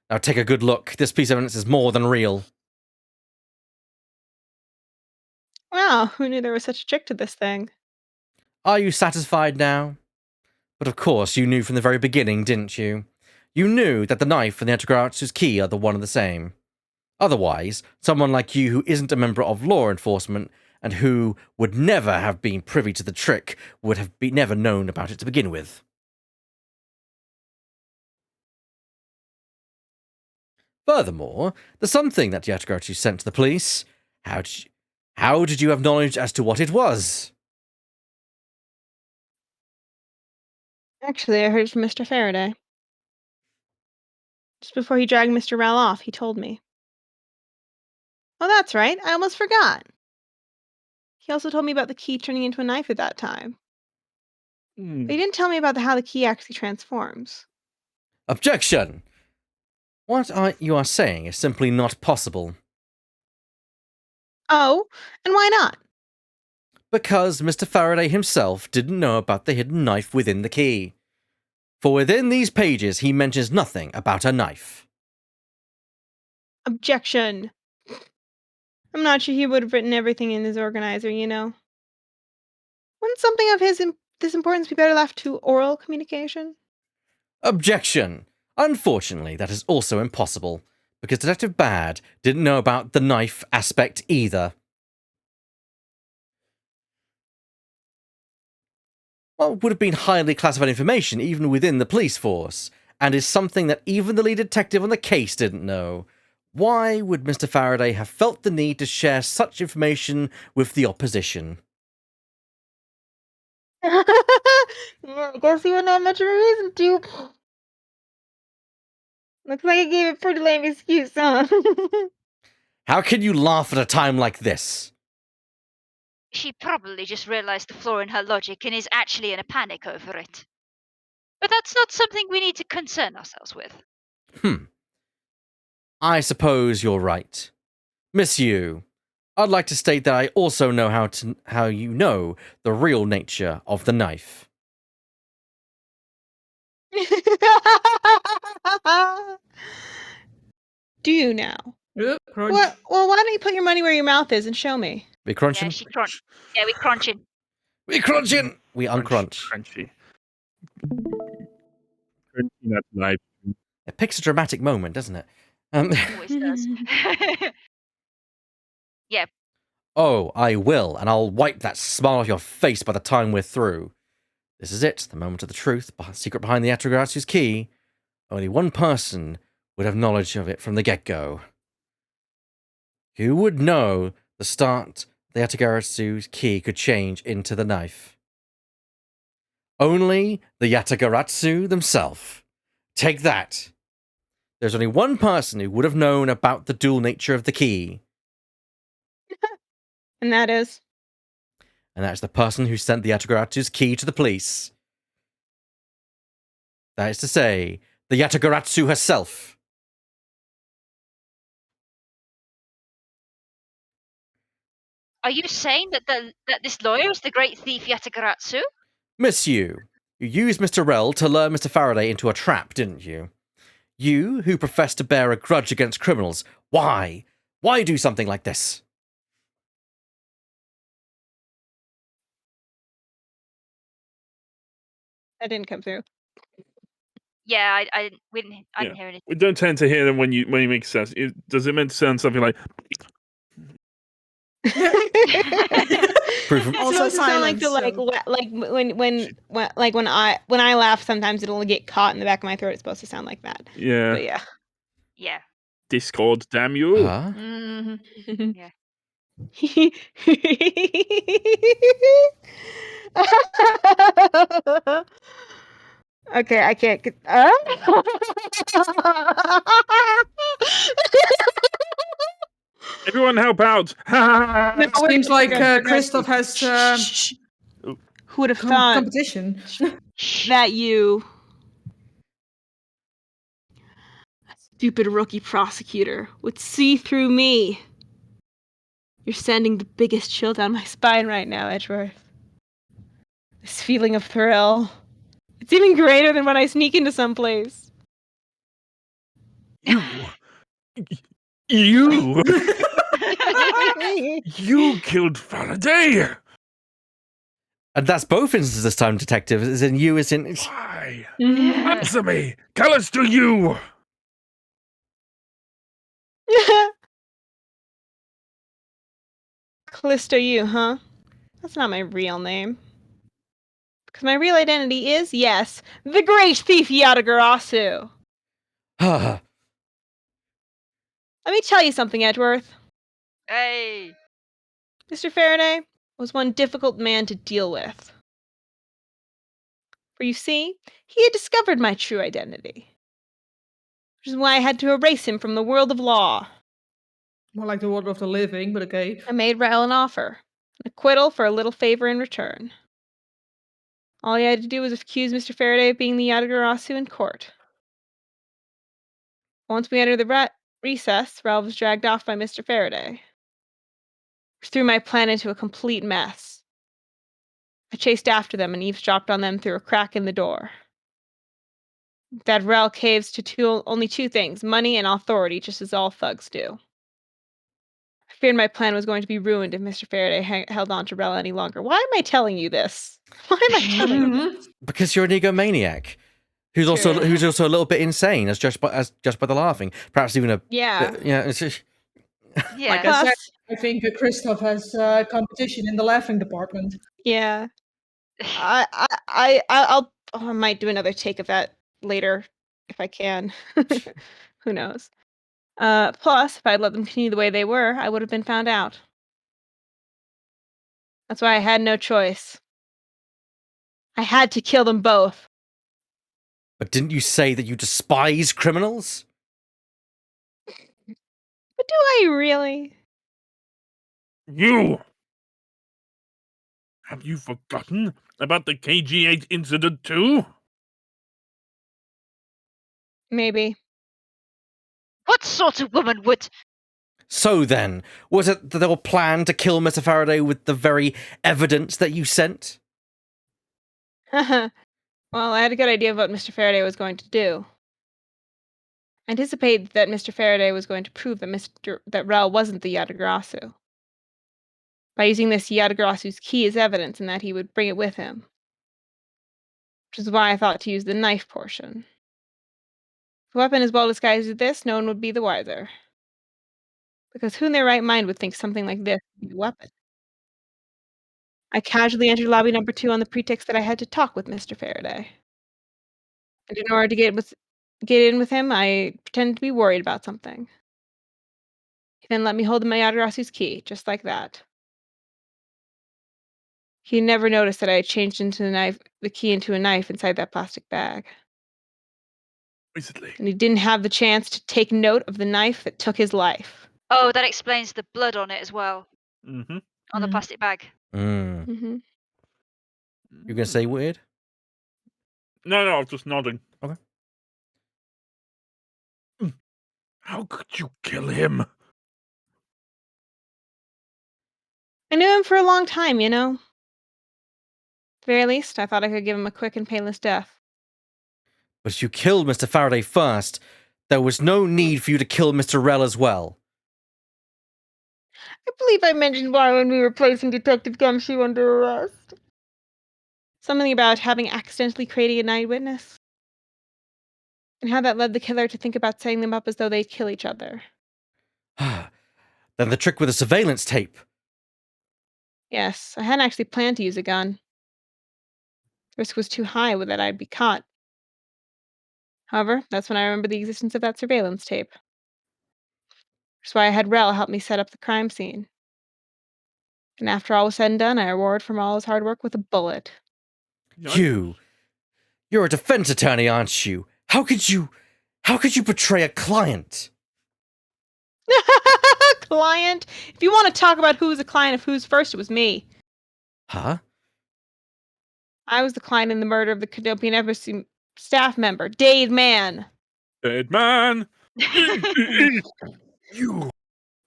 Now take a good look. This piece of evidence is more than real. Wow, who knew there was such a trick to this thing? Are you satisfied now? But of course, you knew from the very beginning, didn't you? You knew that the knife and the Yatagarasu's key are the one and the same. Otherwise, someone like you who isn't a member of law enforcement and who would never have been privy to the trick would have never known about it to begin with. Furthermore, the something that Yatagaratu sent to the police, how did you have knowledge as to what it was? Actually, I heard it from Mr. Faraday. Just before he dragged Mr. Rowell off, he told me. Oh, that's right. I almost forgot. He also told me about the key turning into a knife at that time. But he didn't tell me about how the key actually transforms. Objection! What you are saying is simply not possible. Oh, and why not? Because Mr. Faraday himself didn't know about the hidden knife within the key. For within these pages he mentions nothing about a knife. Objection. I'm not sure he would have written everything in his organizer, you know. Wouldn't something of this importance be better left to oral communication? Objection! Unfortunately, that is also impossible, because Detective Bad didn't know about the knife aspect either. Well, would have been highly classified information even within the police force, and is something that even the lead detective on the case didn't know. Why would Mr. Faraday have felt the need to share such information with the opposition? I guess he wouldn't have much of a reason to. Looks like I gave a pretty lame excuse, huh? How can you laugh at a time like this? She probably just realized the flaw in her logic and is actually in a panic over it. But that's not something we need to concern ourselves with. I suppose you're right. Miss Yu, I'd like to state that I also know how you know the real nature of the knife. Do you now? Crunch. What? Well, why don't you put your money where your mouth is and show me? We crunching? Yeah, she crunch. Yeah, we crunching. We crunching! We uncrunch. Crunchy. Crunchy, that's life. It picks a dramatic moment, doesn't it? Always does. Yeah, Oh, I will, and I'll wipe that smile off your face by the time we're through. This is it, the moment of the truth, secret behind the Yatagaratsu's key. Only one person would have knowledge of it from the get-go. Who would know the start the Yatagaratsu's key could change into the knife? Only the Yatagaratsu themselves. Take that. There's only one person who would have known about the dual nature of the key. And that is? And that's the person who sent the Yatagaratsu's key to the police. That is to say, the Yatagaratsu herself. Are you saying that that this lawyer is the great thief Yatagaratsu? Miss you used Mr. Rell to lure Mr. Faraday into a trap, didn't you? You, who profess to bear a grudge against criminals. Why? Why do something like this? That didn't come through. Yeah, I didn't hear anything. We don't tend to hear them when you make sense. Does it meant to sound something like? Proof of- It's Also supposed to sound like silence, the so- when I laugh, sometimes it'll get caught in the back of my throat. It's supposed to sound like that. Yeah. But yeah. Yeah. Discord, damn you. Huh? Mm-hmm. Yeah. Okay, I can't get. Everyone help out. No, It seems like we're good. Christoph has Shh. Who would have thought competition. that you, a stupid rookie prosecutor, would see through me? You're sending the biggest chill down my spine right now, Edgeworth. This feeling of thrill. It's even greater than when I sneak into someplace. You. You. You killed Faraday. And that's both instances this time, detective. As in you, as in... Why? Answer me. Callisto, you. Callisto you, huh? That's not my real name. Because my real identity is, yes, the great thief Yatagarasu. Ah, Let me tell you something, Edgeworth. Hey. Mr. Faraday was one difficult man to deal with. For you see, he had discovered my true identity. Which is why I had to erase him from the world of law. More like the world of the living, but okay. I made Rael an offer, an acquittal for a little favor in return. All he had to do was accuse Mr. Faraday of being the Yatagarasu in court. Once we entered the recess, Rael was dragged off by Mr. Faraday, which threw my plan into a complete mess. I chased after them and eavesdropped on them through a crack in the door. That Rael caves to only two things, money and authority, just as all thugs do. I feared my plan was going to be ruined if Mr. Faraday held on to Rael any longer. Why am I telling you this? Why am I telling you this? because you're an egomaniac. Who's True. also a little bit insane, as judged by the laughing. Perhaps even a... Yeah. Yeah, it's just... Yeah. Like I said, Plus, I think Christoph has competition in the laughing department. yeah. I might do another take of that later if I can. Who knows? Plus, if I'd let them continue the way they were, I would have been found out. That's why I had no choice. I had to kill them both. But didn't you say that you despise criminals? But do I really? You. Have you forgotten about the KG8 incident too? Maybe. What sort of woman would? So then, was it that they were planned to kill Mr. Faraday with the very evidence that you sent? Well, I had a good idea of what Mr. Faraday was going to do. I anticipated that Mr. Faraday was going to prove that Rel wasn't the Yatagarasu. By using this Yatagarasu's key as evidence and that he would bring it with him. Which is why I thought to use the knife portion. If a weapon is well disguised as this, no one would be the wiser. Because who in their right mind would think something like this would be a weapon? I casually entered lobby number 2 on the pretext that I had to talk with Mr. Faraday. And in order to get in with him, I pretended to be worried about something. He then let me hold my Yadarasu's key, just like that. He never noticed that I had changed into the key into a knife inside that plastic bag. Recently. And he didn't have the chance to take note of the knife that took his life. Oh, that explains the blood on it as well, Mm-hmm. on the Mhm. plastic bag. Mm. Mm-hmm. You're gonna say weird? No, I was just nodding. Okay. How could you kill him? I knew him for a long time, you know. At the very least, I thought I could give him a quick and painless death. But you killed Mr. Faraday first. There was no need for you to kill Mr. Rell as well. I believe I mentioned why when we were placing Detective Gumshoe under arrest. Something about having accidentally created an eyewitness. And how that led the killer to think about setting them up as though they'd kill each other. Then the trick with the surveillance tape. Yes, I hadn't actually planned to use a gun. The risk was too high that I'd be caught. However, that's when I remembered the existence of that surveillance tape. That's why I had Rel help me set up the crime scene. And after all was said and done, I rewarded from all his hard work with a bullet. You're a defense attorney, aren't you? How could you betray a client? Client? If you want to talk about who was a client of whose first, it was me. Huh? I was the client in the murder of the Cadopian Embassy staff member, Dade Mann. Dead man! You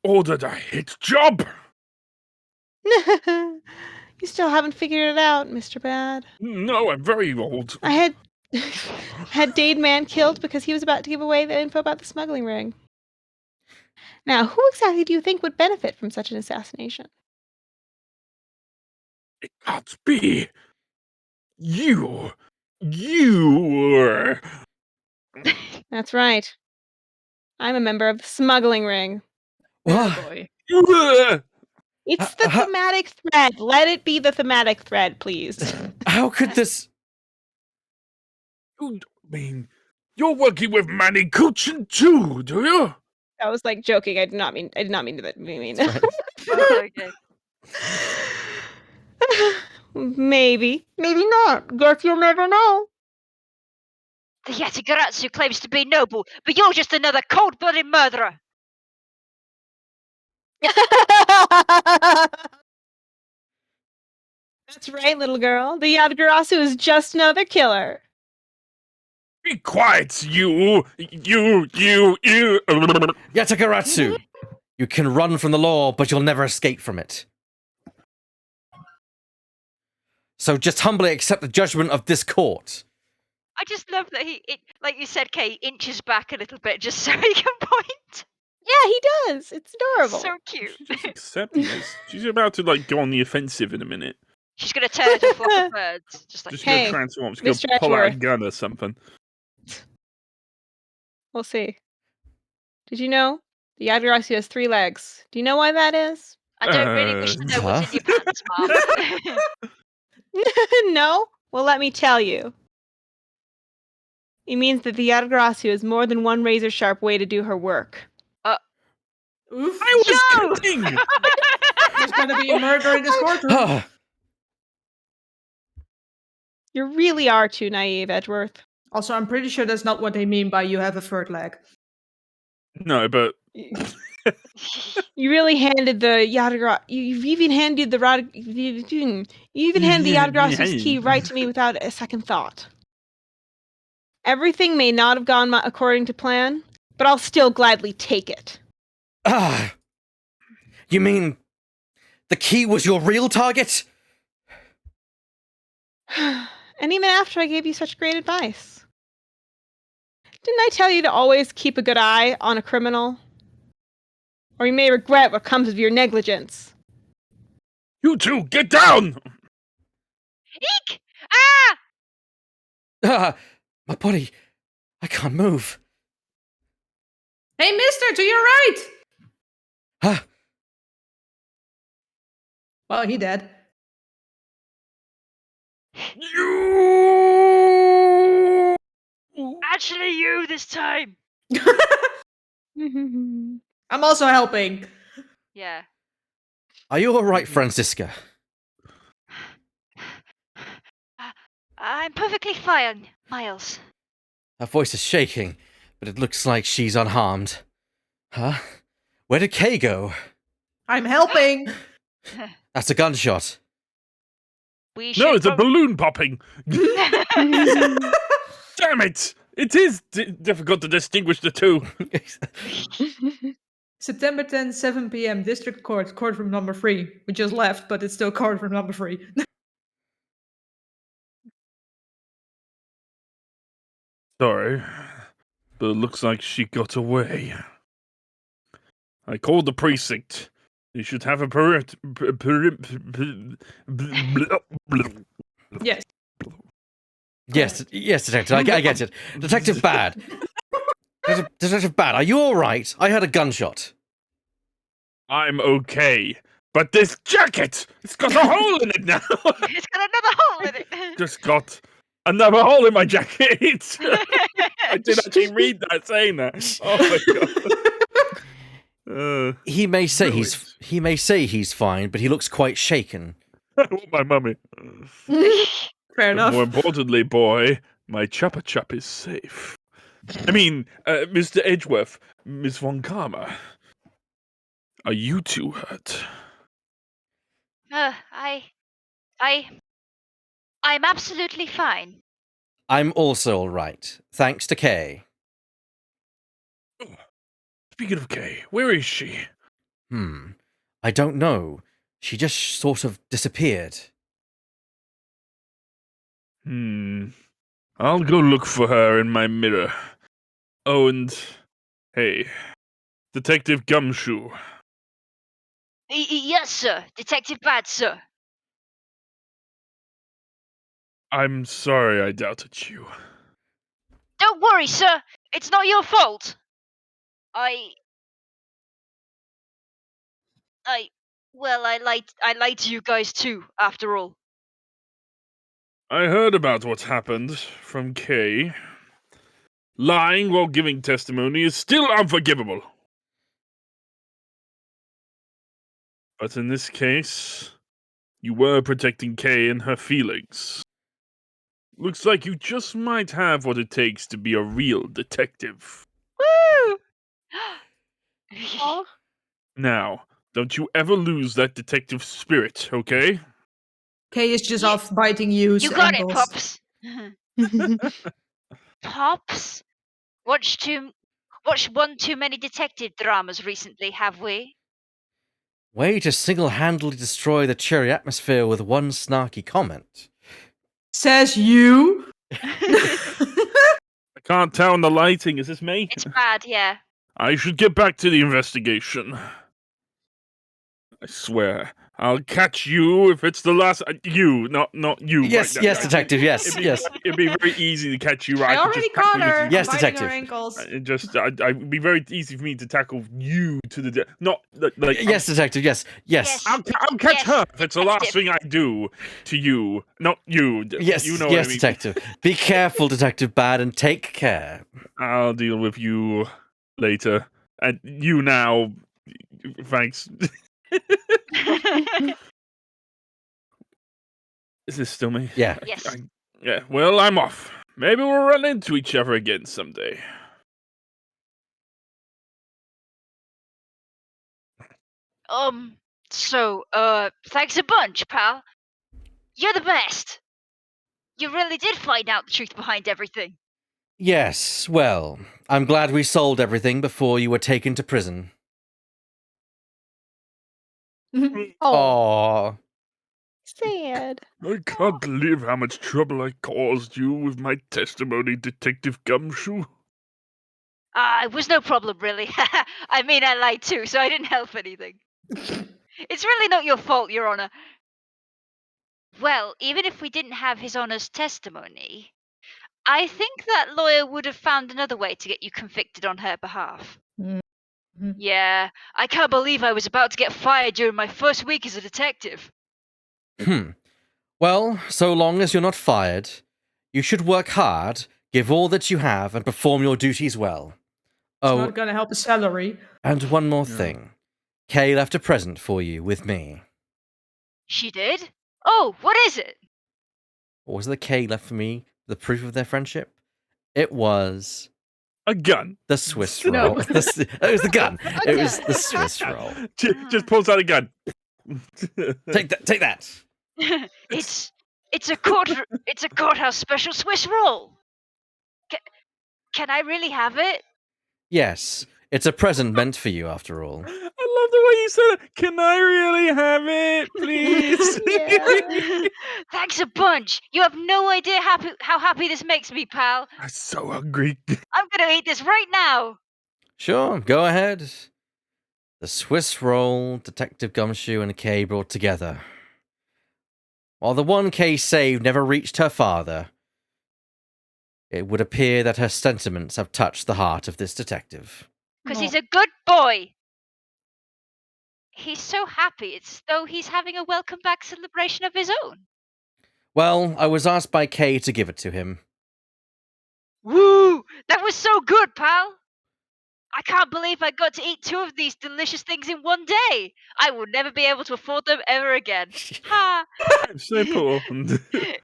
ordered a hit job? You still haven't figured it out, Mr. Bad. No, I'm very old. I had Dade Mann killed because he was about to give away the info about the smuggling ring. Now, who exactly do you think would benefit from such an assassination? It can't be. You. That's right. I'm a member of the smuggling ring. Oh What? boy. It's the thematic thread. Let it be the thematic thread, please. How could this... You mean you're working with Manny Kuchin too, do you? I was like joking. I did not mean to that. Right. Okay. Maybe not. Guess you'll never know. The Yatagaratsu claims to be noble, but you're just another cold-blooded murderer. That's right, little girl. The Yadagarasu is just another killer. Be quiet, you. Yatagaratsu! You can run from the law, but you'll never escape from it. So just humbly accept the judgment of this court. I just love that like you said, Kate, inches back a little bit just so he can point. Yeah, he does. It's adorable. So cute. She's just accepting this. She's about to go on the offensive in a minute. She's gonna turn into a flock of birds, just like Just Hey, gonna transform. She's Mr. gonna pull out a Edgeworth. gun or something. We'll see. Did you know the Yadagarasu has 3 legs? Do you know why that is? I don't really wish to know what's in your pants, Mom. No? Well, let me tell you. It means that the Yadagarasu has more than one razor-sharp way to do her work. Oof. I was Yo! kidding. There's gonna be a murder in this courtroom. You really are too naive, Edgeworth. Also, I'm pretty sure that's not what they mean by you have a third leg. No, but You really handed the Yadagarasu. You've even handed the You even handed the Yadagarasu's key right to me without a second thought. Everything may not have gone according to plan, but I'll still gladly take it. You mean the key was your real target? And even after I gave you such great advice. Didn't I tell you to always keep a good eye on a criminal? Or you may regret what comes of your negligence. you two, get down. Eek! Ah! My body, I can't move. Hey, mister, to your right! Huh? Well, he dead. You. Actually, you this time. I'm also helping. Yeah. Are you all right, Francisca? I'm perfectly fine, Miles. Her voice is shaking, but it looks like she's unharmed. Huh? Where did Kay go? I'm helping. That's a gunshot. We No, should it's a balloon popping. Damn it! It is difficult to distinguish the two. September 10th, 7 p.m. District Court, courtroom number 3. We just left, but it's still courtroom number 3. Sorry, but it looks like she got away. I called the precinct. You should have a Yes. Yes, yes, Detective. I get it. Detective Bad. Detective Bad, are you all right? I heard a gunshot. I'm okay. But this jacket! It's got a hole in it now! It's got another hole in it. Just got another hole in my jacket! I did actually read that saying that. Oh my god. He may say Brilliant. he's fine, but he looks quite shaken. I want my mummy. Fair But more enough. importantly, boy, my chuppa chup is safe. I mean, Mr. Edgeworth, Miss Von Karma. Are you two hurt? I'm absolutely fine. I'm also all right, thanks to Kay. Speaking of Kay, where is she? I don't know. She just sort of disappeared. I'll go look for her in my mirror. Oh, and hey, Detective Gumshoe. Yes, sir. Detective Bad, sir. I'm sorry I doubted you. Don't worry, sir. It's not your fault. I lied to you guys too, after all. I heard about what happened from Kay. Lying while giving testimony is still unforgivable. But in this case, you were protecting Kay and her feelings. Looks like you just might have what it takes to be a real detective. Woo! Aw. Now, don't you ever lose that detective spirit, okay? Kay is just off biting Yu's You got ankles. it, Pops. Pops? Watched one too many detective dramas recently, have we? Way to single-handedly destroy the cheery atmosphere with one snarky comment. Says you. I can't tell in the lighting. Is this me? It's bad, yeah. I should get back to the investigation. I swear, I'll catch you if it's the last. You, not you. Yes, right, yes, I- Detective, yes, yes. It'd be very easy to catch you. Right? I could already just tackle caught you to her. the- Yes, I'm biting detective. her ankles. It'd be very easy for me to tackle you to the not like. Yes, Detective, yes, yes. I'll catch Yes, her if it's the last detective. thing I do to you, not you. Yes, you know yes, what I mean. Detective. Be careful, Detective Bad, and take care. I'll deal with you later, and you now. Thanks. Is this still me? Yeah. Yes. Yeah. Well, I'm off. Maybe we'll run into each other again someday. Thanks a bunch, pal. You're the best. You really did find out the truth behind everything. Yes, well, I'm glad we solved everything before you were taken to prison. Oh, Aww. sad. I can't believe how much trouble I caused you with my testimony, Detective Gumshoe. It was no problem, really. I mean, I lied too, so I didn't help anything. It's really not your fault, Your Honor. Well, even if we didn't have His Honor's testimony, I think that lawyer would have found another way to get you convicted on her behalf. Mhm. Yeah, I can't believe I was about to get fired during my first week as a detective. Well, so long as you're not fired, you should work hard, give all that you have, and perform your duties well. It's Oh, not gonna help his salary. and one more Yeah. thing. Kay left a present for you with me. She did? Oh, what is it? What was the Kay left for me? The proof of their friendship? It was A gun. the Swiss No. roll. It was the gun. It was the Swiss roll. Just pulls out a gun. Take that. Take that. it's a courthouse special Swiss roll. Can I really have it? Yes, it's a present meant for you, after all. I love the way you said it. Can I really have it, please? Yeah. Thanks a bunch. You have no idea how happy this makes me, pal. I'm so hungry. I'm gonna eat this right now. Sure, go ahead. The Swiss roll, Detective Gumshoe, and Kay brought together. While the one Kay saved never reached her father, it would appear that her sentiments have touched the heart of this detective. Because No. he's a good boy. He's so happy. It's though he's having a welcome back celebration of his own. Well, I was asked by Kay to give it to him. Woo! That was so good, pal. I can't believe I got to eat 2 of these delicious things in one day. I will never be able to afford them ever again. Ha! Simple.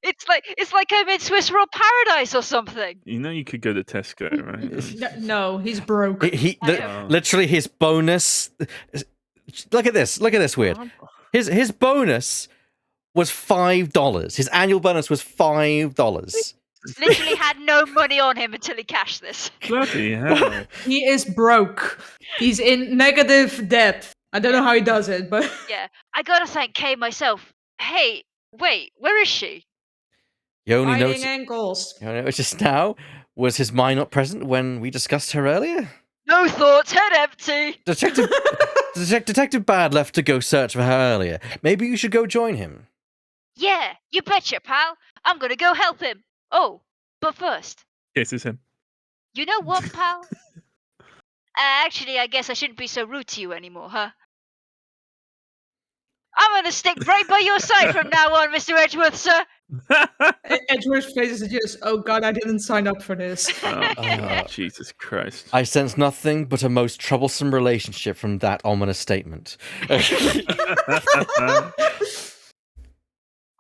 It's like I'm in Swiss roll paradise or something. You know you could go to Tesco, right? No, he's broke. Literally his bonus. Look at this. Look at this weird. His bonus was $5. His annual bonus was $5. Literally had no money on him until he cashed this. Bloody hell. He is broke. He's in negative debt. I don't know how he does it, but Yeah, I gotta thank Kay myself. Hey, wait, where is she? You only fighting noticed ankles. just now. Was his mind not present when we discussed her earlier? No thoughts, head empty. Detective Bad left to go search for her earlier. Maybe you should go join him. Yeah, you betcha, pal. I'm gonna go help him. Oh, but first, Kisses him. you know what, pal? Actually, I guess I shouldn't be so rude to you anymore, huh? I'm gonna stick right by your side from now on, Mr. Edgeworth, sir. Edward's face is just, oh god, I didn't sign up for this. Jesus Christ. I sense nothing but a most troublesome relationship from that ominous statement.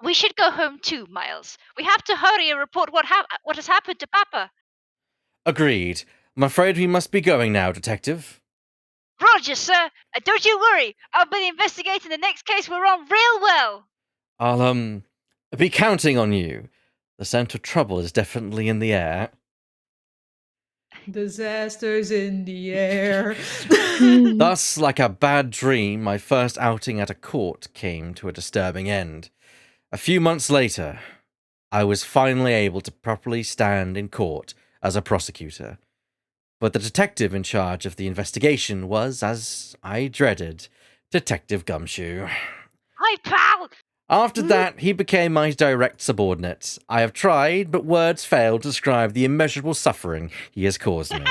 We should go home too, Miles. We have to hurry and report what has happened to Papa. Agreed. I'm afraid we must be going now, Detective. Roger, sir. And don't you worry. I'll be investigating the next case we're on real well. I'll, be counting on you. The scent of trouble is definitely in the air. Disasters in the air. Thus, like a bad dream, my first outing at a court came to a disturbing end. A few months later, I was finally able to properly stand in court as a prosecutor. But the detective in charge of the investigation was, as I dreaded, Detective Gumshoe. Hi, pal. After that, he became my direct subordinate. I have tried, but words fail to describe the immeasurable suffering he has caused me.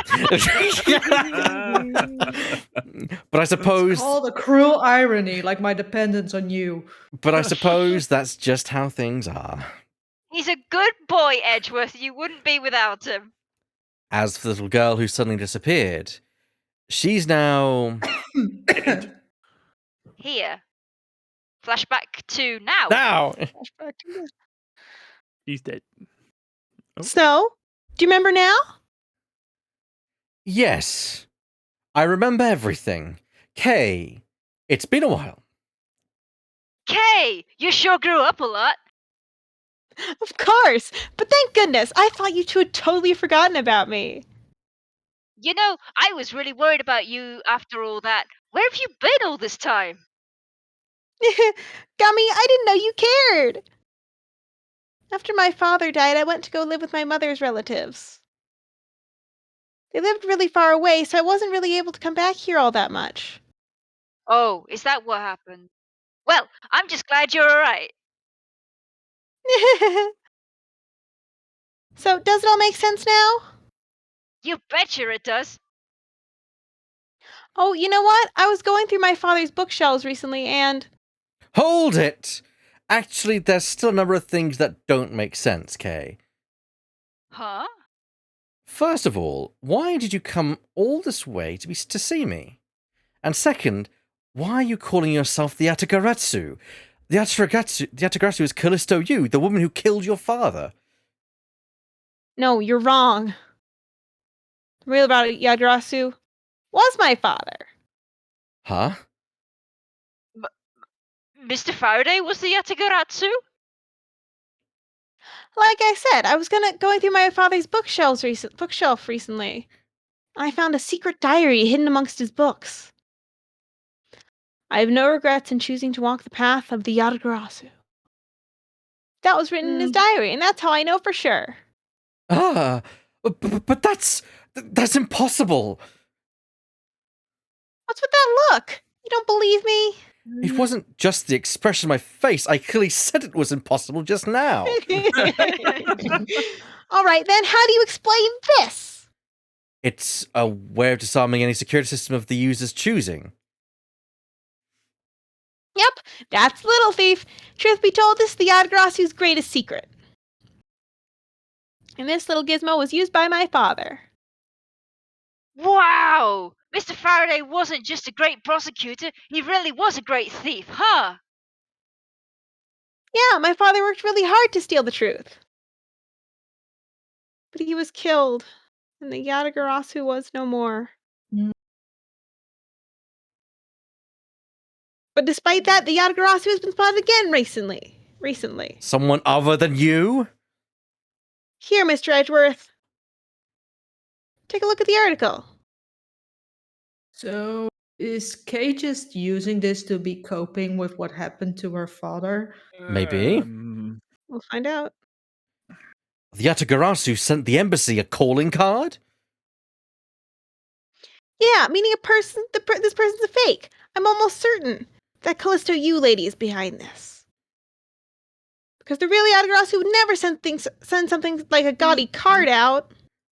But I suppose... All the cruel irony, like my dependence on you. But I suppose that's just how things are. He's a good boy, Edgeworth. You wouldn't be without him. As for the little girl who suddenly disappeared, she's now... Here. Flashback to now. Now! Flashback to this. He's dead. Snow, do you remember now? Yes. I remember everything. Kay, it's been a while. Kay, you sure grew up a lot. Of course. But thank goodness. I thought you two had totally forgotten about me. You know, I was really worried about you after all that. Where have you been all this time? Gummy, I didn't know you cared. After my father died, I went to go live with my mother's relatives. They lived really far away, so I wasn't really able to come back here all that much. Oh, is that what happened? Well, I'm just glad you're alright. So, does it all make sense now? You betcha it does. Oh, you know what? I was going through my father's bookshelves recently and... Hold it! Actually, there's still a number of things that don't make sense, Kay. Huh? First of all, why did you come all this way to see me? And second, why are you calling yourself the Atagaratsu? The Atagaratsu is Callisto Yu, the woman who killed your father. No, you're wrong. The real Yagarasu was my father. Huh? Mr. Faraday was the Yatagaratsu? Like I said, I was going through my father's bookshelf recently. I found a secret diary hidden amongst his books. I have no regrets in choosing to walk the path of the Yatagarasu. That was written in his diary, and that's how I know for sure. Ah, but that's impossible. What's with that look? You don't believe me? It wasn't just the expression on my face. I clearly said it was impossible just now. All right, then, how do you explain this? It's a way of disarming any security system of the user's choosing. Yep, that's Little Thief. Truth be told, this is the Yatagarasu's greatest secret. And this little gizmo was used by my father. Wow! Mr. Faraday wasn't just a great prosecutor, he really was a great thief, huh? Yeah, my father worked really hard to steal the truth. But he was killed, and the Yatagarasu was no more. But despite that, the Yatagarasu has been spotted again recently. Someone other than you? Here, Mr. Edgeworth. Take a look at the article. So is Kay just using this to be coping with what happened to her father? Maybe. We'll find out. The Yatagarasu sent the embassy a calling card? Yeah, meaning this person's a fake. I'm almost certain that Callisto Yu lady is behind this. Because the real Yatagarasu would never send something like a gaudy card out.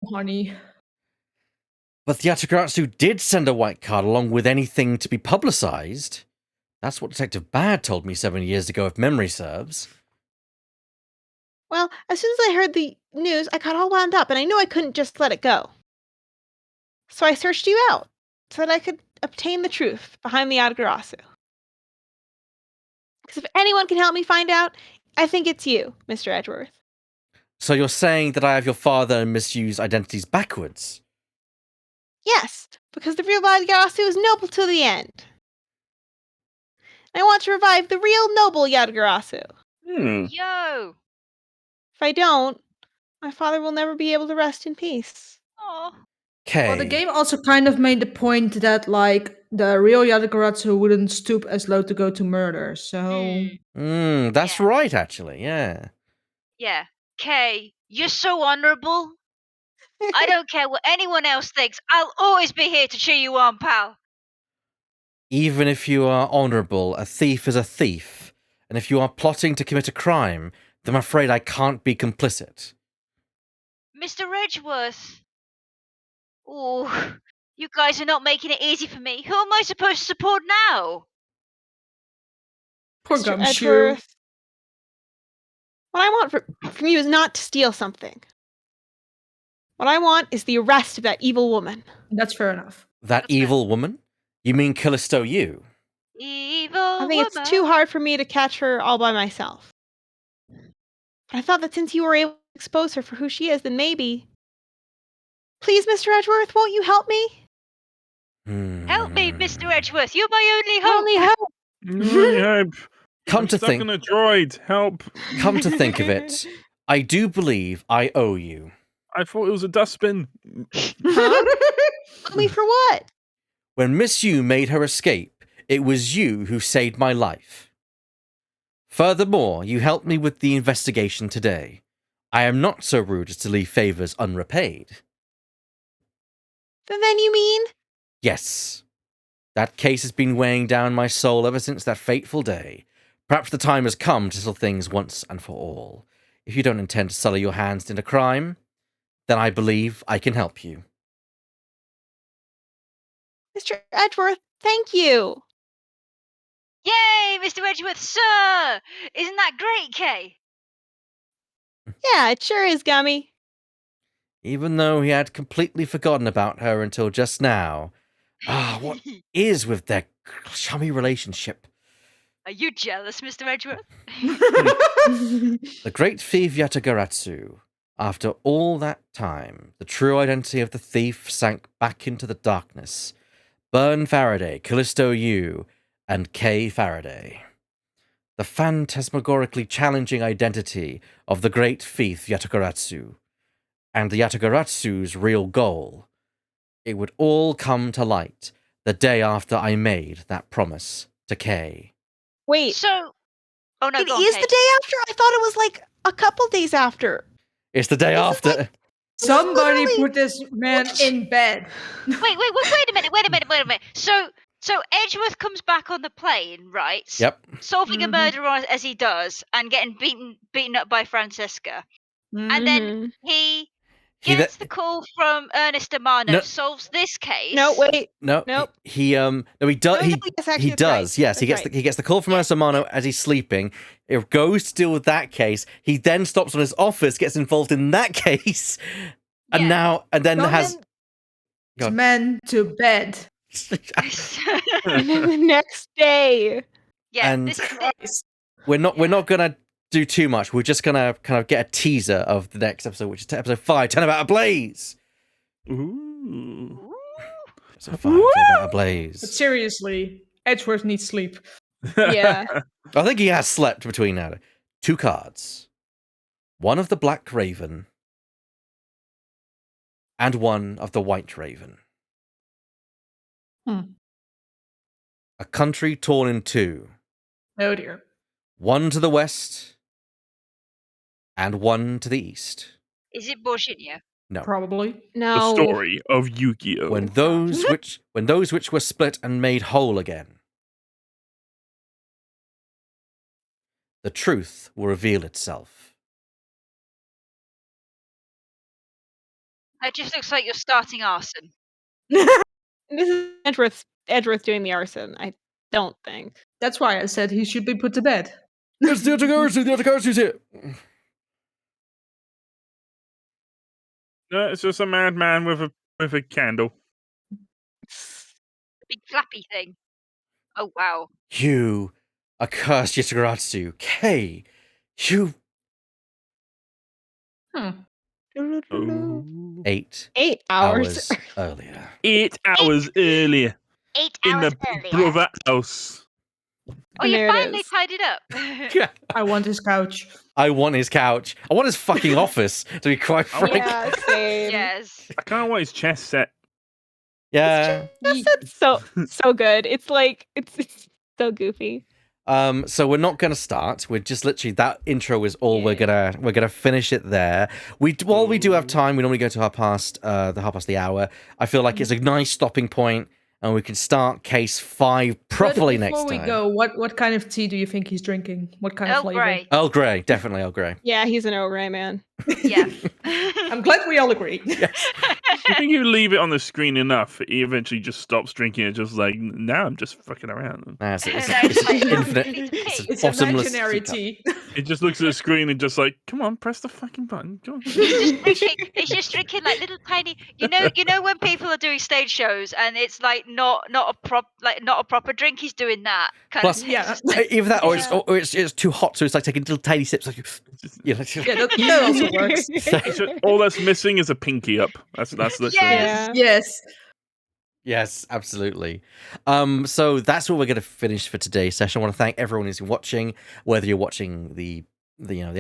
Honey. But the Yatagarasu did send a white card along with anything to be publicized. That's what Detective Bad told me 7 years ago, if memory serves. Well, as soon as I heard the news, I got all wound up, and I knew I couldn't just let it go. So I searched you out, so that I could obtain the truth behind the Yatagarasu. Because if anyone can help me find out, I think it's you, Mr. Edgeworth. So you're saying that I have your father and Miss Yu's identities backwards? Yes, because the real Yatagarasu is noble to the end. I want to revive the real noble Yatagarasu. Yo! If I don't, my father will never be able to rest in peace. Oh. Okay. Well, the game also kind of made the point that, like, the real Yatagarasu wouldn't stoop as low to go to murder, so... That's Yeah. right, actually, yeah. Yeah. Kay, you're so honourable. I don't care what anyone else thinks. I'll always be here to cheer you on, pal. Even if you are honourable, a thief is a thief. And if you are plotting to commit a crime, then I'm afraid I can't be complicit. Mr. Edgeworth. Ooh, you guys are not making it easy for me. Who am I supposed to support now? Poor Mr. Gumshoe. Edgeworth. What I want from you is not to steal something. What I want is the arrest of that evil woman. That's fair enough. That That's fair. evil woman? You mean Callisto Yu? Evil I think woman. it's too hard for me to catch her all by myself. But I thought that since you were able to expose her for who she is, then maybe... Please, Mr. Edgeworth, won't you help me? Help me, Mr. Edgeworth. You're my only hope. Only help. Only hope. Come I'm to stuck think, in a droid. Help. come to think of it, I do believe I owe you. I thought it was a dustbin. Huh? Help me for what? When Miss Yu made her escape, it was you who saved my life. Furthermore, you helped me with the investigation today. I am not so rude as to leave favors unrepaid. Then you mean? Yes. That case has been weighing down my soul ever since that fateful day. Perhaps the time has come to settle things once and for all. If you don't intend to sully your hands into crime, then I believe I can help you. Mr. Edgeworth, thank you. Yay, Mr. Edgeworth, sir! Isn't that great, Kay? Yeah, it sure is, Gummy. Even though he had completely forgotten about her until just now. What is with their chummy relationship? Are you jealous, Mr. Edgeworth? The great thief Yatagaratsu. After all that time, the true identity of the thief sank back into the darkness. Byrne Faraday, Callisto Yu, and Kay Faraday. The phantasmagorically challenging identity of the great thief Yatagaratsu, and the Yatagaratsu's real goal. It would all come to light the day after I made that promise to Kay. Wait, So, oh no, it go on, is Kay. the day after? I thought it was like a couple days after. It's the day This is after. like- Somebody literally- put this man in bed. Wait a minute. So Edgeworth comes back on the plane, right? Yep. Solving a Mhm. murder as he does, and getting beaten up by Francesca, and then Mhm. he He gets th- the call from Ernest Amano, No. solves this case. No, wait. No, Nope. he no, he does. No, He yes, actually, he that's does. right. Yes, he That's gets he gets the call from Ernest Amano as he's sleeping. It goes to deal with that case. He then stops on his office, gets involved in that case, and Yeah. then Don't has. send Go on. men to bed. And then the next day. Yeah, And- this is Christ. we're not Yeah. gonna do too much. We're just gonna kind of get a teaser of the next episode, which is episode 5, 10 about a blaze. Ooh. Episode 5, 10 about a But blaze. seriously, Edgeworth needs sleep. Yeah. I think he has slept between now. 2 cards. One of the Black Raven. And one of the White Raven. Hmm. A country torn in 2. Oh dear. One to the west. And one to the east. Is it Borginia? No. Probably. The No. story of Yu-Gi-Oh! When those which were split and made whole again. The truth will reveal itself. It just looks like you're starting arson. This is Edgeworth doing the arson, I don't think. That's why I said he should be put to bed. It's the Yatagaratsu's here. No, it's just a madman with a candle. Big flappy thing. Oh wow. You accursed Yatagaratsu. Kay, you Hmm. Oh. 8 8 hours. hours earlier. 8 hours earlier 8 in hours the earlier. brother house. Oh, And you there it finally is. tied it up. Yeah. I want his couch. I want his couch. I want his fucking office, to be quite I want- frank. Yeah, same. Yes. I kind of want his chest set. Yeah. That's so good. It's like it's so goofy. So we're not gonna start. We're just literally that intro is all we're gonna finish it there. While we do have time, we normally go to half past the hour. I feel like it's a nice stopping point, and we can start case 5 properly But next before time. we go, what kind of tea do you think he's drinking? What kind of Earl flavor? Grey. Earl Grey, definitely Earl Grey. Yeah, he's an O'Ray man. Yeah. I'm glad we all agree. I think you leave it on the screen enough, he eventually just stops drinking it. Just like now, I'm just fucking around. Nah, it's No, infinite. it's It's It's a bottomless imaginary teacup. tea. It just looks at the screen and just like, come on, press the fucking button. Come on. It's just drinking like little tiny. You know when people are doing stage shows and it's like not a proper drink. He's doing that kind Plus- of. Yeah. Either that, or Yeah. it's too hot, so it's like taking little tiny sips. Like, you know, Yeah, that also works. It's just- all that's missing is a pinky up. That's literally Yes. it. Yeah. Yes. Yes, absolutely. So that's what we're going to finish for today's session. I want to thank everyone who's watching, whether you're watching the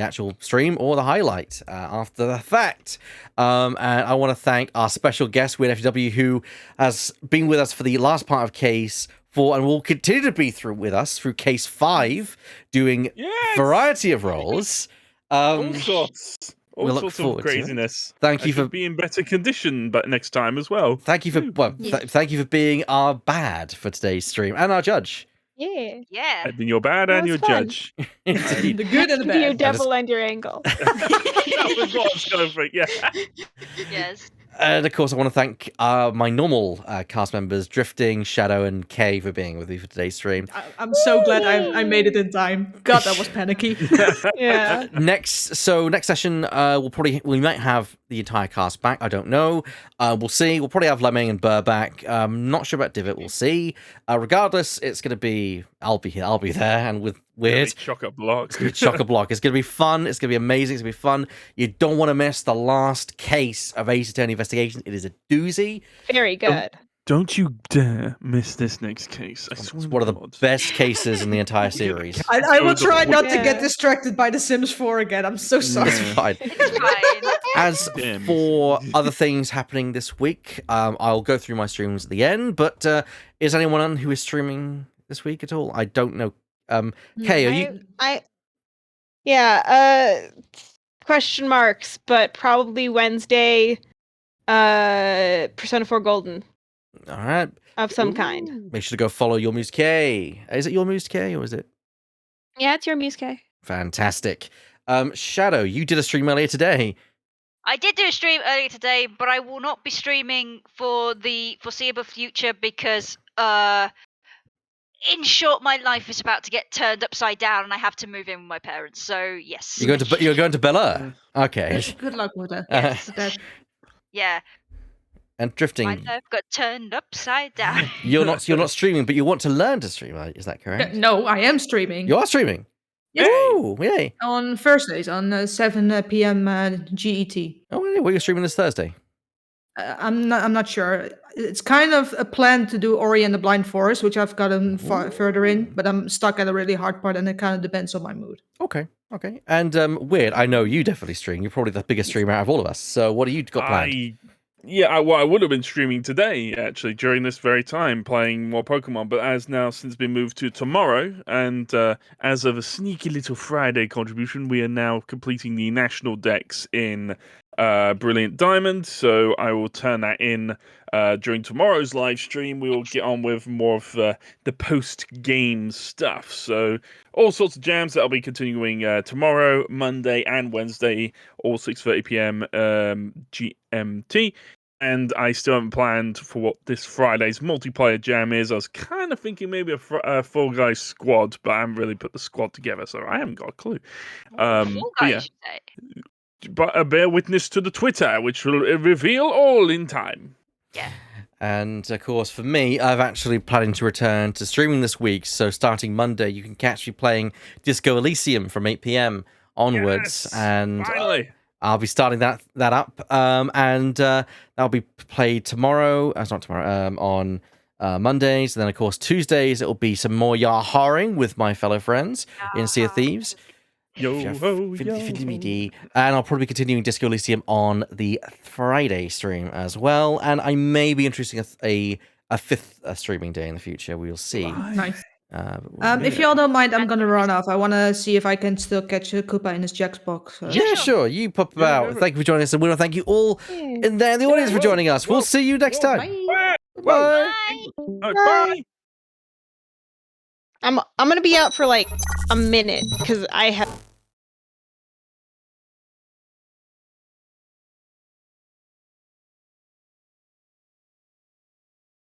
actual stream or the highlight after the fact. And I want to thank our special guest, Weird FW, who has been with us for the last part of Case 4 and will continue to be with us through Case 5, doing Yes! variety of roles. All sorts. All we look sorts forward of to it. craziness. Thank I you for should be in better condition, but next time as well. thank you for thank you for being our bad for today's stream and our judge. Yeah. Yeah. And then you're bad That and you're was fun. judge. Indeed. The good and the Your bad. devil and your angle. That was what I was going for. Yeah. Yes. And of course, I want to thank my normal cast members, Drifting, Shadow, and Kay, for being with me for today's stream. I'm so glad I made it in time. God, that was panicky. Yeah. Next session, we might have the entire cast back. I don't know. We'll see. We'll probably have Lemming and Burr back. Not sure about Divot. We'll see. Regardless, it's gonna be. I'll be here. I'll be there. And with Weird, Chock-a-block. chock-a-block. It's gonna be fun. It's gonna be amazing. It's gonna be fun. You don't want to miss the last case of Ace Attorney Investigation. It is a doozy. Very good. Don't you dare miss this next case. I swear It's to one of the God. best cases in the entire series. I will try not to Yeah. get distracted by The Sims 4 again. I'm so sorry. It's fine. It's fine. As Damn. for other things happening this week, I'll go through my streams at the end. But is anyone on who is streaming this week at all? I don't know. Kay, are you? Question marks, but probably Wednesday. Persona 4 Golden All right. of some kind. Make sure to go follow Your Muse K. Is it Your Muse K or is it? Yeah, it's your Muse K. Fantastic. Shadow, you did a stream earlier today. I did do a stream earlier today, but I will not be streaming for the foreseeable future because, in short, my life is about to get turned upside down, and I have to move in with my parents. So yes. You're going to Bel Air. Okay. Good luck with that. Yes. Yeah, And my Drifting, life got turned upside down. you're not streaming, but you want to learn to stream. Is that correct? No, I am streaming. You are streaming. Yes. Ooh, yay! On Thursdays on 7 p.m. GET. Oh, really? What are you streaming this Thursday? I'm not sure. It's kind of a plan to do Ori and the Blind Forest, which I've gotten further in, but I'm stuck at a really hard part, and it kind of depends on my mood. Okay. And Weird, I know you definitely stream. You're probably the biggest streamer out of all of us. So what do you got planned? I would have been streaming today, actually, during this very time, playing more Pokemon, but as now since been moved to tomorrow, and as of a sneaky little Friday contribution, we are now completing the national decks in Brilliant Diamond, so I will turn that in during tomorrow's live stream. We will get on with more of the post-game stuff, so all sorts of jams that I'll be continuing tomorrow, Monday, and Wednesday, all 6:30 p.m. GMT. And I still haven't planned for what this Friday's multiplayer jam is. I was kind of thinking maybe a Fall Guys squad, but I haven't really put the squad together, so I haven't got a clue. Fall but Guys, yeah. you say? But bear witness to the Twitter, which will reveal all in time. Yeah. And of course, for me, I've actually planning to return to streaming this week. So starting Monday, you can catch me playing Disco Elysium from 8 p.m. onwards, Yes, and finally. I'll be starting that up. And that'll be played tomorrow. It's not tomorrow. On Mondays, and then of course Tuesdays, it'll be some more Yaharing with my fellow friends in Sea of Thieves. Yo, ho, yo. And I'll probably be continuing Disco Elysium on the Friday stream as well. And I may be introducing a fifth streaming day in the future. We'll see. Nice. But If y'all don't mind, I'm gonna run off. I want to see if I can still catch Koopa in his Jackbox. yeah, sure. You pop about. Thank you for joining us, and we want to thank you all in there in the audience for joining us. We'll see you next time. Bye. Bye. Bye. I'm gonna be out for like a minute because I have